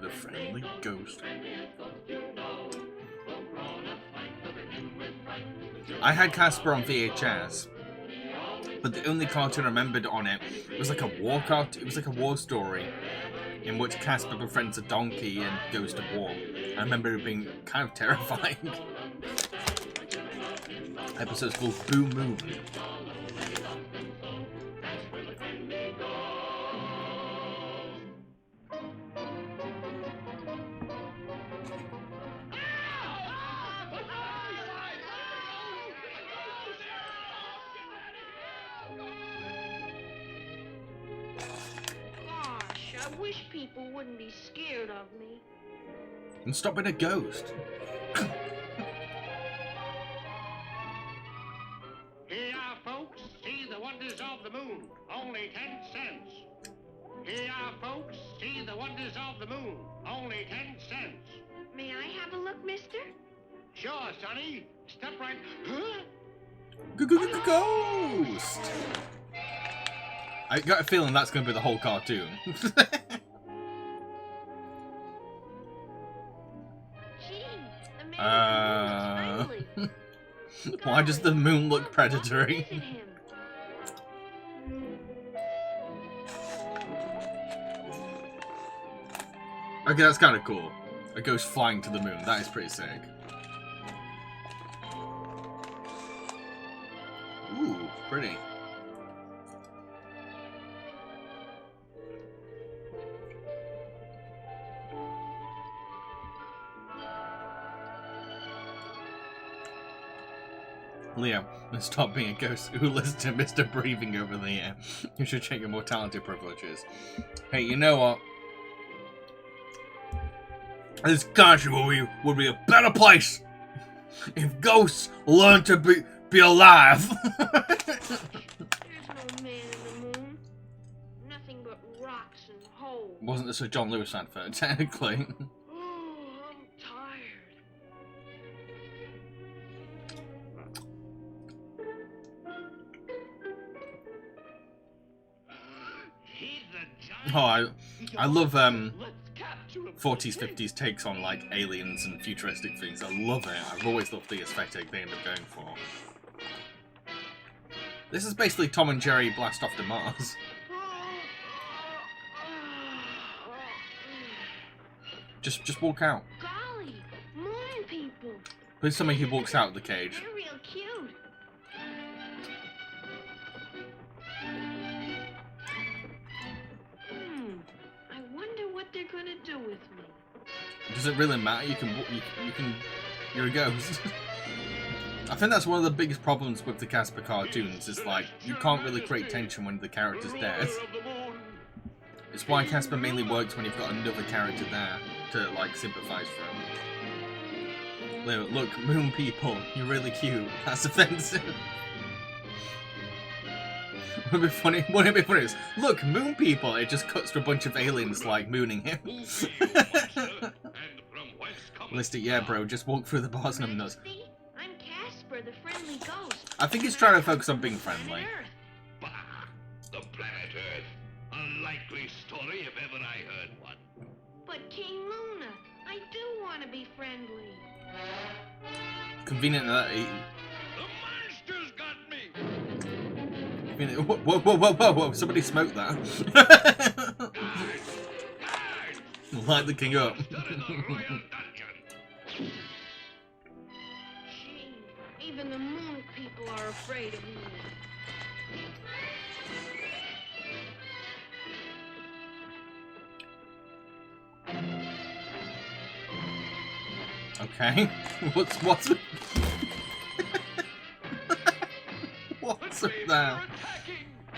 The Friendly Ghost. I had Casper on VHS, but the only cartoon I remembered on it was like a war cartoon. It was like a war story in which Casper befriends a donkey and goes to war. I remember it being kind of terrifying. Episode's called Boo Moon. Gosh, I wish people wouldn't be scared of me. And stop being a ghost. Here, folks, see the wonders of the moon. Only 10 cents. Here, folks, see the wonders of the moon. Only 10 cents. May I have a look, mister? Sure, Sonny. Step right. Huh? Ghost! I got a feeling that's going to be the whole cartoon. Gee, the man looks friendly. Why does the moon look predatory? Visit him. Okay, that's kind of cool. A ghost flying to the moon. That is pretty sick. Ooh, pretty. Leo, stop being a ghost who listens to Mr. Breathing over the air. You should check your mortality privileges. Hey, you know what? This country would be a better place if ghosts learned to be alive. There's no man in the moon. Nothing but rocks and holes. Wasn't this a John Lewis advert, technically? Oh, I'm tired. He's the giant. Oh, I love Let's capture him. 40s, 50s takes on like aliens and futuristic things. I love it. I've always loved the aesthetic they end up going for. This is basically Tom and Jerry Blast Off to Mars. Just walk out. Golly, moon people. Please tell me he walks out of the cage. They're real cute. I wonder what they're gonna do with me. Does it really matter? You can you're a ghost. I think that's one of the biggest problems with the Casper cartoons, is like, you can't really create tension when the character's dead. It's why Casper mainly works when you've got another character there to, like, sympathise for him. Leo, look, moon people, you're really cute. That's offensive. Wouldn't it be funny? Look, moon people! It just cuts to a bunch of aliens, like, mooning him. Listy, yeah, bro, just walk through the bars and I'm nuts. I'm Casper, the friendly ghost. I think he's trying to focus on being friendly. Planet Earth. Bah! The planet Earth. A likely story if ever I heard one. But King Luna, I do want to be friendly. Convenient that he... The monster's got me! Whoa, somebody smoked that. Guards! Guards! Light the king up. Monster in the royal dungeon. Gee, even the moon people are afraid of me. Okay. What's what's with that?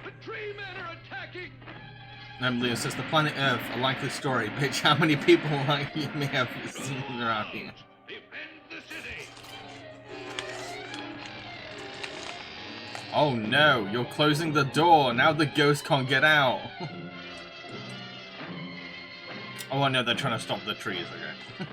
The tree men are attacking! Leo says the planet Earth, a likely story. Bitch, how many people like you may have seen around here? Defend the city! Oh no, you're closing the door. Now the ghost can't get out. Oh, I know they're trying to stop the trees again.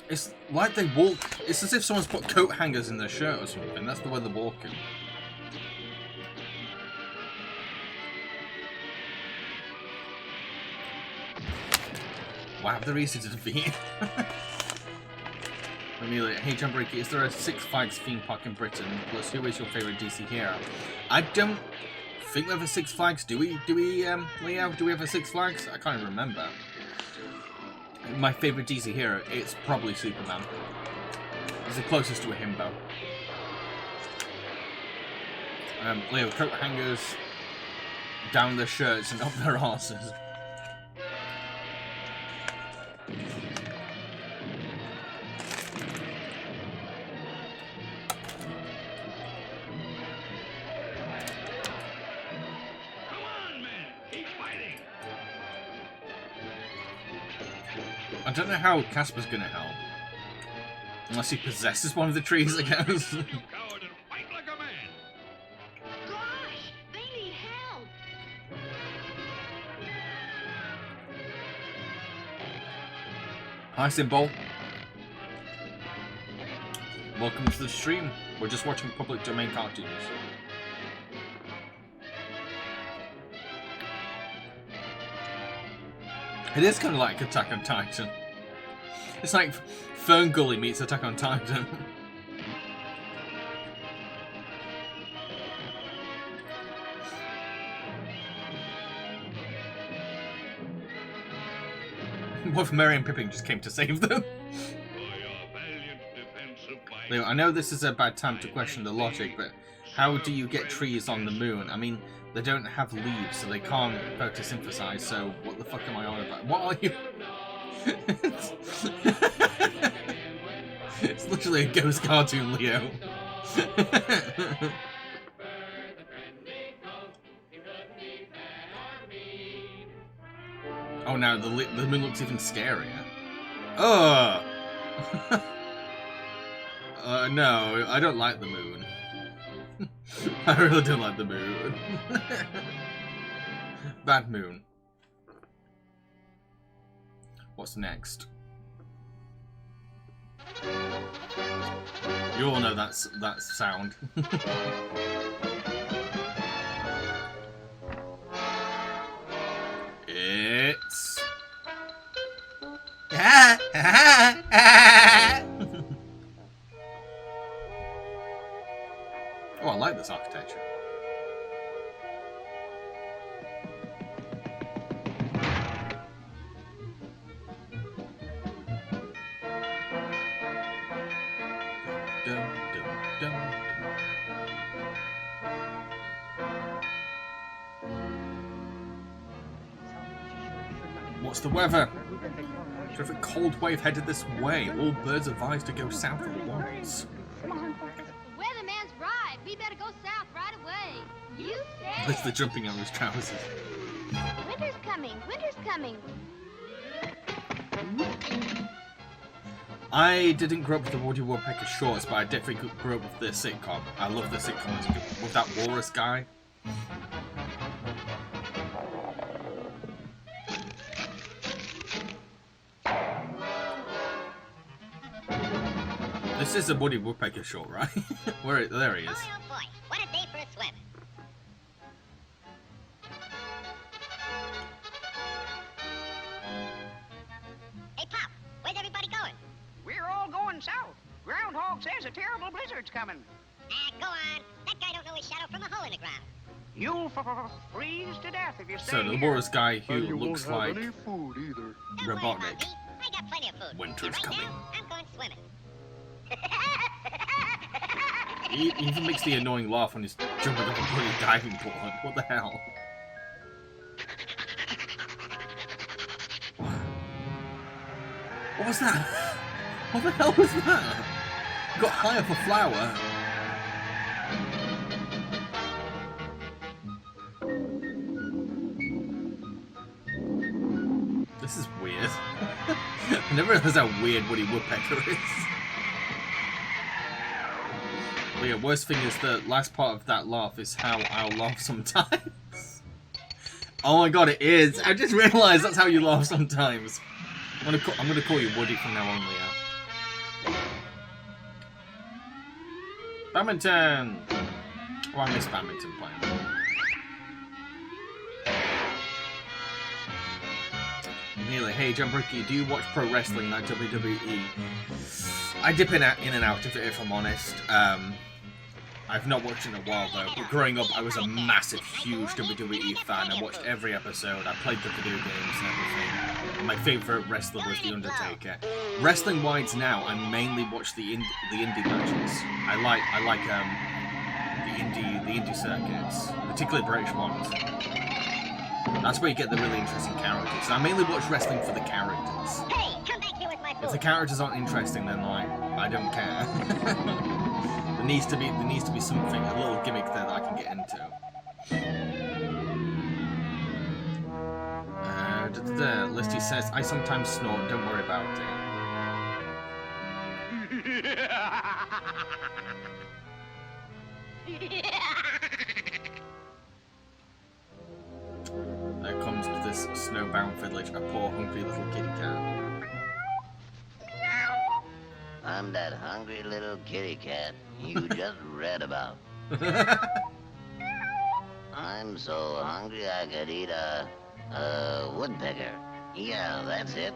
It's like they walk. It's as if someone's put coat hangers in their shirt or something. That's the way they're walking. Wow, they're easy to defeat. Amelia, hey Jambareeqi, is there a Six Flags theme park in Britain? Plus, who is your favourite DC hero? I don't think we have a Six Flags. Do we, Leo? Do we have a Six Flags? I can't even remember. My favourite DC hero, it's probably Superman. He's the closest to a himbo. Leo, coat hangers down their shirts and up their arses. I don't know how Casper's gonna help. Unless he possesses one of the trees, I guess. You coward, and fight like a man! Gosh, they need help. Hi, Symbol. Welcome to the stream. We're just watching public domain cartoons. It is kind of like Attack on Titan. It's like Fern Gully meets Attack on Titan. What if Merry and Pippin just came to save them? Leo, I know this is a bad time to question the logic, but how do you get trees on the moon? I mean, they don't have leaves, so they can't photosynthesize, so what the fuck am I on about? What are you? It's literally a ghost cartoon, Leo. Oh, now the moon looks even scarier. Ugh! No, I don't like the moon. I really don't like the moon. Bad moon. What's next? You all know that sound. It's... Oh, I like this architecture. Dum, dum, dum, dum. What's the weather? Terrific cold wave headed this way. All birds advised to go south at once. Weatherman's right. We better go south right away. You said That's the jumping on his trousers. Winter's coming. Winter's coming. I didn't grow up with the Woody Woodpecker shorts, but I definitely grew up with the sitcom. I love the sitcom with that walrus guy. This is a Woody Woodpecker short, right? There he is. Boy, oh boy, what a day for a swim. Hey, Pop, where's everybody going? We're all going south. Groundhog says a terrible blizzard's coming. Go on. That guy don't know his shadow from a hole in the ground. You'll freeze to death if you stay So the here. walrus guy who looks like Don't worry, Robotnik. Poppy. I got plenty of food. Winter's And right coming. now, I'm going swimming. He even makes the annoying laugh on his jumping off a bloody diving board. What the hell? What was that? What the hell was that? Got high up a flower. This is weird. I never realized how weird Woody Woodpecker is. But yeah, worst thing is the last part of that laugh is how I'll laugh sometimes. Oh my god, it is! I just realised that's how you laugh sometimes. I'm gonna call you Woody from now on, Leo. Badminton! Oh, I miss badminton playing. Nearly, hey Jambareeqi, do you watch pro wrestling like WWE? I dip in and out of it if I'm honest. I've not watched in a while though, but growing up I was a massive, huge WWE fan. I watched every episode, I played the video games and everything. And my favourite wrestler was The Undertaker. Wrestling wise now, I mainly watch the indie matches. I like the indie circuits, particularly British ones. That's where you get the really interesting characters. And I mainly watch wrestling for the characters. Hey, come back here with my food. If the characters aren't interesting, then like I don't care. there needs to be something, a little gimmick there that I can get into. Listy says, I sometimes snort, don't worry about it. There comes to this snowbound village a poor hungry little kitty cat. I'm that hungry little kitty cat you just read about. I'm so hungry I could eat a woodpecker. Yeah, that's it.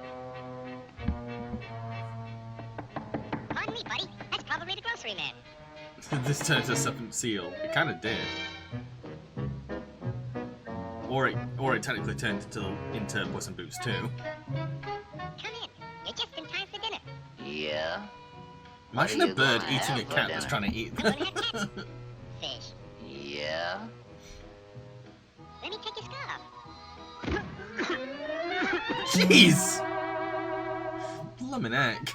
Pardon me, buddy. That's probably the grocery man. This turned to a seventh seal. It kind of did. Or it technically turned into Puss in Boots too. Come in. You're just in time for dinner. Yeah? Imagine What a are you bird gonna eating have a for cat that's dinner? trying to eat I'm them. gonna have cats. Fish. Yeah? Let me take your scarf. Jeez! Blimmin' heck.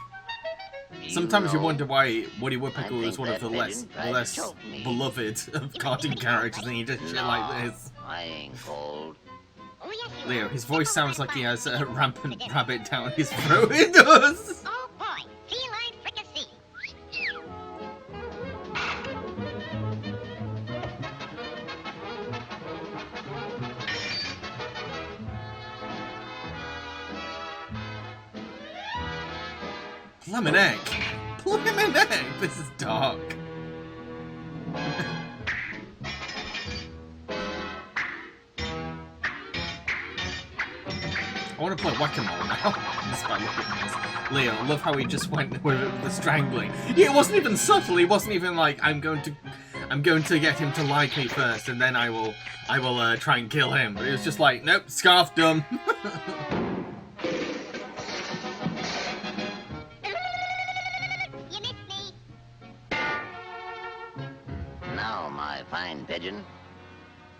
Sometimes you wonder why Woody Woodpecker was one of the less beloved of cartoon characters and he does shit like this. I ain't cold. Oh, yes, you Leo, are. his voice sounds like he has a rampant rabbit down his throat. It does! Oh, boy. Feline fricassee. Blimmin' heck. Blimmin' heck. This is dark. I want to play whack-a-mole now. Despite looking at this. Leo, I love how he just went with the strangling. Yeah, it wasn't even subtle. He wasn't even like, I'm going to get him to like me first, and then I will try and kill him. But it was just like, nope, scarf done. You missed me. Now, my fine pigeon,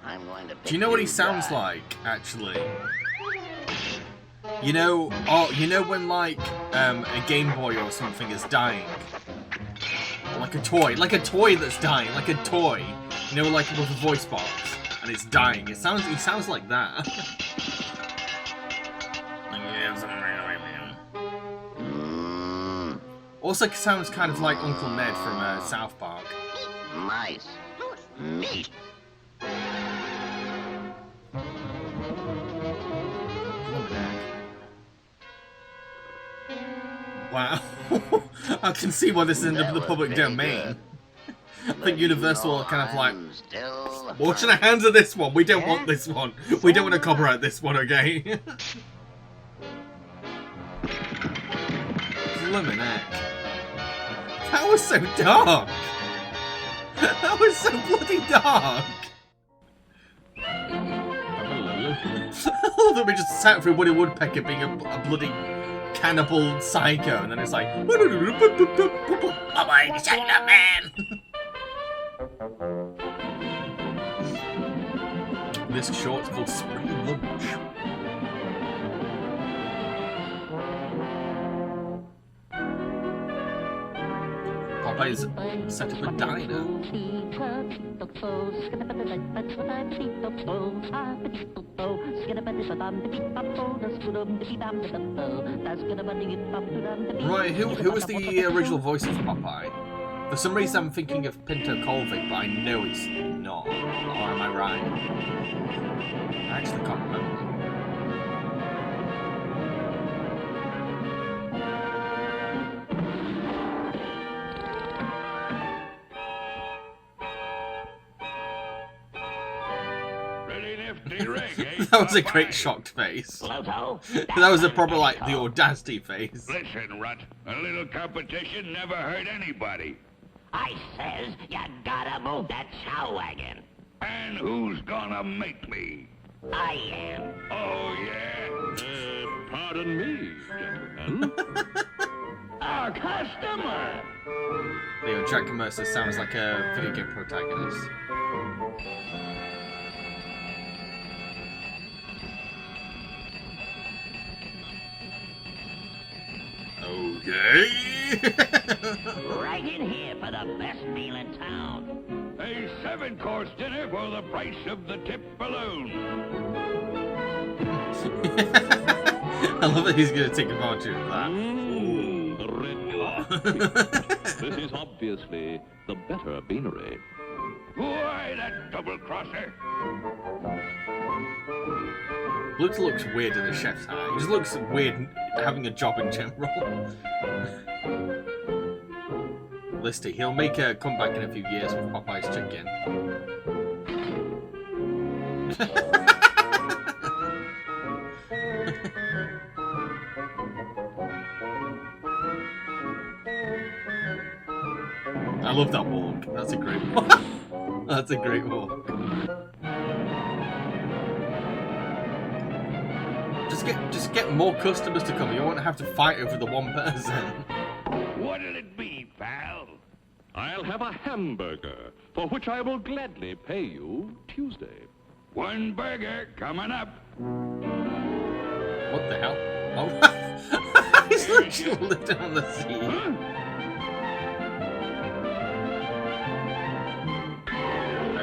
I'm going to Do you know what he sounds like, actually? You know when like a Game Boy or something is dying, or like a toy that's dying, like a toy. You know, like with a voice box, and it's dying. He sounds like that. Also, sounds kind of like Uncle Ned from South Park. Mice. Meat. Wow. I can see why this is in the public domain. I think Universal are kind of like, washing our hands of this one. We don't want this one. We don't want to copyright this one, okay? Blimmin' heck. That was so dark. That was so bloody dark. Although we just sat through Woody Woodpecker being a bloody cannibal psycho, and then it's like, bye-bye, Sailor Man. This short's called Spring Lunch. Popeye's set up a diner. Right, who was the original voice of Popeye? For some reason I'm thinking of Pinto Colvig, but I know it's not. Or am I right? I actually can't remember. That was a great shocked face. That was a proper, like, the audacity face. Listen, Rut, a little competition never hurt anybody. I says you gotta move that chow wagon. And who's gonna make me? I am. Oh, yeah? Pardon me, gentlemen. Our customer! Leo, Jack Mercer sounds like a video game protagonist. Okay. Right in here for the best meal in town. A 7-course dinner for the price of the tip alone. I love that he's going to take advantage of that. This is obviously the better beanery. Why, that double-crosser? Luke looks weird in a chef's hat. He just looks weird having a job in general. Listy, he'll make a comeback in a few years with Popeye's chicken. I love that walk. That's a great walk. That's a great walk. Just get more customers to come. You won't have to fight over the one person. What'll it be, pal? I'll have a hamburger, for which I will gladly pay you Tuesday. One burger coming up. What the hell? Oh, he's literally lived on the sea. Huh?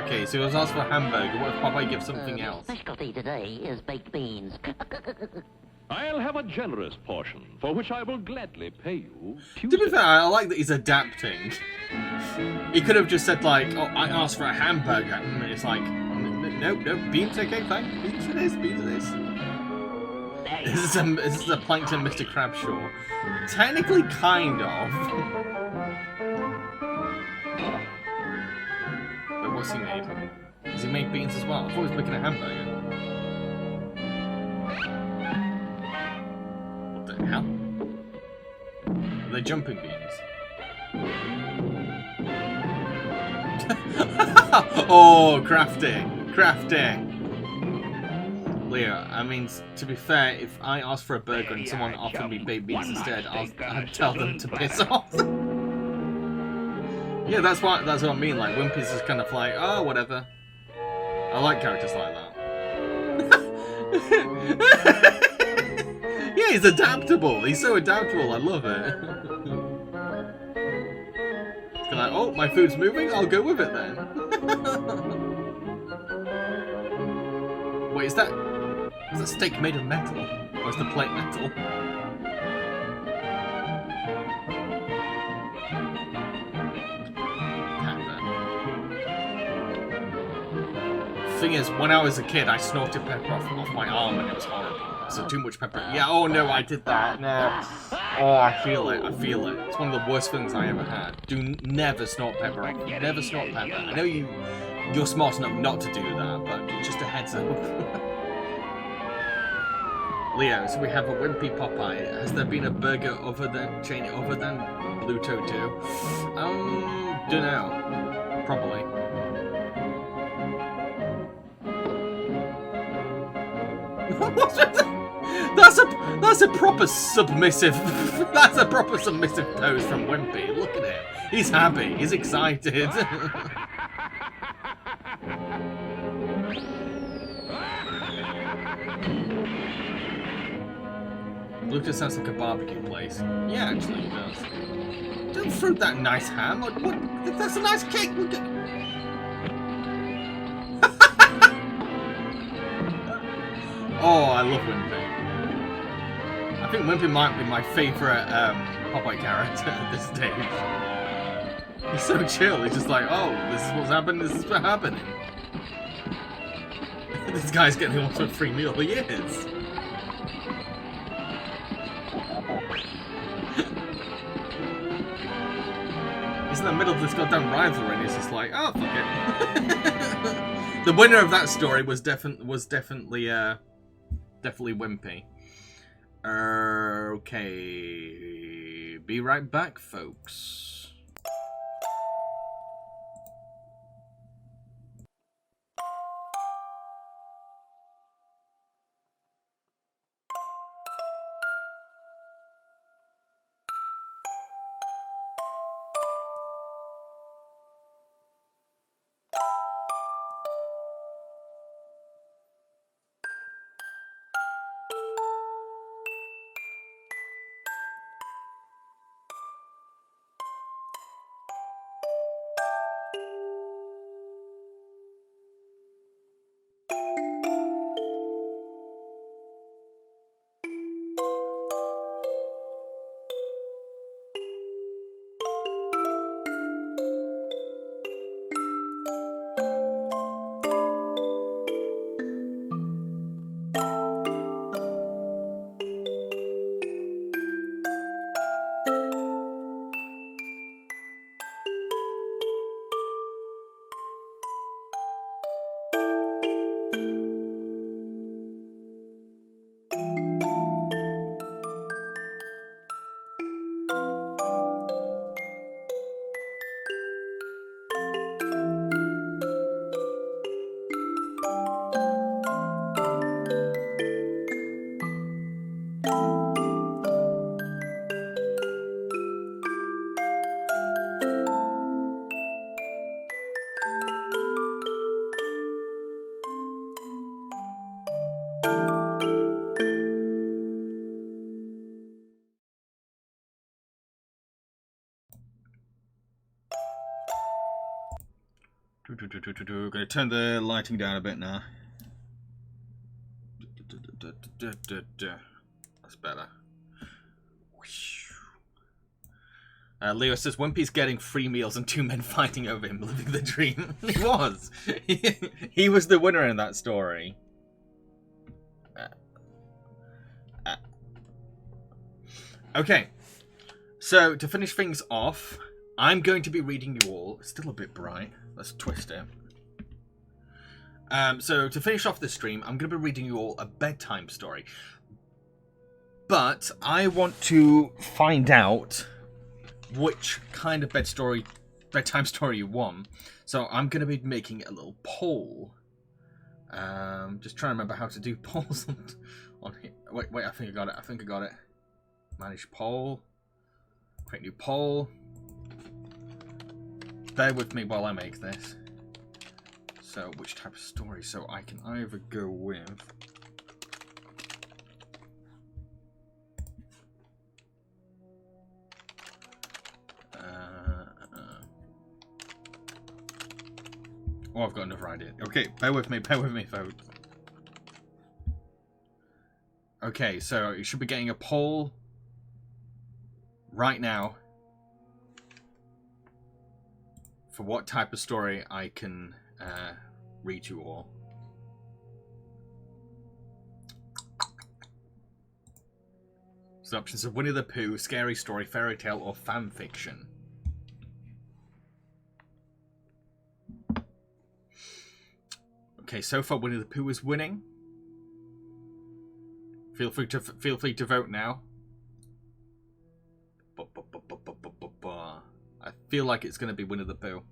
Okay, so he was asked for a hamburger. What if Popeye gives something else? Specialty today is baked beans. I'll have a generous portion, for which I will gladly pay you To Tuesday. be fair, I like that he's adapting. He could have just said like, "Oh, I asked for a hamburger," and it's like, "Nope, beans, okay, fine, beans it is, beans it is." This is a Plankton Mr. Crabshaw. Technically, kind of. But what's he made? Does he make beans as well? I thought he was making a hamburger. What the hell? Are they jumping beans? Oh, crafting! Crafting! Leo, I mean, to be fair, if I asked for a burger and someone offered me baked beans instead, I'd tell them to piss off. Yeah, that's what I mean. Like, Wimpy's is kind of like, oh, whatever. I like characters like that. Yeah, he's adaptable. He's so adaptable. I love it. It's like, oh, my food's moving. I'll go with it then. Wait, is that steak made of metal, or is the plate metal? Thing is, when I was a kid, I snorted pepper off my arm and it was horrible. So too much pepper. Yeah, oh no, I did that. No. Oh, I feel it. I feel it. It's one of the worst things I ever had. Never snort pepper off. Never snort pepper. I know you're smart enough not to do that, but just a heads up. Leo, so we have a Wimpy Popeye. Has there been a burger other than Bluto 2? Dunno. Probably. That's a proper submissive. That's a proper submissive pose from Wimpy. Look at him. He's happy. He's excited. Bluetooth sounds like a barbecue place. Yeah, actually it does. Don't fruit that nice ham. Like, what? That's a nice cake. Look at... Oh, I love Wimpy. I think Wimpy might be my favourite Popeye character at this stage. He's so chill. He's just like, oh, this is what's happening. This is what's happening. This guy's getting the ultimate free meal. He is. He's in the middle of this goddamn rivalry, and he's just like, oh, fuck it. The winner of that story was definitely Wimpy. Okay, be right back, folks. Gonna turn the lighting down a bit now. That's better. Leo says Wimpy's getting free meals and 2 men fighting over him, living the dream. He was. He was the winner in that story. Okay. So to finish things off, I'm going to be reading you all. It's still a bit bright. Let's twist it. So to finish off the stream, I'm going to be reading you all a bedtime story. But I want to find out which kind of bedtime story you want. So I'm going to be making a little poll. Just trying to remember how to do polls on here. Wait, I think I got it. Manage poll. Create new poll. Bear with me while I make this. So, which type of story? So I can either go with... Oh, I've got another idea. Okay, bear with me, folks. Okay, so you should be getting a poll right now for what type of story I can read you all. So options of Winnie the Pooh, scary story, fairy tale, or fan fiction. Okay, so far Winnie the Pooh is winning. Feel free to vote now. I feel like it's going to be Winnie the Pooh.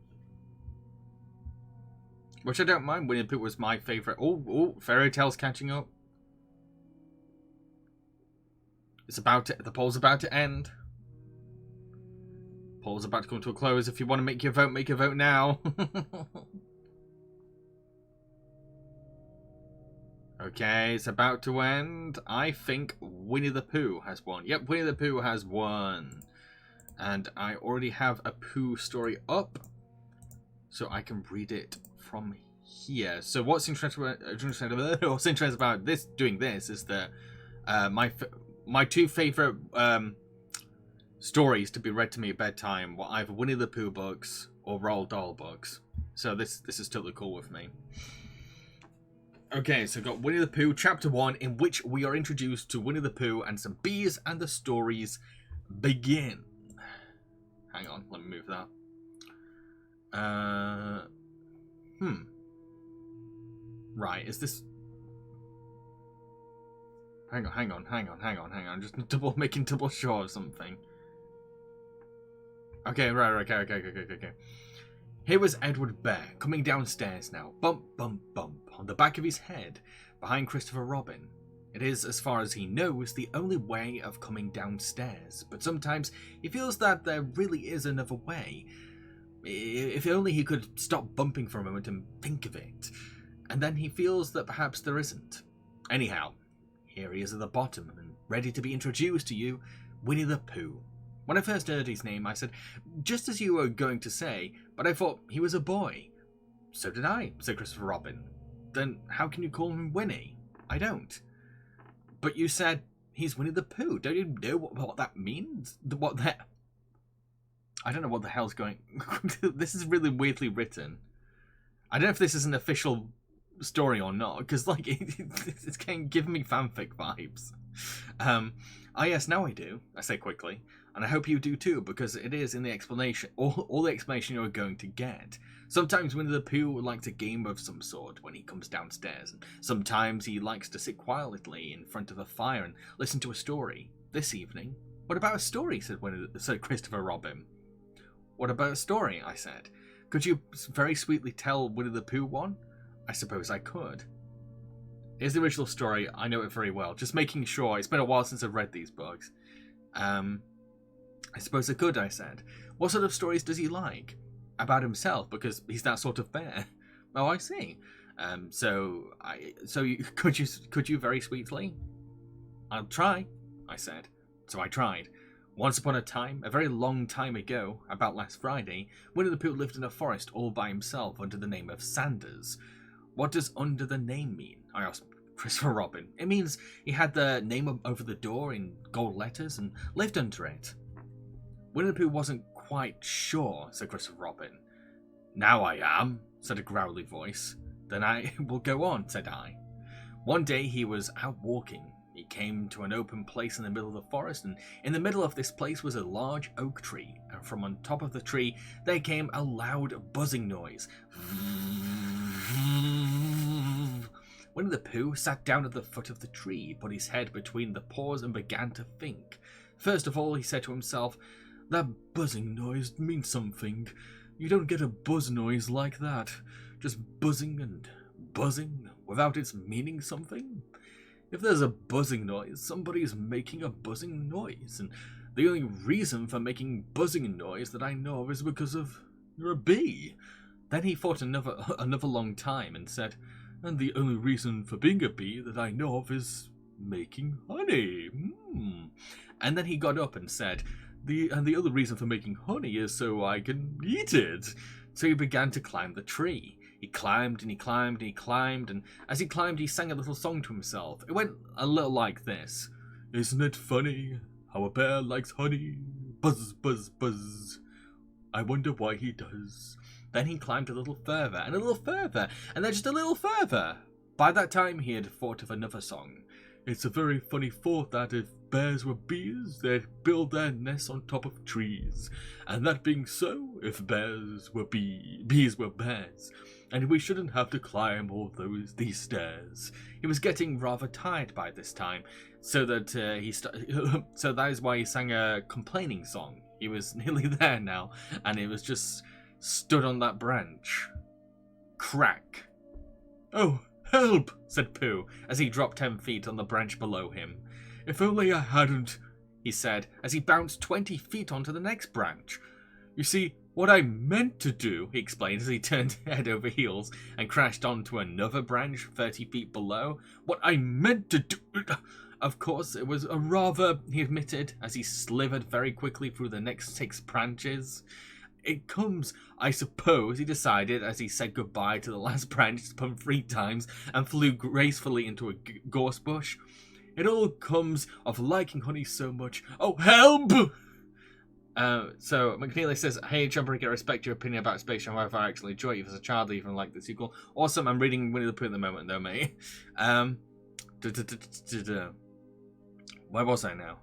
Which I don't mind. Winnie the Pooh was my favourite. Oh, fairy tale's catching up. It's about to, the poll's about to end. Poll's about to come to a close. If you want to make your vote now. Okay, it's about to end. I think Winnie the Pooh has won. Yep, Winnie the Pooh has won. And I already have a Pooh story up, so I can read it from here. So what's interesting about this doing this is that my two favorite stories to be read to me at bedtime were either Winnie the Pooh books or Roald Dahl books. So this is totally cool with me. Okay, so got Winnie the Pooh, Chapter 1, in which we are introduced to Winnie the Pooh and some bees, and the stories begin. Hang on, let me move that. Right, is this... Hang on. Just making double sure of something. Okay, right, okay. Here was Edward Bear, coming downstairs now. Bump, bump, bump, on the back of his head, behind Christopher Robin. It is, as far as he knows, the only way of coming downstairs, but sometimes he feels that there really is another way. If only he could stop bumping for a moment and think of it. And then he feels that perhaps there isn't. Anyhow, here he is at the bottom, and ready to be introduced to you, Winnie the Pooh. When I first heard his name, I said, just as you were going to say, but I thought he was a boy. So did I, said Christopher Robin. Then how can you call him Winnie? I don't. But you said he's Winnie the Pooh. Don't you know what that means? I don't know what the hell's going... This is really weirdly written. I don't know if this is an official story or not, because like it's giving me fanfic vibes. Yes, now I do, I say quickly, and I hope you do too, because it is in the explanation, all the explanation you're going to get. Sometimes Winnie the Pooh likes a game of some sort when he comes downstairs, and sometimes he likes to sit quietly in front of a fire and listen to a story. This evening, what about a story? said Christopher Robin. What about a story? I said. Could you very sweetly tell Winnie the Pooh one? I suppose I could. Here's the original story. I know it very well. Just making sure. It's been a while since I've read these books. I suppose I could, I said. What sort of stories does he like? About himself, because he's that sort of bear. Oh, I see. Could you very sweetly? I'll try, I said. So I tried. Once upon a time, a very long time ago, about last Friday, Winnie the Pooh lived in a forest all by himself under the name of Sanders. What does under the name mean? I asked Christopher Robin. It means he had the name over the door in gold letters and lived under it. Winnie the Pooh wasn't quite sure, said Christopher Robin. Now I am, said a growly voice. Then I will go on, said I. One day he was out walking. He came to an open place in the middle of the forest, and in the middle of this place was a large oak tree, and from on top of the tree there came a loud buzzing noise. Winnie the Pooh sat down at the foot of the tree, put his head between the paws and began to think. First of all he said to himself, that buzzing noise means something. You don't get a buzz noise like that, just buzzing and buzzing without its meaning something. If there's a buzzing noise, somebody is making a buzzing noise, and the only reason for making buzzing noise that I know of is because of you're a bee. Then he thought another long time and said, and the only reason for being a bee that I know of is making honey. And then he got up and said, the other reason for making honey is so I can eat it. So he began to climb the tree. He climbed and he climbed and he climbed, and as he climbed he sang a little song to himself. It went a little like this. Isn't it funny how a bear likes honey? Buzz, buzz, buzz. I wonder why he does. Then he climbed a little further, and a little further, and then just a little further. By that time he had thought of another song. It's a very funny thought that if bears were bees, they'd build their nests on top of trees. And that being so, if bears were bees were bears, and we shouldn't have to climb all these stairs. He was getting rather tired by this time, so that so that is why he sang a complaining song. He was nearly there now, and he was just stood on that branch. Crack. Oh, help, said Pooh, as he dropped 10 feet on the branch below him. If only I hadn't, he said, as he bounced 20 feet onto the next branch. You see, What I meant to do, he explained as he turned head over heels and crashed onto another branch 30 feet below. What I meant to do... Of course, it was a rather, he admitted, as he slithered very quickly through the next 6 branches. It comes, I suppose, he decided as he said goodbye to the last branch, spun 3 times, and flew gracefully into a gorse bush. It all comes of liking honey so much. Oh, help! So McNeely says, "Hey, Jambareeqi, I respect your opinion about Space Jam. However, I actually enjoy it as a child. I even like the sequel. Awesome. I'm reading Winnie the Pooh at the moment, though, mate. Where was I now?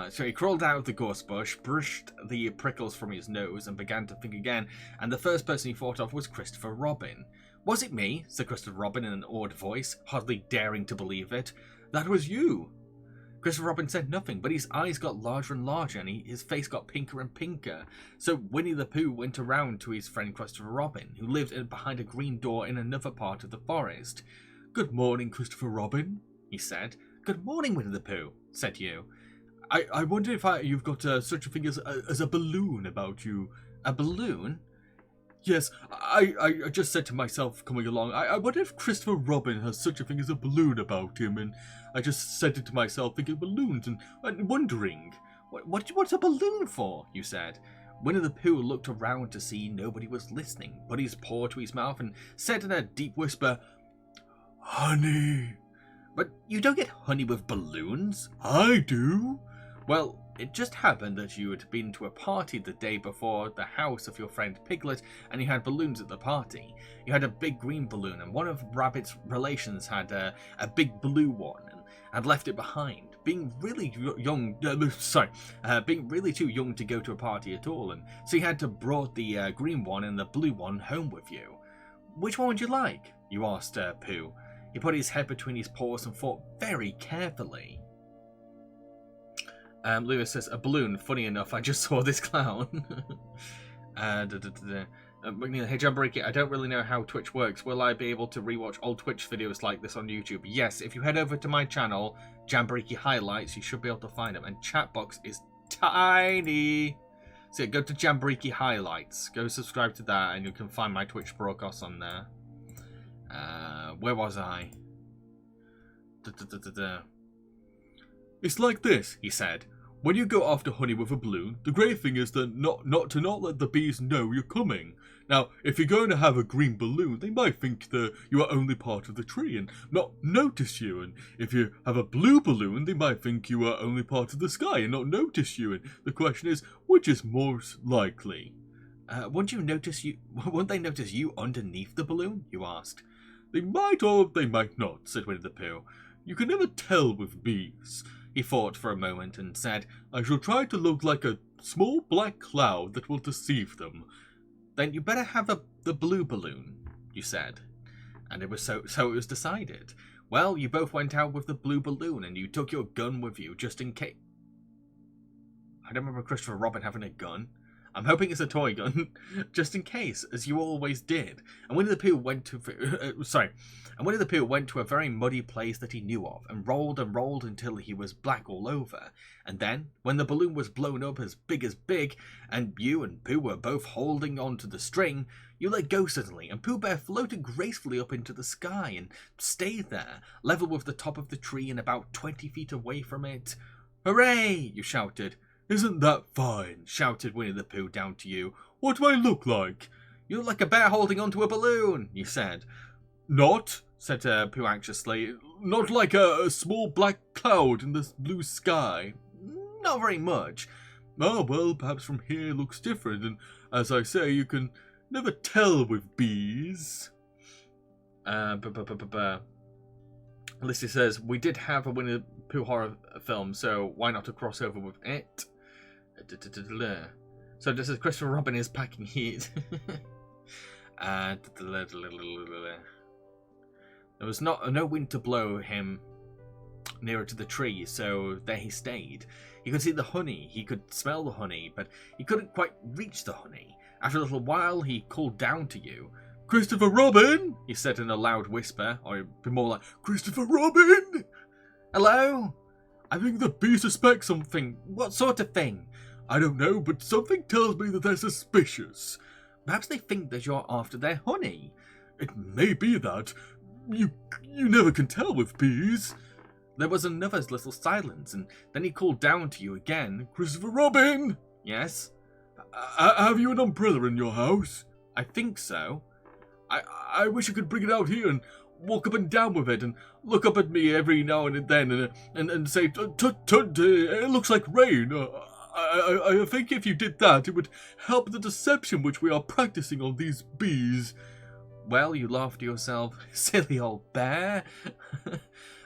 So he crawled out of the gorse bush, brushed the prickles from his nose, and began to think again. And the first person he thought of was Christopher Robin. Was it me?" said Christopher Robin in an awed voice, hardly daring to believe it. "That was you." Christopher Robin said nothing, but his eyes got larger and larger, and his face got pinker and pinker. So Winnie the Pooh went around to his friend Christopher Robin, who lived behind a green door in another part of the forest. "Good morning, Christopher Robin," he said. "Good morning, Winnie the Pooh," said you. I wonder if you've got such a thing as a balloon about you." "A balloon?" "Yes, I just said to myself coming along, I wonder if Christopher Robin has such a thing as a balloon about him, and I just said it to myself thinking balloons and wondering. What's a balloon for?" you said. Winnie the Pooh looked around to see nobody was listening, put his paw to his mouth and said in a deep whisper, "Honey." "But you don't get honey with balloons." "I do." "Well, it just happened that you had been to a party the day before the house of your friend Piglet, and you had balloons at the party. You had a big green balloon, and one of Rabbit's relations had a big blue one, and had left it behind, being really young. Being really too young to go to a party at all, and so you had to brought the green one and the blue one home with you. Which one would you like?" you asked Pooh. He put his head between his paws and thought very carefully. Lewis says, "A balloon. Funny enough, I just saw this clown." McNeil, "Hey Jambareeqi, I don't really know how Twitch works. Will I be able to rewatch old Twitch videos like this on YouTube?" Yes, if you head over to my channel, Jambareeqi Highlights, you should be able to find them. And Chatbox is tiny. So yeah, go to Jambareeqi Highlights. Go subscribe to that, and you can find my Twitch broadcasts on there. Where was I? "It's like this," he said. "When you go after honey with a balloon, the great thing is that not let the bees know you're coming. Now, if you're going to have a green balloon, they might think that you are only part of the tree and not notice you. And if you have a blue balloon, they might think you are only part of the sky and not notice you. And the question is, which is most likely?" Won't they notice you underneath the balloon?" you asked. "They might or they might not," said Winnie the Pooh. "You can never tell with bees." He thought for a moment and said, "I shall try to look like a small black cloud that will deceive them." "Then you better have the blue balloon," you said. And it was so it was decided. Well, you both went out with the blue balloon, and you took your gun with you just in case. I don't remember Christopher Robin having a gun. I'm hoping it's a toy gun, just in case, as you always did. And Winnie the Pooh went to a very muddy place that he knew of, and rolled until he was black all over. And then, when the balloon was blown up as big, and you and Pooh were both holding on to the string, you let go suddenly, and Pooh Bear floated gracefully up into the sky and stayed there, level with the top of the tree and about 20 feet away from it. "Hooray!" you shouted. "Isn't that fine?" shouted Winnie the Pooh down to you. "What do I look like?" "You look like a bear holding onto a balloon," you said. "Not," said Pooh anxiously, "not like a small black cloud in the blue sky." "Not very much." "Oh, well, perhaps from here it looks different, and as I say, you can never tell with bees." Lissy says, "We did have a Winnie the Pooh horror film, so why not a crossover with it?" So this is Christopher Robin is packing heat. There was no wind to blow him nearer to the tree, so there he stayed. He could see the honey, he could smell the honey, but he couldn't quite reach the honey. After a little while, he called down to you. "Christopher Robin," he said in a loud whisper, or it'd be more like, "Christopher Robin!" "Hello?" "I think the bee suspects something." "What sort of thing?" I don't know, but something tells me that they're suspicious. Perhaps they think that you're after their honey. It may be that. You never can tell with bees. There was another little silence, and then he called down to you again. Christopher Robin! Yes? Have you an umbrella in your house? I think so. I wish I could bring it out here and walk up and down with it and look up at me every now and then and say, tut, tut, it looks like rain. I think if you did that, it would help the deception which we are practicing on these bees. Well, you laughed to yourself, silly old bear.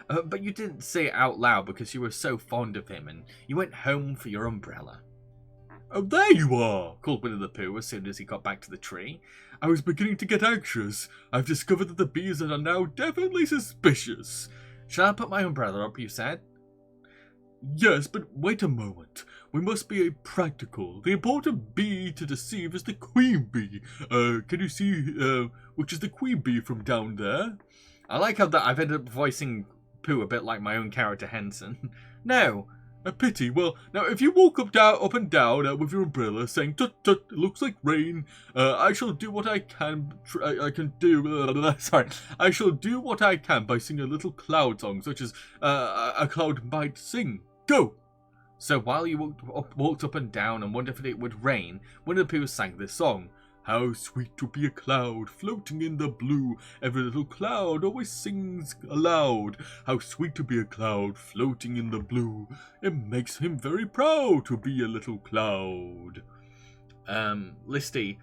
But you didn't say it out loud because you were so fond of him and you went home for your umbrella. Oh, there you are, called Winnie the Pooh as soon as he got back to the tree. I was beginning to get anxious. I've discovered that the bees are now definitely suspicious. Shall I put my umbrella up, you said? Yes, but wait a moment. We must be practical. The important bee to deceive is the queen bee. Can you see which is the queen bee from down there? I like how that I've ended up voicing Pooh a bit like my own character Henson. No. A pity. Well, now if you walk up and down with your umbrella, saying "tut tut," it looks like rain. I shall do what I can. I shall do what I can by singing a little cloud song, such as a cloud might sing. Go. So while you walked up and down and wondered if it would rain, Winnie the Pooh sang this song. How sweet to be a cloud floating in the blue. Every little cloud always sings aloud. How sweet to be a cloud floating in the blue. It makes him very proud to be a little cloud. Listy,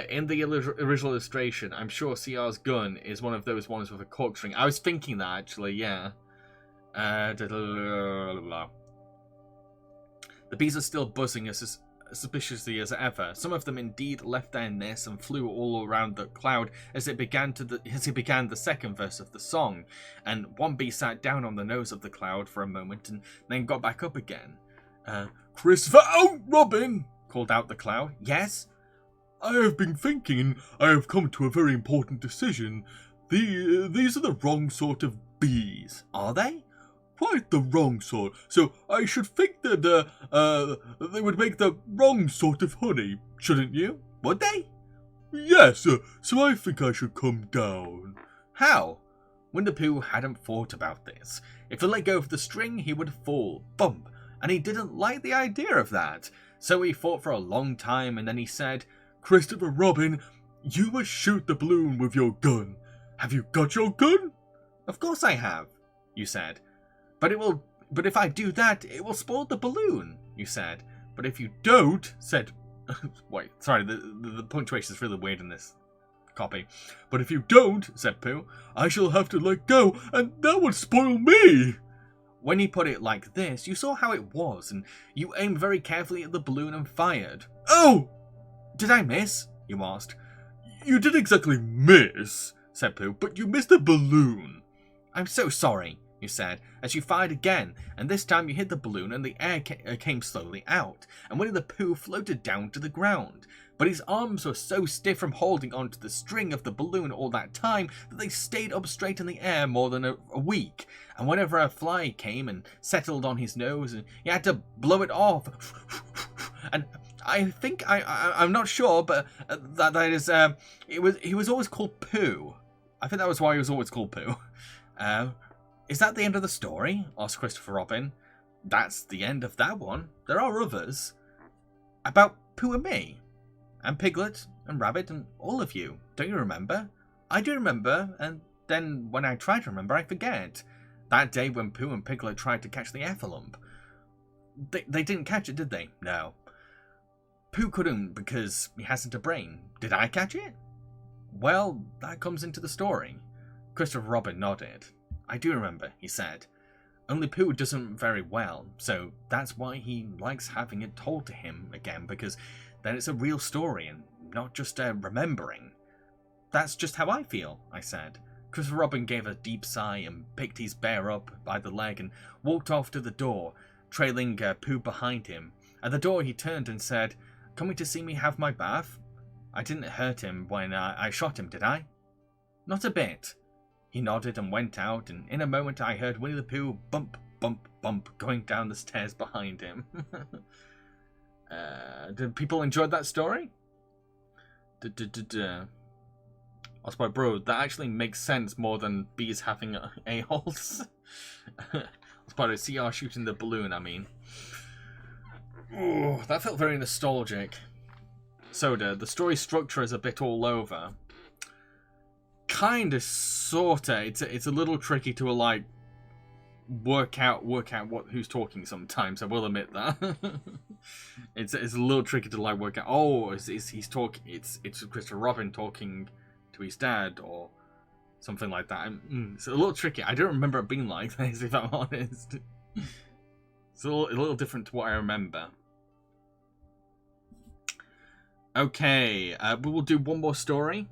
in the original illustration, I'm sure CR's gun is one of those ones with a cork string. I was thinking that actually, yeah. The bees are still buzzing as suspiciously as ever. Some of them indeed left their nests and flew all around the cloud as it began the second verse of the song, and one bee sat down on the nose of the cloud for a moment and then got back up again. Christopher, oh, Robin, called out the cloud. Yes? I have been thinking, and I have come to a very important decision. These are the wrong sort of bees. Are they? Quite the wrong sort, so I should think that they would make the wrong sort of honey, shouldn't you? Would they? Yes, so I think I should come down. How? Winnie the Pooh hadn't thought about this. If he let go of the string, he would fall, bump, and he didn't like the idea of that. So he thought for a long time, and then he said, Christopher Robin, you must shoot the balloon with your gun. Have you got your gun? Of course I have, you said. But if I do that, it will spoil the balloon, you said. But if you don't, said... Wait, sorry, the punctuation is really weird in this copy. But if you don't, said Pooh, I shall have to let go, and that would spoil me. When he put it like this, you saw how it was, and you aimed very carefully at the balloon and fired. Oh! Did I miss? You asked. You didn't exactly miss, said Pooh, but you missed the balloon. I'm so sorry, you said, as you fired again, and this time you hit the balloon and the air came slowly out, and Winnie the Pooh floated down to the ground. But his arms were so stiff from holding onto the string of the balloon all that time that they stayed up straight in the air more than a week, and whenever a fly came and settled on his nose, and he had to blow it off. And I think, I'm not sure, but that is, he was always called Pooh. I think that was why he was always called Pooh. Is that the end of the story? Asked Christopher Robin. That's the end of that one. There are others. About Pooh and me. And Piglet and Rabbit and all of you. Don't you remember? I do remember, and then when I try to remember, I forget. That day when Pooh and Piglet tried to catch the effalump. They didn't catch it, did they? No. Pooh couldn't because he hasn't a brain. Did I catch it? Well, that comes into the story. Christopher Robin nodded. I do remember, he said. Only Pooh doesn't very well, so that's why he likes having it told to him again, because then it's a real story and not just a remembering. That's just how I feel, I said. Christopher Robin gave a deep sigh and picked his bear up by the leg and walked off to the door, trailing Pooh behind him. At the door he turned and said, Coming to see me have my bath? I didn't hurt him when I shot him, did I? Not a bit. He nodded and went out, and in a moment I heard Winnie the Pooh bump, bump, bump going down the stairs behind him. Did people enjoy that story? I was like, bro, that actually makes sense more than bees having a-holes. I was about to see CR shooting the balloon, I mean. Ooh, that felt very nostalgic. Soda, the story structure is a bit all over. Kinda, sorta. It's a little tricky to like work out who's talking sometimes. I will admit that. it's a little tricky to like work out. Oh, he's talking? It's Christopher Robin talking to his dad or something like that. It's a little tricky. I don't remember it being like this, if I'm honest. It's a little different to what I remember. Okay, we will do one more story.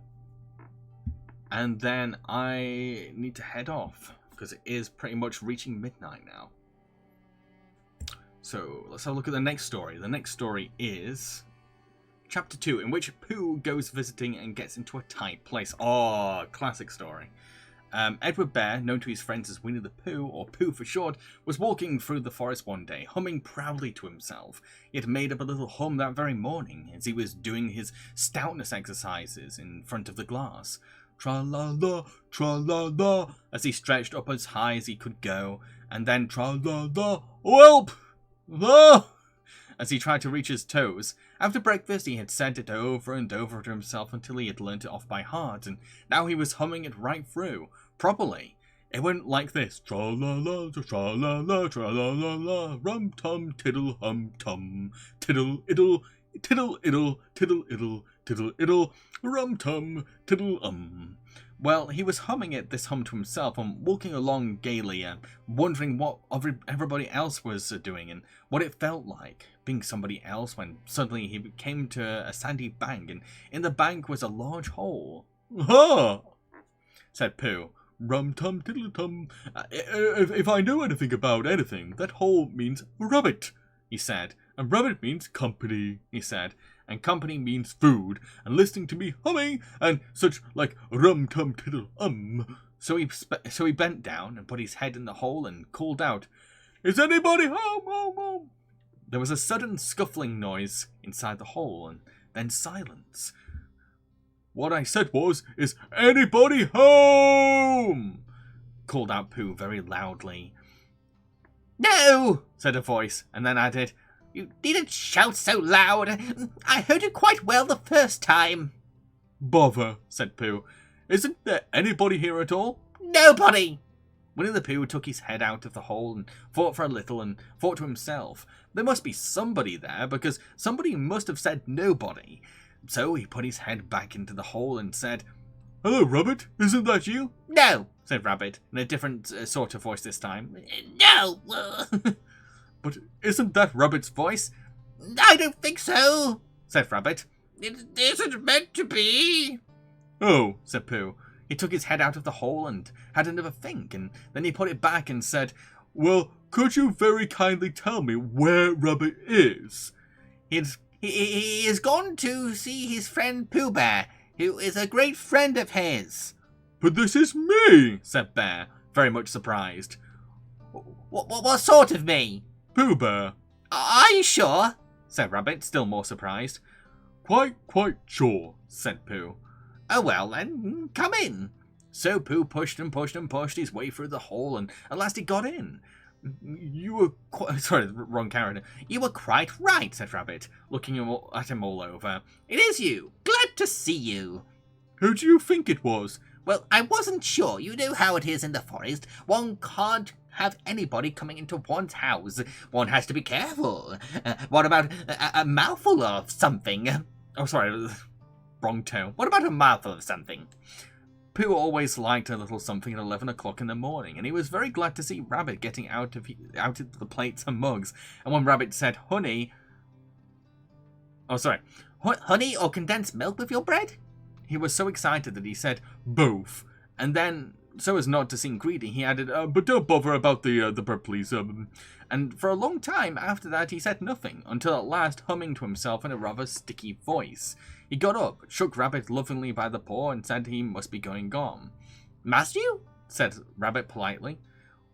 And then I need to head off, because it is pretty much reaching midnight now. So, let's have a look at the next story. The next story is Chapter 2, in which Pooh goes visiting and gets into a tight place. Oh, classic story. Edward Bear, known to his friends as Winnie the Pooh, or Pooh for short, was walking through the forest one day, humming proudly to himself. He had made up a little hum that very morning, as he was doing his stoutness exercises in front of the glass. Tra-la-la, tra-la-la, as he stretched up as high as he could go, and then tra-la-la, whelp, la, as he tried to reach his toes. After breakfast, he had said it over and over to himself until he had learnt it off by heart, and now he was humming it right through, properly. It went like this: tra-la-la, tra-la-la, tra-la-la-la, rum-tum, tiddle-hum-tum, tiddle-iddle, tiddle-iddle, tiddle-iddle, tiddle-iddle, rum-tum, tiddle-um. Well, he was humming this hum to himself and walking along gaily, wondering what everybody else was doing and what it felt like being somebody else, when suddenly he came to a sandy bank, and in the bank was a large hole. "Ha!" said Pooh. "Rum-tum, tiddle-tum. If I know anything about anything, that hole means rabbit," he said. "And rabbit means company," he said. "And company means food, and listening to me humming, and such like rum-tum-tiddle-um." So he bent down and put his head in the hole and called out, "Is anybody home, home, home?" There was a sudden scuffling noise inside the hole, and then silence. "What I said was, is anybody home?" called out Pooh very loudly. "No," said a voice, and then added, "You needn't shout so loud. I heard you quite well the first time." "Bother," said Pooh. "Isn't there anybody here at all?" "Nobody." Winnie the Pooh took his head out of the hole and thought for a little and thought to himself, there must be somebody there, because somebody must have said nobody. So he put his head back into the hole and said, "Hello, Rabbit, isn't that you?" "No," said Rabbit, in a different sort of voice this time. "No." "But isn't that Rabbit's voice?" "I don't think so," said Rabbit. "It isn't meant to be." "Oh," said Pooh. He took his head out of the hole and had another think, and then he put it back and said, "Well, could you very kindly tell me where Rabbit is?" He has gone to see his friend Pooh Bear, who is a great friend of his." "But this is me," said Bear, very much surprised. What sort of me?" "Pooh Bear." "Are you sure?" said Rabbit, still more surprised. Quite sure," said Pooh. "Oh well then, come in." So Pooh pushed and pushed and pushed his way through the hole, and at last he got in. "You were quite..." Sorry, wrong character. "You were quite right," said Rabbit, looking at him all over. "It is you. Glad to see you." "Who do you think it was?" "Well, I wasn't sure. You know how it is in the forest. One can't have anybody coming into one's house. One has to be careful. What about a mouthful of something?" Oh, sorry, wrong tone. "What about a mouthful of something?" Pooh always liked a little something at 11 o'clock in the morning, and he was very glad to see Rabbit getting out of the plates and mugs. And when Rabbit said, honey or condensed milk with your bread?" he was so excited that he said, "Both." And then, so as not to seem greedy, he added, "But don't bother about the bread, please." And for a long time after that, he said nothing, until at last, humming to himself in a rather sticky voice, he got up, shook Rabbit lovingly by the paw, and said he must be going on. "Must you?" said Rabbit politely.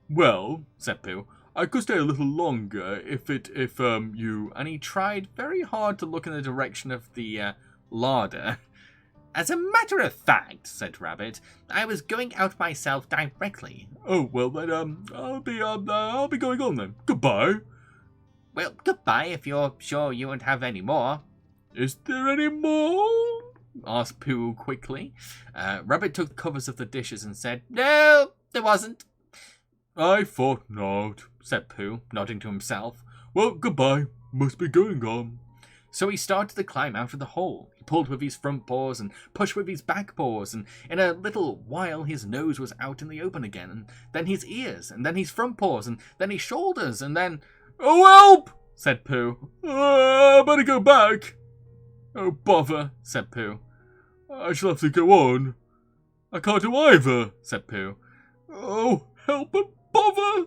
"Well," said Pooh, I could stay a little longer if you... And he tried very hard to look in the direction of the larder. As a matter of fact, said Rabbit, I was going out myself directly. Oh, well then, I'll be going on then. Goodbye. Well, goodbye if you're sure you won't have any more. Is there any more? Asked Pooh quickly. Rabbit took the covers of the dishes and said, No, there wasn't. I thought not, said Pooh, nodding to himself. Well, goodbye. Must be going on. So he started to climb out of the hole. He pulled with his front paws and pushed with his back paws, and in a little while his nose was out in the open again, and then his ears, and then his front paws, and then his shoulders, and then... Oh, help! Said Pooh. I better go back. Oh, bother, said Pooh. I shall have to go on. I can't do either, said Pooh. Oh, help and bother!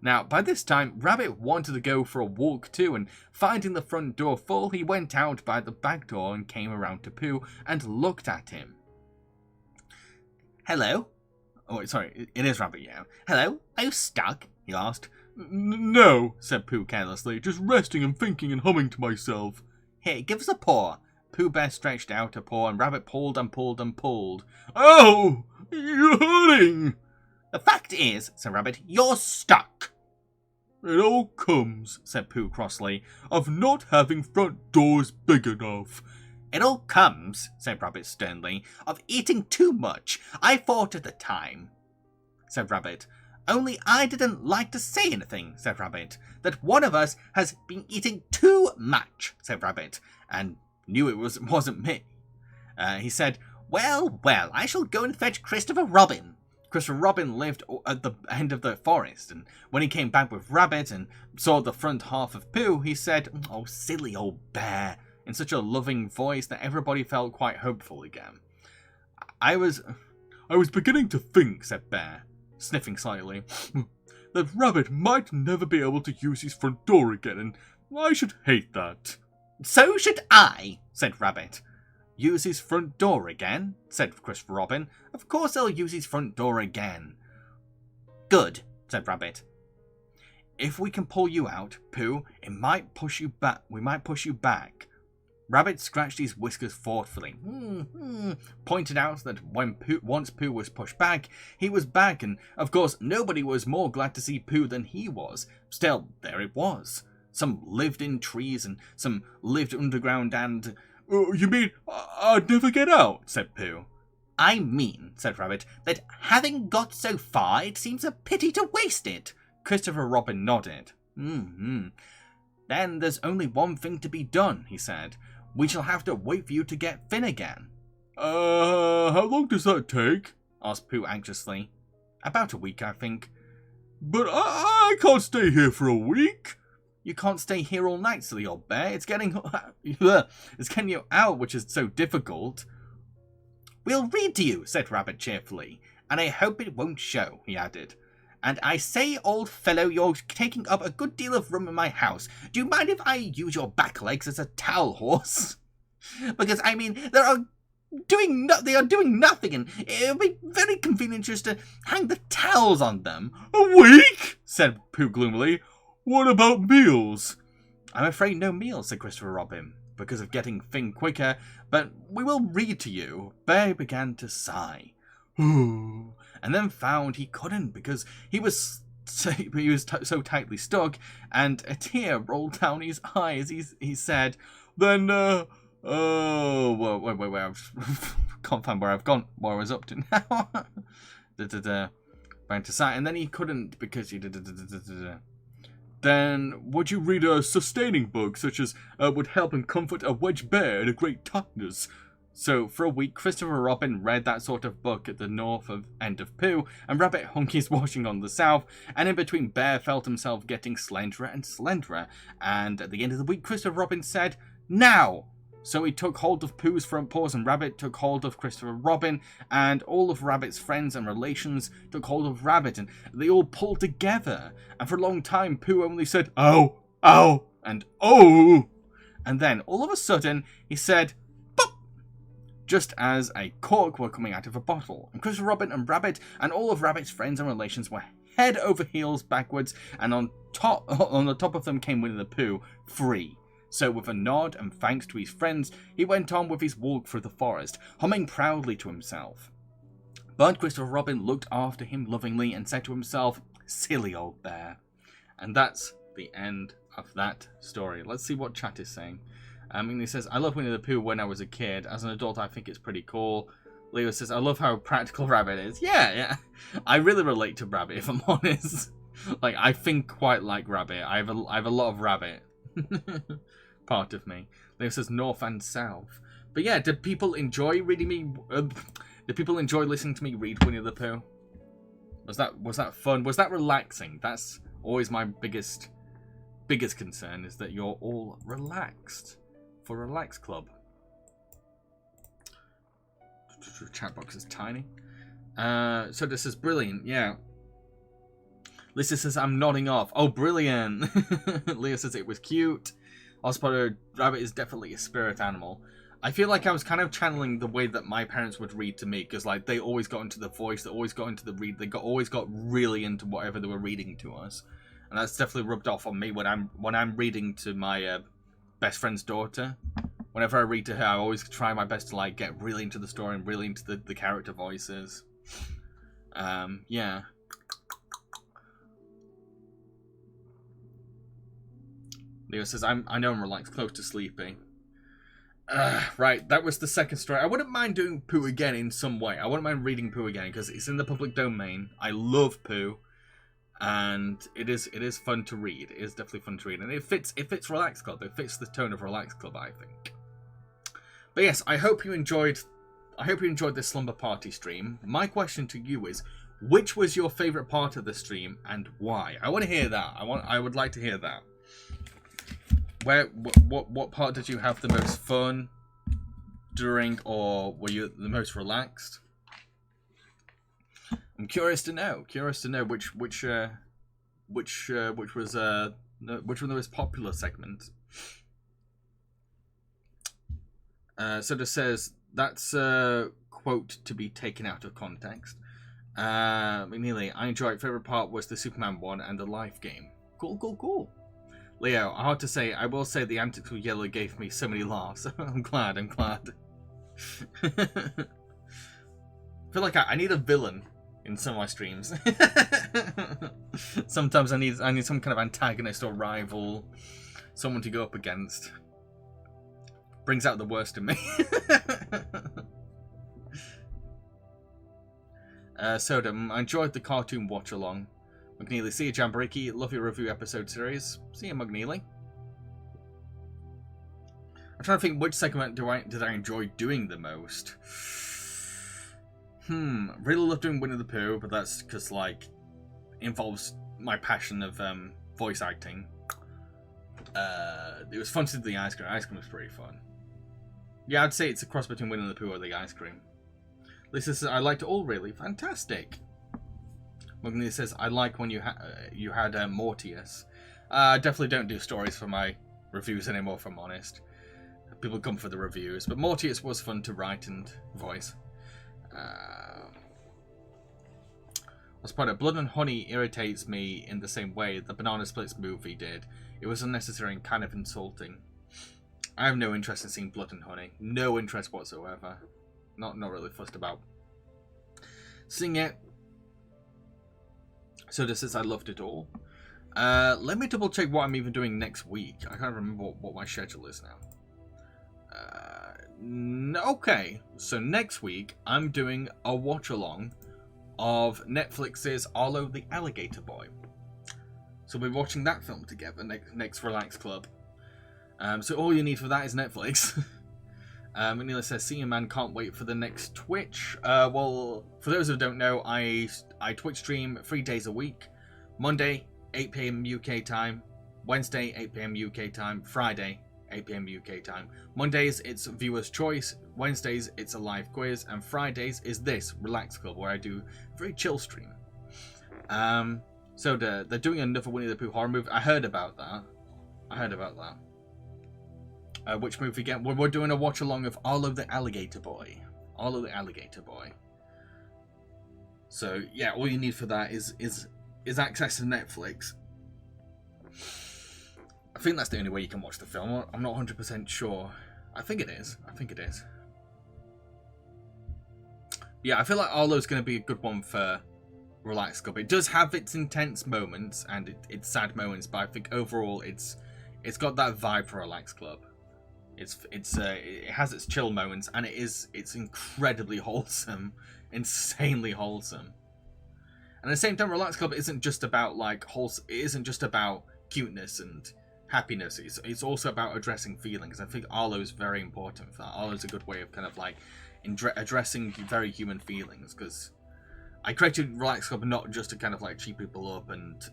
Now, by this time, Rabbit wanted to go for a walk too, and finding the front door full, he went out by the back door and came around to Pooh and looked at him. Hello? Oh, sorry, it is Rabbit, yeah. Hello? Are you stuck? He asked. No, said Pooh carelessly, just resting and thinking and humming to myself. Here, give us a paw. Pooh Bear stretched out a paw, and Rabbit pulled and pulled and pulled. Oh! You're hurting! The fact is, said Rabbit, you're stuck. It all comes, said Pooh crossly, of not having front doors big enough. It all comes, said Rabbit sternly, of eating too much. I thought at the time, said Rabbit. Only I didn't like to say anything, said Rabbit. That one of us has been eating too much, said Rabbit, and knew it wasn't me. He said, Well, I shall go and fetch Christopher Robin. Christopher Robin lived at the end of the forest, and when he came back with Rabbit and saw the front half of Pooh, he said, Oh, silly old bear, in such a loving voice that everybody felt quite hopeful again. I was beginning to think, said Bear, sniffing slightly, that Rabbit might never be able to use his front door again, and I should hate that. So should I, said Rabbit. Use his front door again, said Christopher Robin. Of course he'll use his front door again. Good, said Rabbit. If we can pull you out, Pooh, it might push you back. We might push you back. Rabbit scratched his whiskers thoughtfully, pointed out that once Pooh was pushed back, he was back, and of course nobody was more glad to see Pooh than he was. Still, there it was. Some lived in trees, and some lived underground, and... You mean I'd never get out, said Pooh. I mean, said Rabbit, that having got so far, it seems a pity to waste it. Christopher Robin nodded. Then there's only one thing to be done, he said. We shall have to wait for you to get thin again. How long does that take? Asked Pooh anxiously. About a week, I think. But I can't stay here for a week. You can't stay here all night, silly old bear. It's getting you out, which is so difficult. We'll read to you, said Rabbit cheerfully, and I hope it won't show, he added. And I say, old fellow, you're taking up a good deal of room in my house. Do you mind if I use your back legs as a towel horse? Because, I mean, they are doing nothing, and it'll be very convenient just to hang the towels on them. A week? Said Pooh gloomily. What about meals? I'm afraid no meals, said Christopher Robin, because of getting thin quicker, but we will read to you. Bear began to sigh. And then found he couldn't, because he was so tightly stuck, and a tear rolled down his eyes. He said, Then, wait, I can't find where I've gone, what I was up to now. Began to sigh, and then he couldn't, because he Then, would you read a sustaining book, such as would help and comfort a wedge bear in a great darkness? So, for a week, Christopher Robin read that sort of book at the north end of Pooh, and Rabbit hung his washing on the south, and in between Bear felt himself getting slenderer and slenderer, and at the end of the week, Christopher Robin said, Now! So he took hold of Pooh's front paws, and Rabbit took hold of Christopher Robin, and all of Rabbit's friends and relations took hold of Rabbit, and they all pulled together, and for a long time, Pooh only said, Ow! Ow! And oh! And then, all of a sudden, he said, just as a cork were coming out of a bottle, and Christopher Robin and Rabbit and all of Rabbit's friends and relations were head over heels backwards, and on the top of them came Winnie the Pooh, free. So with a nod and thanks to his friends, he went on with his walk through the forest, humming proudly to himself. But Christopher Robin looked after him lovingly and said to himself, "Silly old bear." And that's the end of that story. Let's see what chat is saying. He says, "I love Winnie the Pooh when I was a kid. As an adult, I think it's pretty cool." Leo says, "I love how practical Rabbit is." Yeah. I really relate to Rabbit, if I'm honest. Like, I think quite like Rabbit. I have a lot of Rabbit. Part of me. Leo says, "North and South." But yeah, did people enjoy reading me? Did people enjoy listening to me read Winnie the Pooh? Was that fun? Was that relaxing? That's always my biggest concern, is that you're all relaxed for Relax Club. Chat box is tiny. So this is brilliant. Yeah. Lisa says, "I'm nodding off." Oh, brilliant. Leah says it was cute. Ospotter, Rabbit is definitely a spirit animal. I feel like I was kind of channeling the way that my parents would read to me, because like they always got into the voice, they always got into the read, always got really into whatever they were reading to us, and that's definitely rubbed off on me when I'm reading to my best friend's daughter. Whenever I read to her, I always try my best to like get really into the story and really into the character voices. Yeah. Leo says, I know I'm relaxed, close to sleeping. Right, that was the second story. I wouldn't mind doing Pooh again in some way. I wouldn't mind reading Pooh again because it's in the public domain. I love Pooh, and it is fun to read. It is definitely fun to read, and it fits Relax Club. It fits the tone of Relax Club, I think. But yes, I hope you enjoyed this Slumber Party stream. My question to you is, which was your favorite part of the stream and why? I want to hear that. I would like to hear that. What part did you have the most fun during, or were you the most relaxed? I'm curious to know. Which was the most popular segment. Soda says that's a quote to be taken out of context. McNeely, I enjoyed. Favorite part was the Superman one and the life game. Cool. Leo, hard to say. I will say the antics with Yellow gave me so many laughs. I'm glad. I feel like I need a villain in some of my streams. Sometimes I need some kind of antagonist or rival, someone to go up against. Brings out the worst in me. Soda, I enjoyed the cartoon watch along. McNeely, see you, Jambareeqi. Love your review episode series. See you, McNeely. I'm trying to think which segment did I enjoy doing the most. Really love doing Winnie the Pooh, but that's because like involves my passion of voice acting. It was fun to do the ice cream. Ice cream was pretty fun. Yeah, I'd say it's a cross between Winnie the Pooh or the ice cream. Lisa says, I liked it all really. Fantastic. Mugni says, I like when you had Mortius. I definitely don't do stories for my reviews anymore, if I'm honest. People come for the reviews. But Mortius was fun to write and voice. As part of Blood and Honey irritates me in the same way the Banana Splits movie did. It was unnecessary and kind of insulting. I have no interest in seeing Blood and Honey. No interest whatsoever. Not really fussed about seeing it. So this is I loved it all. Let me double check what I'm even doing next week. I can't remember what my schedule is now. Okay, so next week I'm doing a watch along of Netflix's Arlo the Alligator Boy. So we're watching that film together next Relax Club. So all you need for that is Netflix. Manila says, see you, man, can't wait for the next Twitch. Well, for those who don't know, I Twitch stream 3 days a week. Monday, 8 PM UK time. Wednesday, 8 PM UK time. Friday, 8 PM UK time. Mondays, it's viewer's choice. Wednesdays, it's a live quiz. And Fridays is this, Relax Club, where I do a very chill stream. So they're doing another Winnie the Pooh horror movie. I heard about that. Which movie again? We're doing a watch along of Arlo the Alligator Boy. Arlo the Alligator Boy. So yeah, all you need for that is is access to Netflix. I think that's the only way you can watch the film. I'm not 100% sure. I think it is. Yeah, I feel like Arlo's going to be a good one for Relax Club. It does have its intense moments and its sad moments, but I think overall it's got that vibe for Relax Club. It has its chill moments, and it's incredibly wholesome, insanely wholesome. And at the same time, Relax Club isn't just about like wholesome. It isn't just about cuteness and happiness. It's also about addressing feelings. I think Arlo is very important for that. Arlo's a good way of kind of like addressing very human feelings, because I created Relax Club not just to kind of like cheer people up and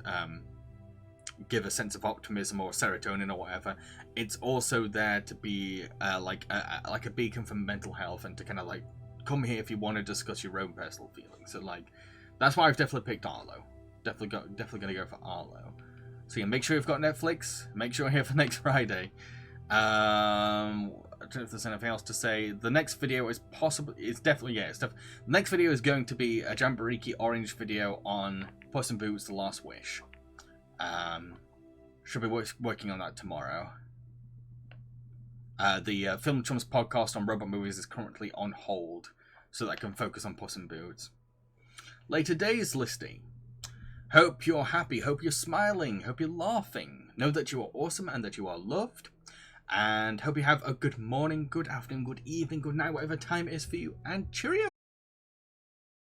give a sense of optimism or serotonin or whatever. It's also there to be like a beacon for mental health, and to kind of like come here if you want to discuss your own personal feelings. So like that's why I've definitely picked Arlo. Definitely gonna go for Arlo. So yeah, make sure you've got Netflix. Make sure you're here for next Friday. I don't know if there's anything else to say. The next video is definitely the next video is going to be a Jambareeqi orange video on Puss in Boots: The Last Wish. Should be working on that tomorrow. The Film Chums podcast on robot movies is currently on hold, so that I can focus on Puss in Boots. Later days listing. Hope you're happy, hope you're smiling, hope you're laughing. Know that you are awesome and that you are loved. And hope you have a good morning, good afternoon, good evening, good night, whatever time it is for you. And cheerio!